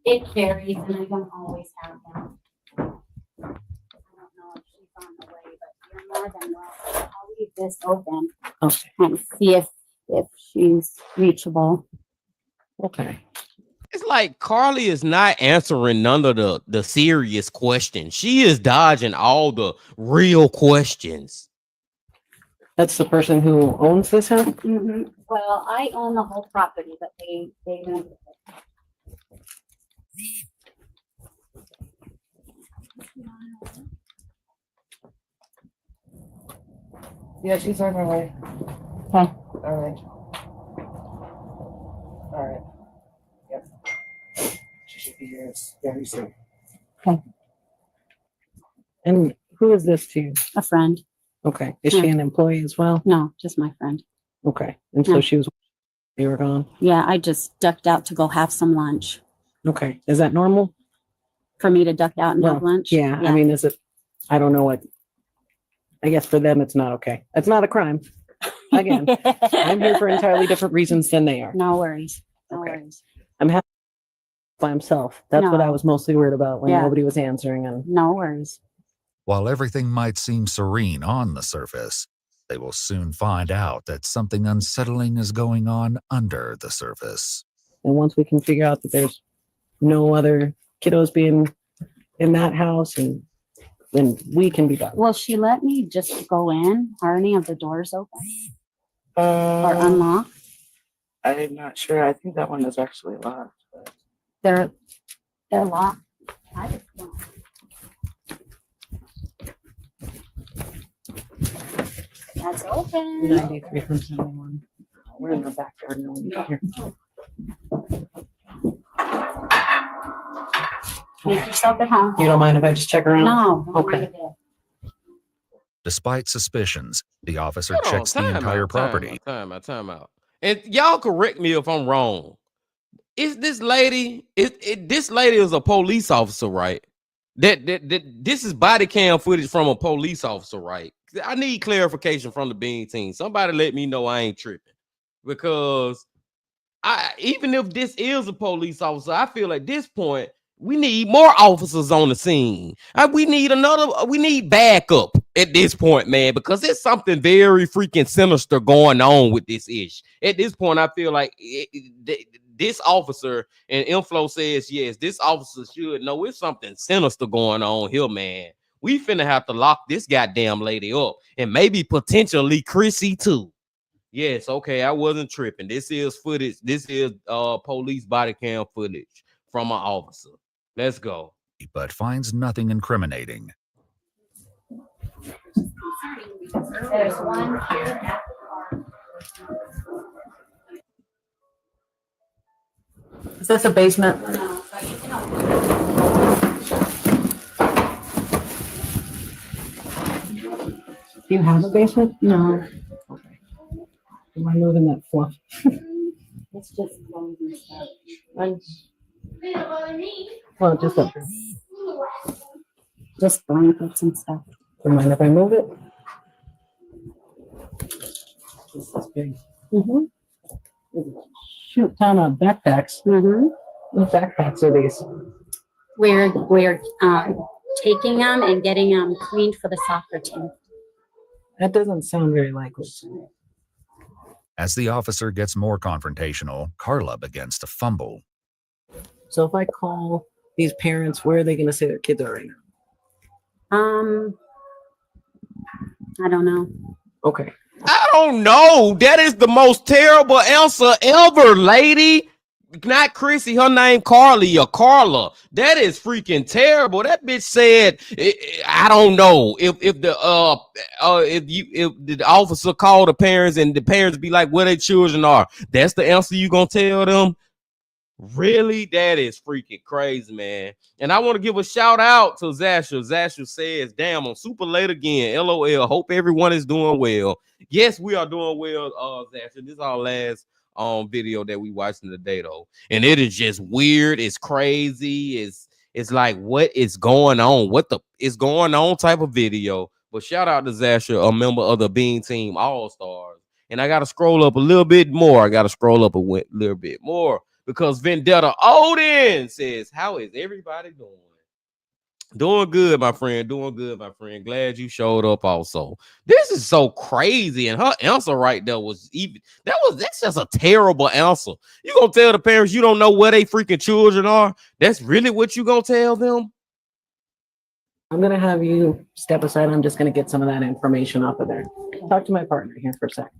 Speaker 7: It varies, and I don't always have them. I don't know if she's on the way, but you're more than welcome. I'll leave this open and see if she's reachable.
Speaker 1: Okay.
Speaker 3: It's like Carly is not answering none of the serious questions. She is dodging all the real questions.
Speaker 1: That's the person who owns this house?
Speaker 7: Well, I own the whole property, but they rent it.
Speaker 11: Yeah, she's on her way.
Speaker 7: Okay.
Speaker 11: All right. All right. Yep. She should be here very soon.
Speaker 1: And who is this to you?
Speaker 7: A friend.
Speaker 1: Okay. Is she an employee as well?
Speaker 7: No, just my friend.
Speaker 1: Okay. And so
Speaker 7: Yeah.
Speaker 1: she was, you were gone?
Speaker 7: Yeah, I just ducked out to go have some lunch.
Speaker 1: Okay. Is that normal?
Speaker 7: For me to duck out and have lunch?
Speaker 1: Yeah. I mean, is it, I don't know what, I guess for them, it's not okay. It's not a crime. Again, I'm here for entirely different reasons than they are.
Speaker 7: No worries. No
Speaker 1: Okay.
Speaker 7: worries.
Speaker 1: I'm happy by himself. That's what I
Speaker 7: No.
Speaker 1: was mostly worried about when
Speaker 7: Yeah.
Speaker 1: nobody was answering. And
Speaker 7: No worries.
Speaker 14: While everything might seem serene on the surface, they will soon find out that something unsettling is going on under the surface.
Speaker 1: And once we can figure out that there's no other kiddos being in that house, and then we can be done.
Speaker 7: Will she let me just go in? Are any of the doors open? Or unlocked?
Speaker 11: I'm not sure. I think that one is actually locked.
Speaker 7: They're locked. I just want. That's open.
Speaker 1: 93 from 71. We're in the backyard now. When you get here.
Speaker 7: Make yourself at home.
Speaker 1: You don't mind if I just check around?
Speaker 7: No.
Speaker 1: Okay.
Speaker 14: Despite suspicions, the officer
Speaker 3: Hold on,
Speaker 14: checks the entire property.
Speaker 3: Time out. And y'all correct me if I'm wrong. Is this lady? This lady is a police officer, right? That this is body cam footage from a police officer, right? I need clarification from the Bean team. Somebody let me know I ain't tripping, because even if this is a police officer, I feel at this point we need more officers on the scene. We need backup at this point, man, because there's something very freaking sinister going on with this ish. At this point, I feel like this officer, and Inflow says, yes, this officer should know it's something sinister going on here, man. We finna have to lock this goddamn lady up, and maybe potentially Chrissy too. Yes, okay, I wasn't tripping. This is footage. This is police body cam footage from an officer. Let's go.
Speaker 14: But finds nothing incriminating.
Speaker 7: There's one here at the car.
Speaker 1: Is this a basement? Do you have a basement?
Speaker 7: No.
Speaker 1: Okay. Am I moving that fluff?
Speaker 7: It's just clothes and stuff.
Speaker 1: Well, just up here.
Speaker 7: Just blankets and stuff.
Speaker 1: Do you mind if I move it? This is big. Shoot ton of backpacks. What backpacks are these?
Speaker 7: We're taking them and getting them cleaned for the soccer team.
Speaker 1: That doesn't sound very likely.
Speaker 14: As the officer gets more confrontational, Carla begins to fumble.
Speaker 1: So if I call these parents, where are they going to say their kids are right now?
Speaker 7: I don't know.
Speaker 1: Okay.
Speaker 3: I don't know. That is the most terrible answer ever, lady. Not Chrissy, her name Carly or Carla. That is freaking terrible. That bitch said, I don't know if the officer called the parents and the parents be like, where their children are. That's the answer you gonna tell them? Really? That is freaking crazy, man. And I want to give a shout out to Zasha. Zasha says, damn, I'm super late again. LOL. Hope everyone is doing well. Yes, we are doing well, Zasha. This is our last video that we watched today, though. And it is just weird. It's crazy. It's like, what is going on? What the is going on type of video. But shout out to Zasha, a member of the Bean Team All-Stars. And I got to scroll up a little bit more. Because Vendetta Odin says, how is everybody doing? Doing good, my friend. Doing good, my friend. Glad you showed up also. This is so crazy. And her answer right there was that's just a terrible answer. You gonna tell the parents you don't know where they freaking children are? That's really what you gonna tell them?
Speaker 1: I'm going to have you step aside. I'm just going to get some of that information off of there. Talk to my partner here for a second.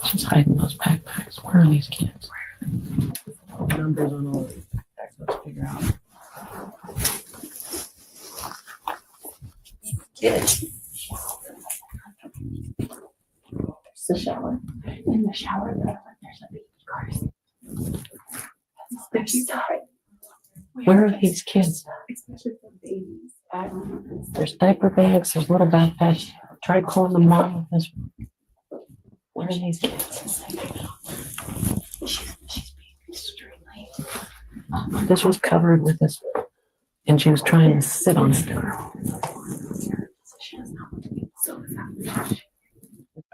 Speaker 1: She's hiding those backpacks. Where are these kids? Numbers on all these backpacks. Let's figure out.
Speaker 7: There's the shower. In the shower, there's a baby car.
Speaker 1: Where are these kids?
Speaker 7: Especially for babies. I don't know.
Speaker 1: There's diaper bags, there's little backpacks. Try calling the mom with this. Where are these kids? She's being extremely. This was covered with this, and she was trying to sit on it.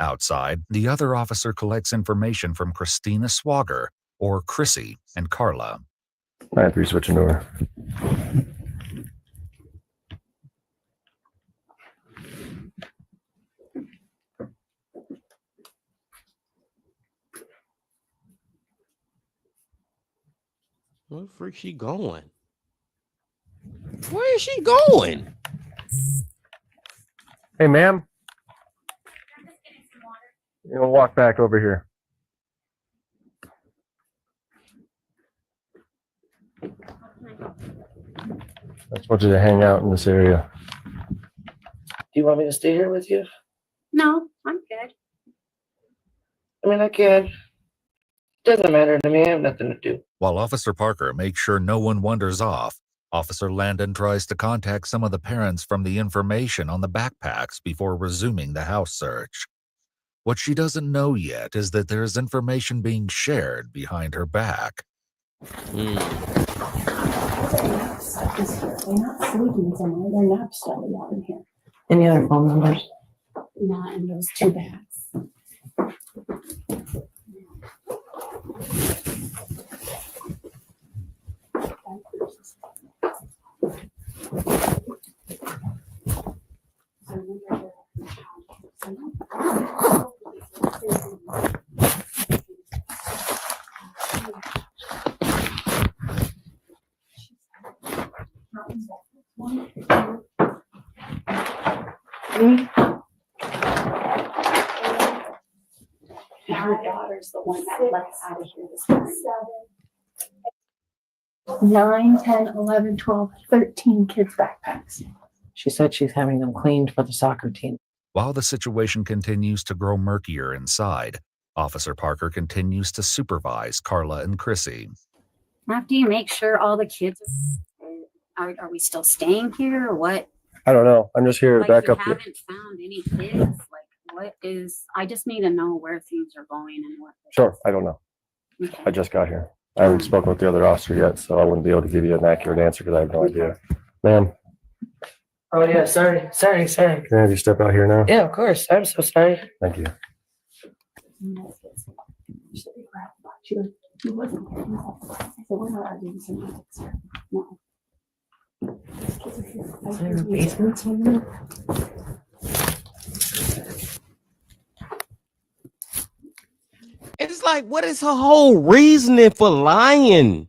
Speaker 14: Outside, the other officer collects information from Christina Swagger, or Chrissy, and Carla.
Speaker 21: 9-3 switching door.
Speaker 3: Where the freak she going? Where is she going?
Speaker 21: Hey, ma'am. You know, walk back over here. I just want you to hang out in this area.
Speaker 11: Do you want me to stay here with you?
Speaker 7: No, I'm good.
Speaker 11: I mean, I can. Doesn't matter to me. I have nothing to do.
Speaker 14: While Officer Parker makes sure no one wanders off, Officer Landon tries to contact some of the parents from the information on the backpacks before resuming the house search. What she doesn't know yet is that there is information being shared behind her back.
Speaker 16: They're not sleeping somewhere. They're not studying out in here.
Speaker 1: Any other phone numbers?
Speaker 16: Not in those two bags. Her daughter's the one that left out of here this morning. 9, 10, 11, 12, 13 kids' backpacks.
Speaker 1: She said she's having them cleaned for the soccer team.
Speaker 14: While the situation continues to grow murkier inside, Officer Parker continues to supervise Carla and Chrissy.
Speaker 7: After you make sure all the kids are we still staying here or what?
Speaker 21: I don't know. I'm just here to back up
Speaker 7: you
Speaker 21: here.
Speaker 7: haven't found any kids. Like, what is? I just need to know where things are going and what.
Speaker 21: Sure, I don't know.
Speaker 7: Okay.
Speaker 21: I just got here. I haven't spoken with the other officer yet, so I wouldn't be able to give you an accurate answer because I have no idea. Ma'am,
Speaker 11: Oh, yeah. Sorry.
Speaker 21: can I have you step out here now?
Speaker 11: Yeah, of course. I'm so sorry.
Speaker 21: Thank you.
Speaker 16: She goes, he wasn't here. I said, we're not arguing semantics here. No. These kids are here.
Speaker 1: Is there a basement somewhere?
Speaker 3: It's like, what is her whole reasoning for lying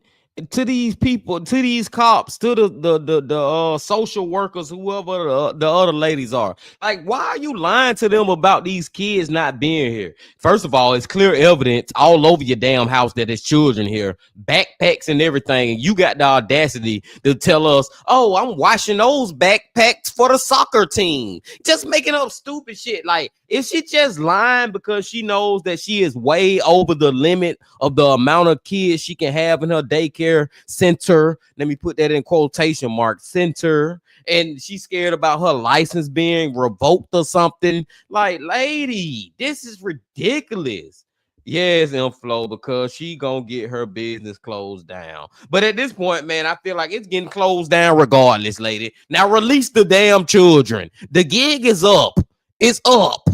Speaker 3: to these people, to these cops, to the social workers, whoever the other ladies are? Like, why are you lying to them about these kids not being here? First of all, it's clear evidence all over your damn house that there's children here, backpacks and everything. And you got the audacity to tell us, oh, I'm washing those backpacks for the soccer team. Just making up stupid shit. Like, is she just lying because she knows that she is way over the limit of the amount of kids she can have in her daycare center? Let me put that in quotation marks, center. And she's scared about her license being revoked or something. Like, lady, this is ridiculous. Yes, Inflow, because she gonna get her business closed down. But at this point, man, I feel like it's getting closed down regardless, lady. Now release the damn children. The gig is up. It's up.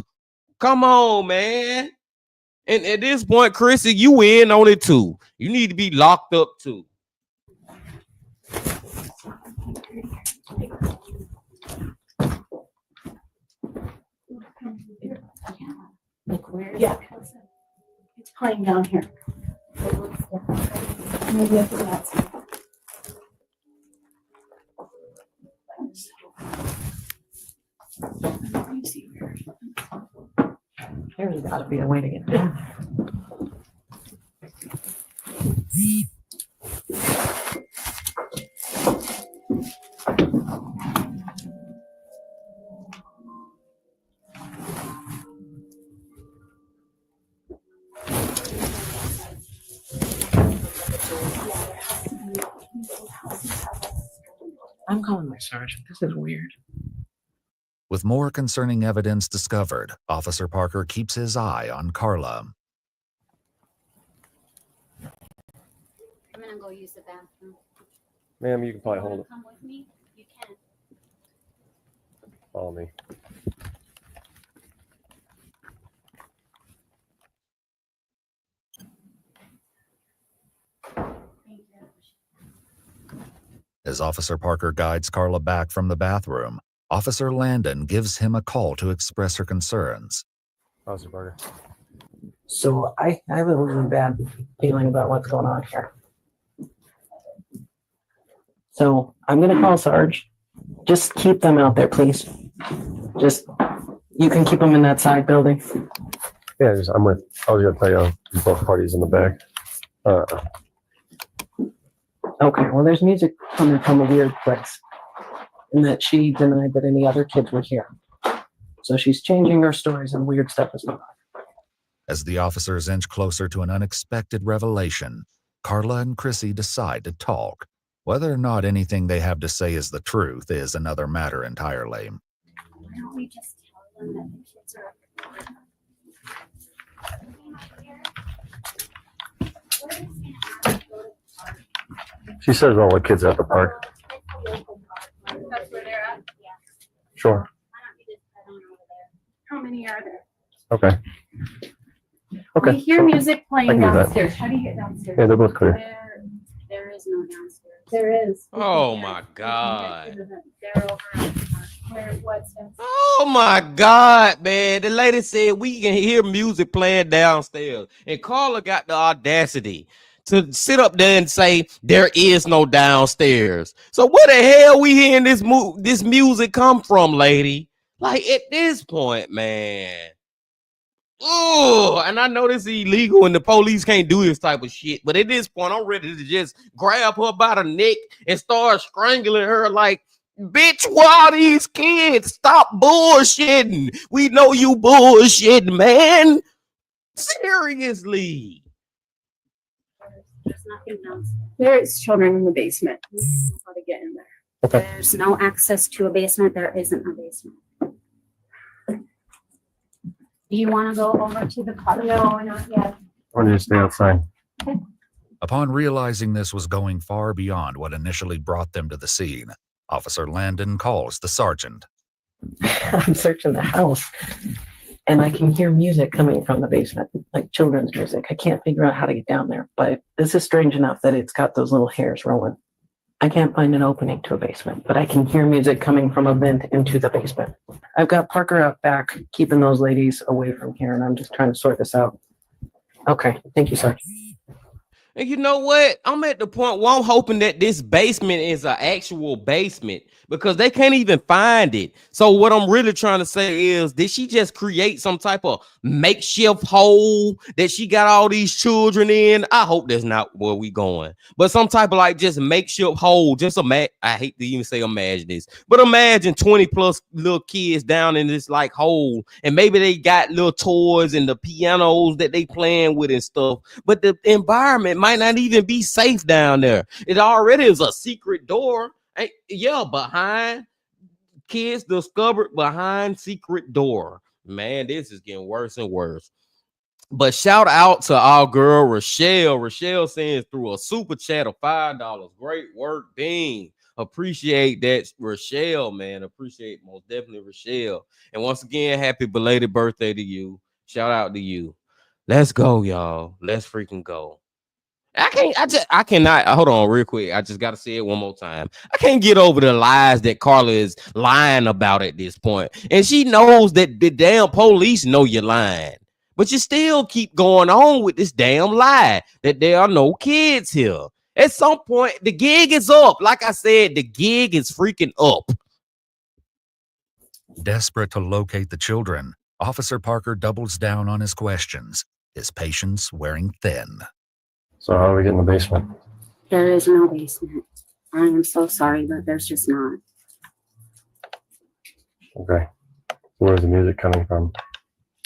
Speaker 3: Come on, man. And at this point, Chrissy, you in on it too. You need to be locked up too.
Speaker 16: Like, where? Yeah. It's playing down here. Maybe I forgot something.
Speaker 1: There's got to be a way to get down. I'm calling my sergeant. This is weird.
Speaker 14: With more concerning evidence discovered, Officer Parker keeps his eye on Carla.
Speaker 7: I'm gonna go use the bathroom.
Speaker 21: Ma'am, you can probably
Speaker 7: Wanna
Speaker 21: hold it.
Speaker 7: come with me? You can.
Speaker 21: Follow me.
Speaker 14: As Officer Parker guides Carla back from the bathroom, Officer Landon gives him a call to express her concerns.
Speaker 21: Officer Parker.
Speaker 1: So I have a really bad feeling about what's going on here. So I'm gonna call Sarge. Just keep them out there, please. Just, you can keep them in that side building.
Speaker 21: Yeah, I was gonna tell you both parties in the back.
Speaker 1: Okay, well, there's music coming from a weird place. And that she denied that any other kids were here. So she's changing her stories and weird stuff is going on.
Speaker 14: As the officers inch closer to an unexpected revelation, Carla and Chrissy decide to talk. Whether or not anything they have to say is the truth is another matter entirely.
Speaker 7: Why don't we just tell them that the kids are
Speaker 21: She says all the kids at the park.
Speaker 7: That's where they're at? Yeah.
Speaker 21: Sure.
Speaker 7: Why don't you just head on over there? How many are there?
Speaker 21: Okay. Okay.
Speaker 16: We hear music
Speaker 21: I
Speaker 16: playing
Speaker 21: can do that.
Speaker 16: downstairs. How do you get downstairs?
Speaker 21: Yeah, they're both clear.
Speaker 7: There is no downstairs.
Speaker 16: There is.
Speaker 3: Oh my God.
Speaker 7: They're over at the park.
Speaker 16: Where, what's downstairs?
Speaker 3: Oh my God, man. The lady said we can hear music playing downstairs. And Carla got the audacity to sit up there and say there is no downstairs. So where the hell we hearing this music come from, lady? Like at this point, man. Oh, and I know this is illegal and the police can't do this type of shit. But at this point, I'm ready to just grab her by the neck and start strangling her like, bitch, where are these kids? Stop bullshitting. We know you bullshitting, man. Seriously.
Speaker 7: There's nothing downstairs.
Speaker 16: There's children in the basement. We don't know how to get in there.
Speaker 21: Okay.
Speaker 7: There's no access to a basement. There isn't a basement. Do you want to go over to the car? No, not yet.
Speaker 21: Or just stay outside.
Speaker 14: Upon realizing this was going far beyond what initially brought them to the scene, Officer Landon calls the sergeant.
Speaker 1: I'm searching the house and I can hear music coming from the basement, like children's music. I can't figure out how to get down there, but this is strange enough that it's got those little hairs rolling. I can't find an opening to a basement, but I can hear music coming from a vent into the basement. I've got Parker out back, keeping those ladies away from here, and I'm just trying to sort this out. Okay, thank you, Sergeant.
Speaker 3: And you know what? I'm at the point where I'm hoping that this basement is an actual basement because they can't even find it. So what I'm really trying to say is, did she just create some type of makeshift hole that she got all these children in? I hope that's not where we going. But some type of like just makeshift hole. Just I hate to even say imagine this, but imagine 20 plus little kids down in this like hole, and maybe they got little toys and the pianos that they playing with and stuff. But the environment might not even be safe down there. It already is a secret door. Yeah, behind kids discovered behind secret door. Man, this is getting worse and worse. But shout out to our girl Rochelle. Rochelle sends through a super chat of $5. Great work, Dean. Appreciate that, Rochelle, man. Appreciate most definitely Rochelle. And once again, happy belated birthday to you. Shout out to you. Let's go, y'all. Let's freaking go. I cannot hold on real quick. I just gotta say it one more time. I can't get over the lies that Carla is lying about at this point. And she knows that the damn police know you're lying, but you still keep going on with this damn lie that there are no kids here. At some point, the gig is up. Like I said, the gig is freaking up.
Speaker 14: Desperate to locate the children, Officer Parker doubles down on his questions, his patience wearing thin.
Speaker 21: So how do we get in the basement?
Speaker 7: There is no basement. I am so sorry, but there's just not.
Speaker 21: Okay. So where's the music coming from?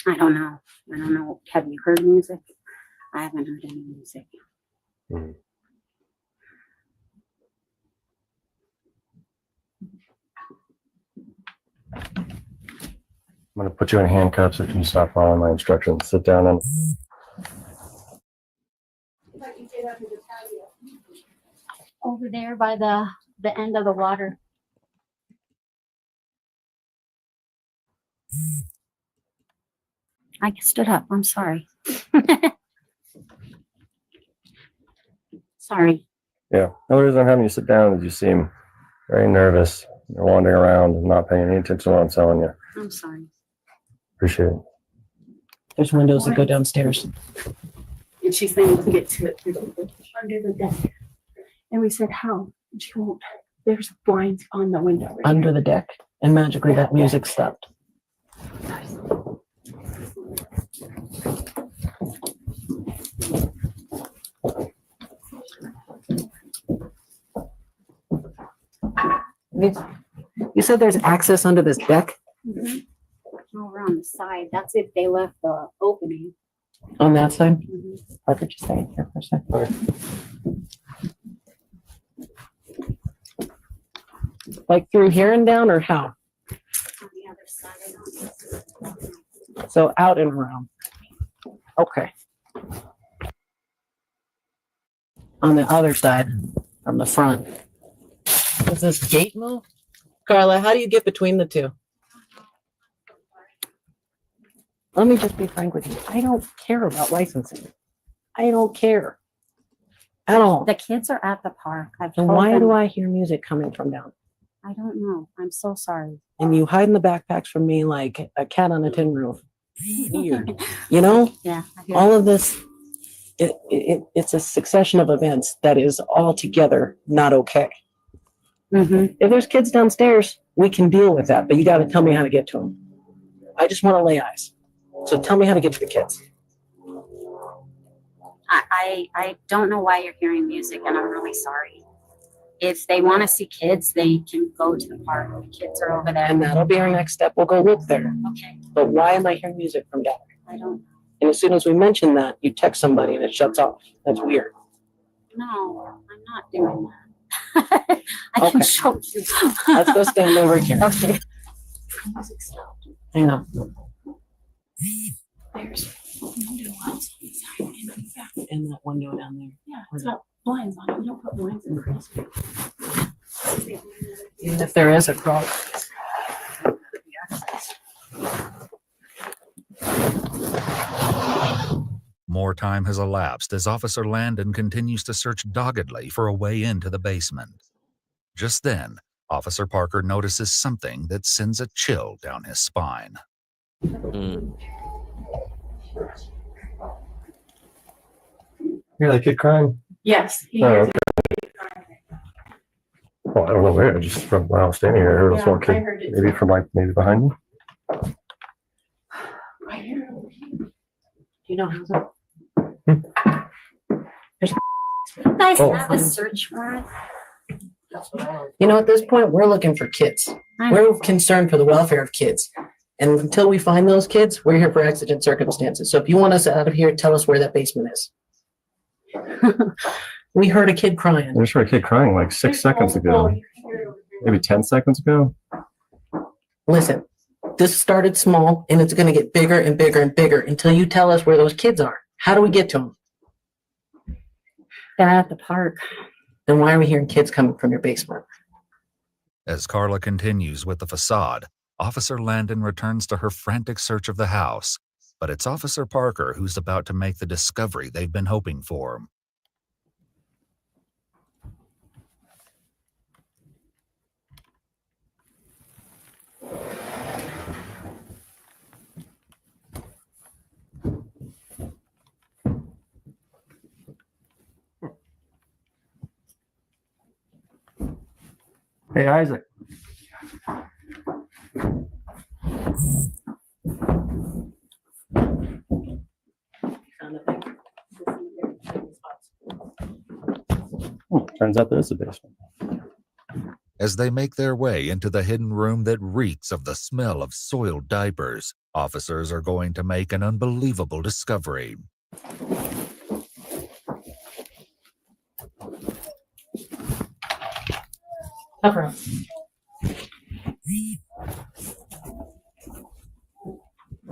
Speaker 7: I don't know. I don't know. Have you heard music? I haven't heard any music.
Speaker 21: Hmm. going to put you in handcuffs if you stop following my instructions. Sit down and.
Speaker 7: Over there by the end of the water. I stood up. I'm sorry. Sorry.
Speaker 21: Yeah. The only reason I'm having you sit down is you seem very nervous. You're wandering around and not paying any attention to what I'm telling you.
Speaker 7: I'm sorry.
Speaker 21: Appreciate it.
Speaker 1: There's windows that go downstairs.
Speaker 16: And she's saying to get to it through under the deck. And we said, how? And she won't. There's blinds on the window. Right
Speaker 1: Under
Speaker 16: here.
Speaker 1: the deck, and magically that music stopped. You said there's access under this deck?
Speaker 7: Over on the side. That's if they left the opening.
Speaker 1: On that side? I could just stay here for a second. Like through here and down, or how?
Speaker 7: On the other side.
Speaker 1: So out and around. Okay. On the other side, from the front. Does this gate move? Carla, how do you get between the two? Let me just be frank with you. I don't care about licensing. I don't care at all.
Speaker 7: The kids are at the park. I've
Speaker 1: And
Speaker 7: told
Speaker 1: why
Speaker 7: them.
Speaker 1: do I hear music coming from down?
Speaker 7: I don't know. I'm so sorry.
Speaker 1: And you hide in the backpacks from me like a cat on a tin roof. Weird. You know?
Speaker 7: Yeah. I hear
Speaker 1: All of this, it's a succession of events that is altogether not okay.
Speaker 7: Mm-hmm.
Speaker 1: If there's kids downstairs, we can deal with that, but you got to tell me how to get to them. I just want to lay eyes. So tell me how to get to the kids.
Speaker 7: I don't know why you're hearing music, and I'm really sorry. If they want to see kids, they can go to the park. The kids are over there.
Speaker 1: And that'll be our next step. We'll go look there.
Speaker 7: Okay.
Speaker 1: But why am I hearing music from down there?
Speaker 7: I don't
Speaker 1: And as soon as we mention that, you text somebody and it shuts off. That's weird.
Speaker 7: know. I'm not doing that. I can
Speaker 1: Okay.
Speaker 7: show you.
Speaker 1: Let's go stand over here.
Speaker 7: Okay. Music stopped.
Speaker 1: Hang on.
Speaker 16: There's window ones on the side and in the back.
Speaker 1: In that window down there.
Speaker 16: Yeah, it's got blinds on it. You don't put blinds in the
Speaker 1: Even if there is a Crowley.
Speaker 14: More time has elapsed as Officer Landon continues to search doggedly for a way into the basement. Just then, Officer Parker notices something that sends a chill down his spine.
Speaker 21: Hear that kid crying?
Speaker 16: Yes. He
Speaker 21: Oh,
Speaker 16: hears
Speaker 21: okay. Well, I don't know where. Just from when I was standing here, I heard a
Speaker 16: Yeah,
Speaker 21: small
Speaker 16: I
Speaker 21: kid.
Speaker 16: heard it
Speaker 21: Maybe
Speaker 16: too.
Speaker 21: from like maybe behind me.
Speaker 16: right here.
Speaker 1: You know how's it?
Speaker 7: You guys
Speaker 1: Oh.
Speaker 7: have a search warrant?
Speaker 1: You know, at this point, we're looking for kids. We're concerned for the welfare of kids. And until we find those kids, we're here for exigent circumstances. So if you want us out of here, tell us where that basement is. We heard a kid crying.
Speaker 21: I just heard a kid crying like 6 seconds ago. Maybe 10 seconds ago.
Speaker 1: Listen, this started small and it's going to get bigger and bigger and bigger until you tell us where those kids are. How do we get to them?
Speaker 7: They're at the park.
Speaker 1: Then why are we hearing kids coming from your basement?
Speaker 14: As Carla continues with the facade, Officer Landon returns to her frantic search of the house, but it's Officer Parker who's about to make the discovery they've been hoping for.
Speaker 21: Hey, Isaac. Turns out there is a basement.
Speaker 14: As they make their way into the hidden room that reeks of the smell of soiled diapers, officers are going to make an unbelievable discovery.
Speaker 1: Cover up.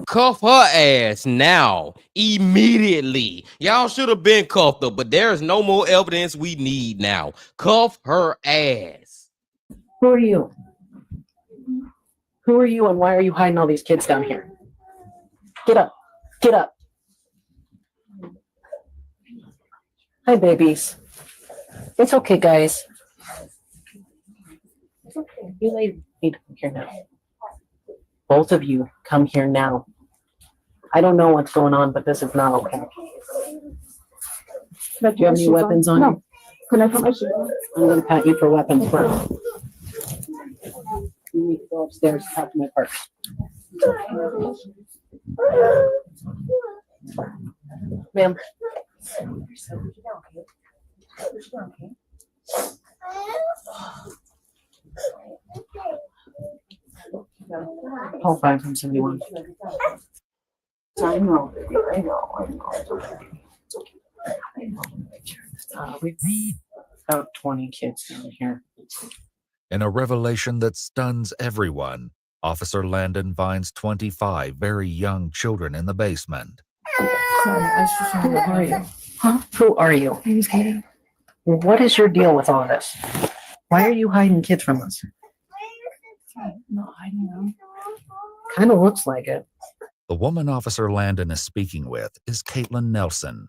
Speaker 3: Cuff her ass now, immediately. Y'all should have been cuffed her, but there's no more evidence we need now. Cuff her ass.
Speaker 1: Who are you? Who are you and why are you hiding all these kids down here? Get up. Get up. Hi, babies. It's okay, guys. It's okay. You ladies need to come here now. Both of you, come here now. I don't know what's going on, but this is not okay. Do you have any weapons on you?
Speaker 16: Can I put my shoes on?
Speaker 1: I'm going to pat you for weapons first. You need to go upstairs and talk to my purse. Ma'am. Call 571. I know. We've about 20 kids down here.
Speaker 14: In a revelation that stuns everyone, Officer Landon finds 25 very young children in the basement.
Speaker 1: Sorry, who are you? Huh? Who are you?
Speaker 16: My name's Katie.
Speaker 1: What is your deal with all this? Why are you hiding kids from us?
Speaker 16: I'm not hiding them.
Speaker 1: Kind of looks like it.
Speaker 14: The woman Officer Landon is speaking with is Caitlin Nelson.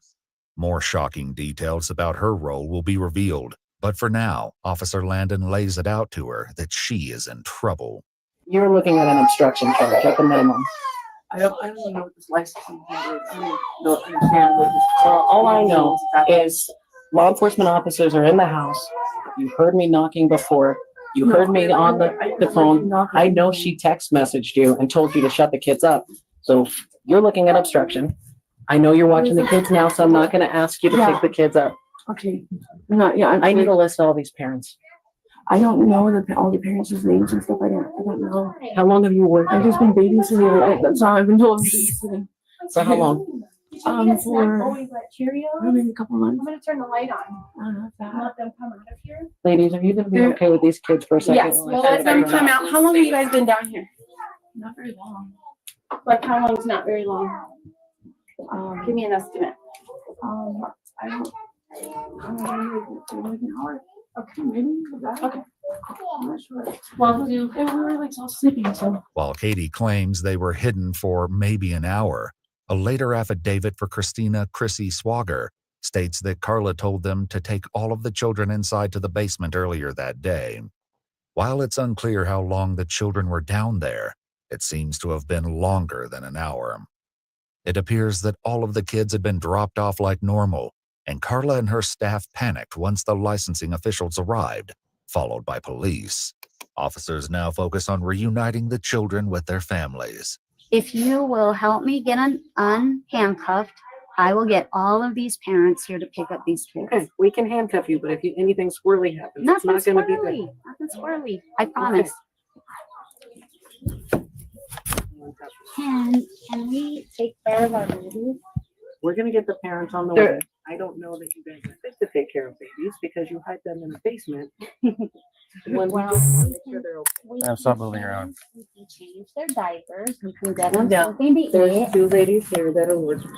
Speaker 14: More shocking details about her role will be revealed, but for now, Officer Landon lays it out to her that she is in trouble.
Speaker 1: You're looking at an obstruction charge at the minimum. I don't know what this licensing is. I don't understand what this. All I know is law enforcement officers are in the house. You heard me knocking before. You heard me on the phone. I know she text messaged you and told you to shut the kids up. So you're looking at obstruction. I know you're watching the kids now, so I'm not going to ask you to pick the kids up.
Speaker 16: Okay.
Speaker 1: I need to list all these parents.
Speaker 16: I don't know all the parents' names and stuff. I don't know.
Speaker 1: How long have you worked?
Speaker 16: I've just been babysitting. That's all I've been told.
Speaker 1: For how long?
Speaker 16: For maybe a couple months.
Speaker 7: I'm gonna turn the light on. Let them come out of here.
Speaker 1: Ladies, are you going to be okay with these kids for a second?
Speaker 16: Yes, we'll let them come out. How long have you guys been down here?
Speaker 7: Not very long. Like how long is not very long? Give me an estimate.
Speaker 16: I don't know, like an hour. Okay, maybe. Okay. I'm not sure.
Speaker 7: Well,
Speaker 16: we were like all sleeping, so.
Speaker 14: While Katie claims they were hidden for maybe an hour, a later affidavit for Christina Chrissy Swager states that Carla told them to take all of the children inside to the basement earlier that day. While it's unclear how long the children were down there, it seems to have been longer than an hour. It appears that all of the kids had been dropped off like normal, and Carla and her staff panicked once the licensing officials arrived, followed by police. Officers now focus on reuniting the children with their families.
Speaker 9: If you will help me get unhandcuffed, I will get all of these parents here to pick up these kids.
Speaker 1: Okay, we can handcuff you, but if anything squirrely happens, it's not going to be good.
Speaker 9: Nothing squirrely. I promise. Can we take care of our babies?
Speaker 1: We're going to get the parents on the way. I don't know that you guys are fit to take care of babies because you hide them in the basement.
Speaker 21: Stop moving around.
Speaker 9: We can change their diapers. We can get them
Speaker 1: Yeah.
Speaker 9: something to
Speaker 1: There's
Speaker 9: eat.
Speaker 1: 2 ladies here that are working.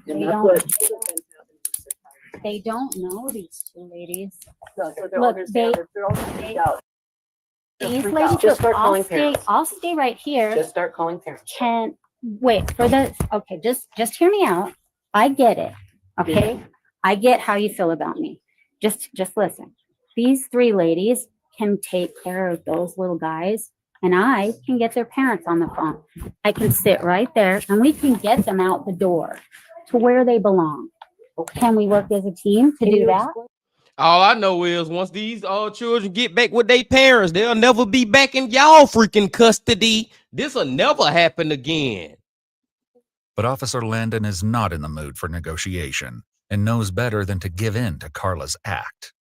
Speaker 1: And that's what.
Speaker 9: They don't know these 2 ladies.
Speaker 1: No, so they're
Speaker 9: Look,
Speaker 1: all
Speaker 9: they're
Speaker 1: all freaked out.
Speaker 9: These
Speaker 1: freak
Speaker 9: ladies,
Speaker 1: out. Just start
Speaker 9: I'll
Speaker 1: calling
Speaker 9: stay,
Speaker 1: parents.
Speaker 9: I'll stay right here.
Speaker 1: Just start calling parents.
Speaker 9: Can wait for the okay, just hear me out. I get it. Okay.
Speaker 1: Yeah.
Speaker 9: I get how you feel about me. Just listen. These 3 ladies can take care of those little guys, and I can get their parents on the phone. I can sit right there and we can get them out the door to where they belong.
Speaker 1: Okay.
Speaker 9: Can we work as a team to do that?
Speaker 3: All I know is once these children get back with their parents, they'll never be back in y'all freaking custody. This'll never happen again.
Speaker 14: But Officer Landon is not in the mood for negotiation and knows better than to give in to Carla's act.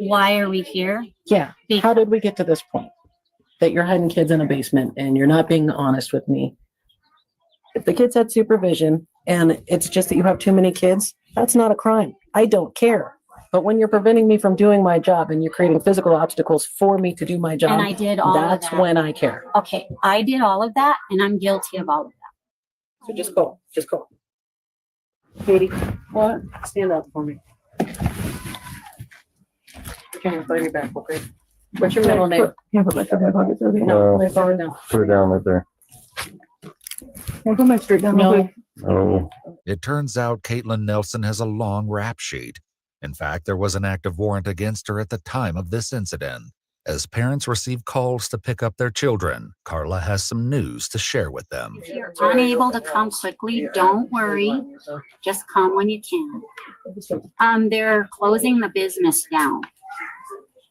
Speaker 9: Why are we here?
Speaker 1: Yeah. How did we get to this point? That you're hiding kids in a basement and you're not being honest with me. If the kids had supervision and it's just that you have too many kids, that's not a crime. I don't care. But when you're preventing me from doing my job and you're creating physical obstacles for me to do my job,
Speaker 9: And I did all of
Speaker 1: that's
Speaker 9: that.
Speaker 1: when I care.
Speaker 9: Okay, I did all of that and I'm guilty of all of that.
Speaker 1: So just go. Just go. Katie, what? Stand up for me. Okay, I'll your back, okay? What's your middle name?
Speaker 21: Can't put my stuff in my pockets. Okay.
Speaker 1: No, it's all down.
Speaker 21: Put it down right there.
Speaker 16: Can I put my skirt down?
Speaker 1: No.
Speaker 21: Oh.
Speaker 14: It turns out Caitlin Nelson has a long rap sheet. In fact, there was an active warrant against her at the time of this incident. As parents receive calls to pick up their children, Carla has some news to share with them.
Speaker 9: If you're unable to come quickly, don't worry. Just come when you can. They're closing the business down.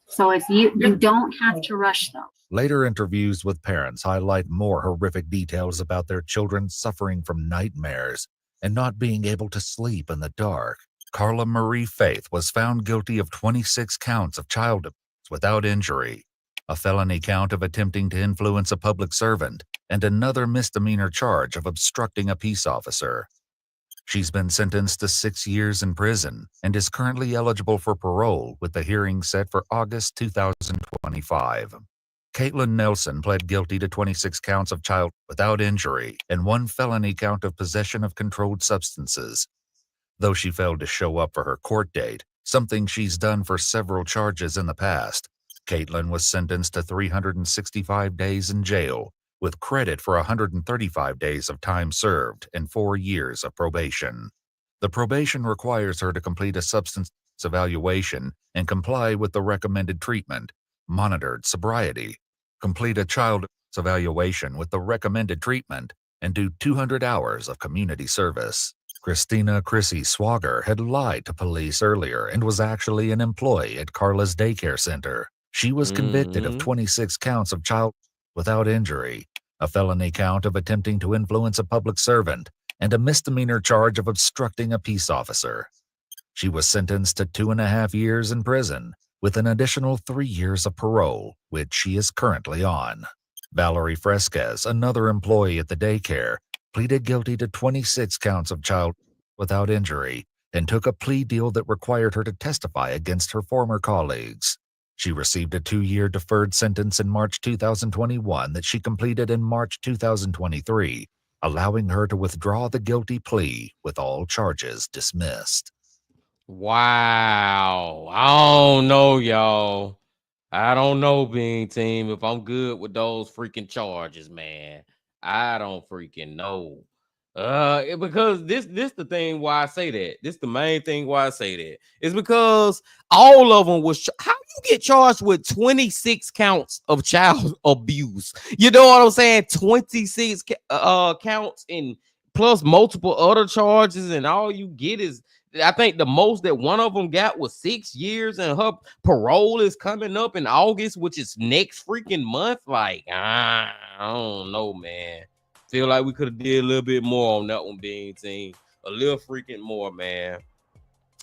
Speaker 9: So if you don't have to rush though.
Speaker 14: Later interviews with parents highlight more horrific details about their children suffering from nightmares and not being able to sleep in the dark. Carla Marie Faith was found guilty of 26 counts of child abuse without injury, a felony count of attempting to influence a public servant, and another misdemeanor charge of obstructing a peace officer. She's been sentenced to 6 years in prison and is currently eligible for parole with the hearing set for August 2025. Caitlin Nelson pled guilty to 26 counts of child without injury and 1 felony count of possession of controlled substances. Though she failed to show up for her court date, something she's done for several charges in the past, Caitlin was sentenced to 365 days in jail, with credit for 135 days of time served and 4 years of probation. The probation requires her to complete a substance evaluation and comply with the recommended treatment, monitored sobriety, complete a child evaluation with the recommended treatment, and do 200 hours of community service. Christina Chrissy Swager had lied to police earlier and was actually an employee at Carla's daycare center. She was convicted of 26 counts of child without injury, a felony count of attempting to influence a public servant, and a misdemeanor charge of obstructing a peace officer. She was sentenced to 2.5 years in prison, with an additional 3 years of parole, which she is currently on. Valerie Fresquez, another employee at the daycare, pleaded guilty to 26 counts of child without injury and took a plea deal that required her to testify against her former colleagues. She received a 2-year deferred sentence in March 2021 that she completed in March 2023, allowing her to withdraw the guilty plea with all charges dismissed.
Speaker 3: Wow. I don't know, y'all. I don't know, Bean Team, if I'm good with those freaking charges, man. I don't freaking know. Because this the thing why I say that. This the main thing why I say that. It's because all of them was how you get charged with 26 counts of child abuse. You know what I'm saying? 26 counts and plus multiple other charges, and all you get is, I think the most that one of them got was 6 years, and her parole is coming up in August, which is next freaking month. Like, I don't know, man. Feel like we could have did a little bit more on that one, Bean Team. A little freaking more, man.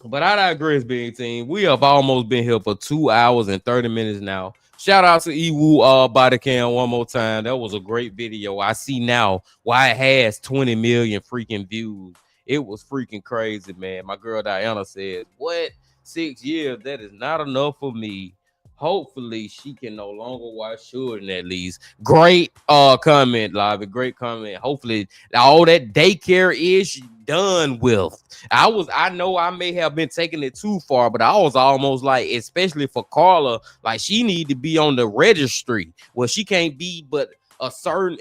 Speaker 3: But I digress, Bean Team. We have almost been here for 2 hours and 30 minutes now. Shout out to EWU Bodycam one more time. That was a great video. I see now why it has 20 million freaking views. It was freaking crazy, man. My girl Diana said, what? 6 years? That is not enough for me. Hopefully she can no longer watch children at least. Great comment, Live. Great comment. Hopefully all that daycare is done with. I know I may have been taking it too far, but I was almost like, especially for Carla, like she need to be on the registry. Well, she can't be but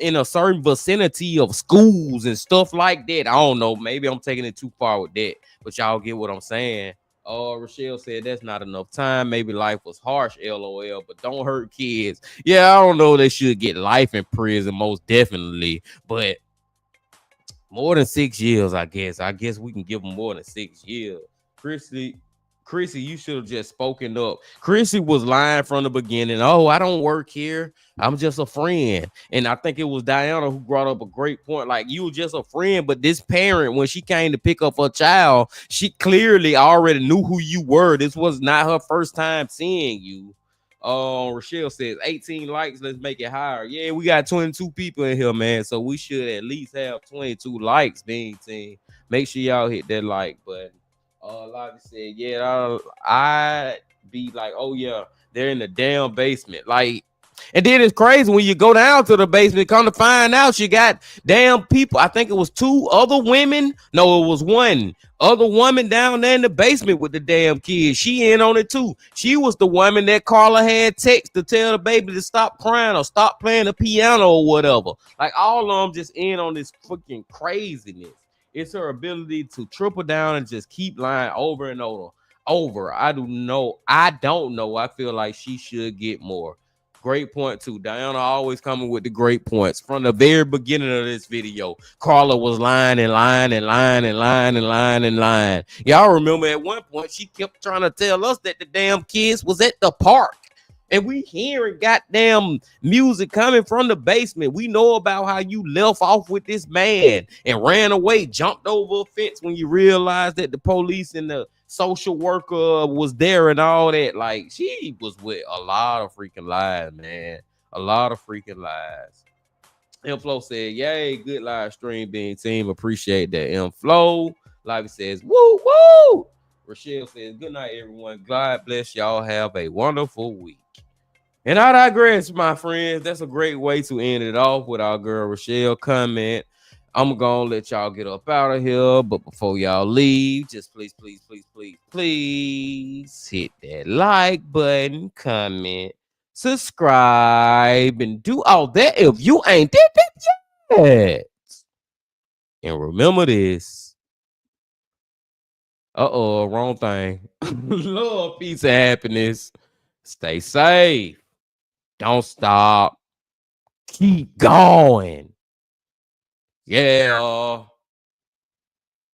Speaker 3: in a certain vicinity of schools and stuff like that. I don't know. Maybe I'm taking it too far with that, but y'all get what I'm saying. Rochelle said that's not enough time. Maybe life was harsh, LOL, but don't hurt kids. Yeah, I don't know. They should get life in prison, most definitely, but more than 6 years, I guess. I guess we can give them more than 6 years. Chrissy, you should have just spoken up. Chrissy was lying from the beginning. Oh, I don't work here. I'm just a friend. And I think it was Diana who brought up a great point. Like, you were just a friend, but this parent, when she came to pick up her child, she clearly already knew who you were. This was not her first time seeing you. Rochelle says 18 likes. Let's make it higher. Yeah, we got 22 people in here, man. So we should at least have 22 likes, Bean Team. Make sure y'all hit that like button. Lobby said, yeah, I'd be like, oh yeah, they're in the damn basement. Like, And then it's crazy when you go down to the basement, come to find out she got damn people. I think it was 2 other women. No, it was 1 other woman down there in the basement with the damn kids. She in on it too. She was the woman that Carla had text to tell the baby to stop crying or stop playing the piano or whatever. Like all of them just in on this freaking craziness. It's her ability to triple down and just keep lying over and over. I don't know. I feel like she should get more. Great point too. Diana always coming with the great points. From the very beginning of this video, Carla was lying and lying and lying and lying and lying and lying. Y'all remember at one point she kept trying to tell us that the damn kids was at the park. And we hearing goddamn music coming from the basement. We know about how you left off with this man and ran away, jumped over a fence when you realized that the police and the social worker was there and all that. Like, she was with a lot of freaking lies, man. A lot of freaking lies. M-Flow said, yay, good live stream being team. Appreciate that. M-Flow. Lively says, woo, woo. Rochelle says, good night, everyone. God bless y'all. Have a wonderful week. And I digress, my friends. That's a great way to end it off with our girl Rochelle comment. I'm gonna let y'all get up out of here, but before y'all leave, just please hit that like button, comment, subscribe, and do all that if you ain't did that yet. And remember this. Wrong thing. Love, peace, and happiness. Stay safe. Don't stop. Keep going. Yeah.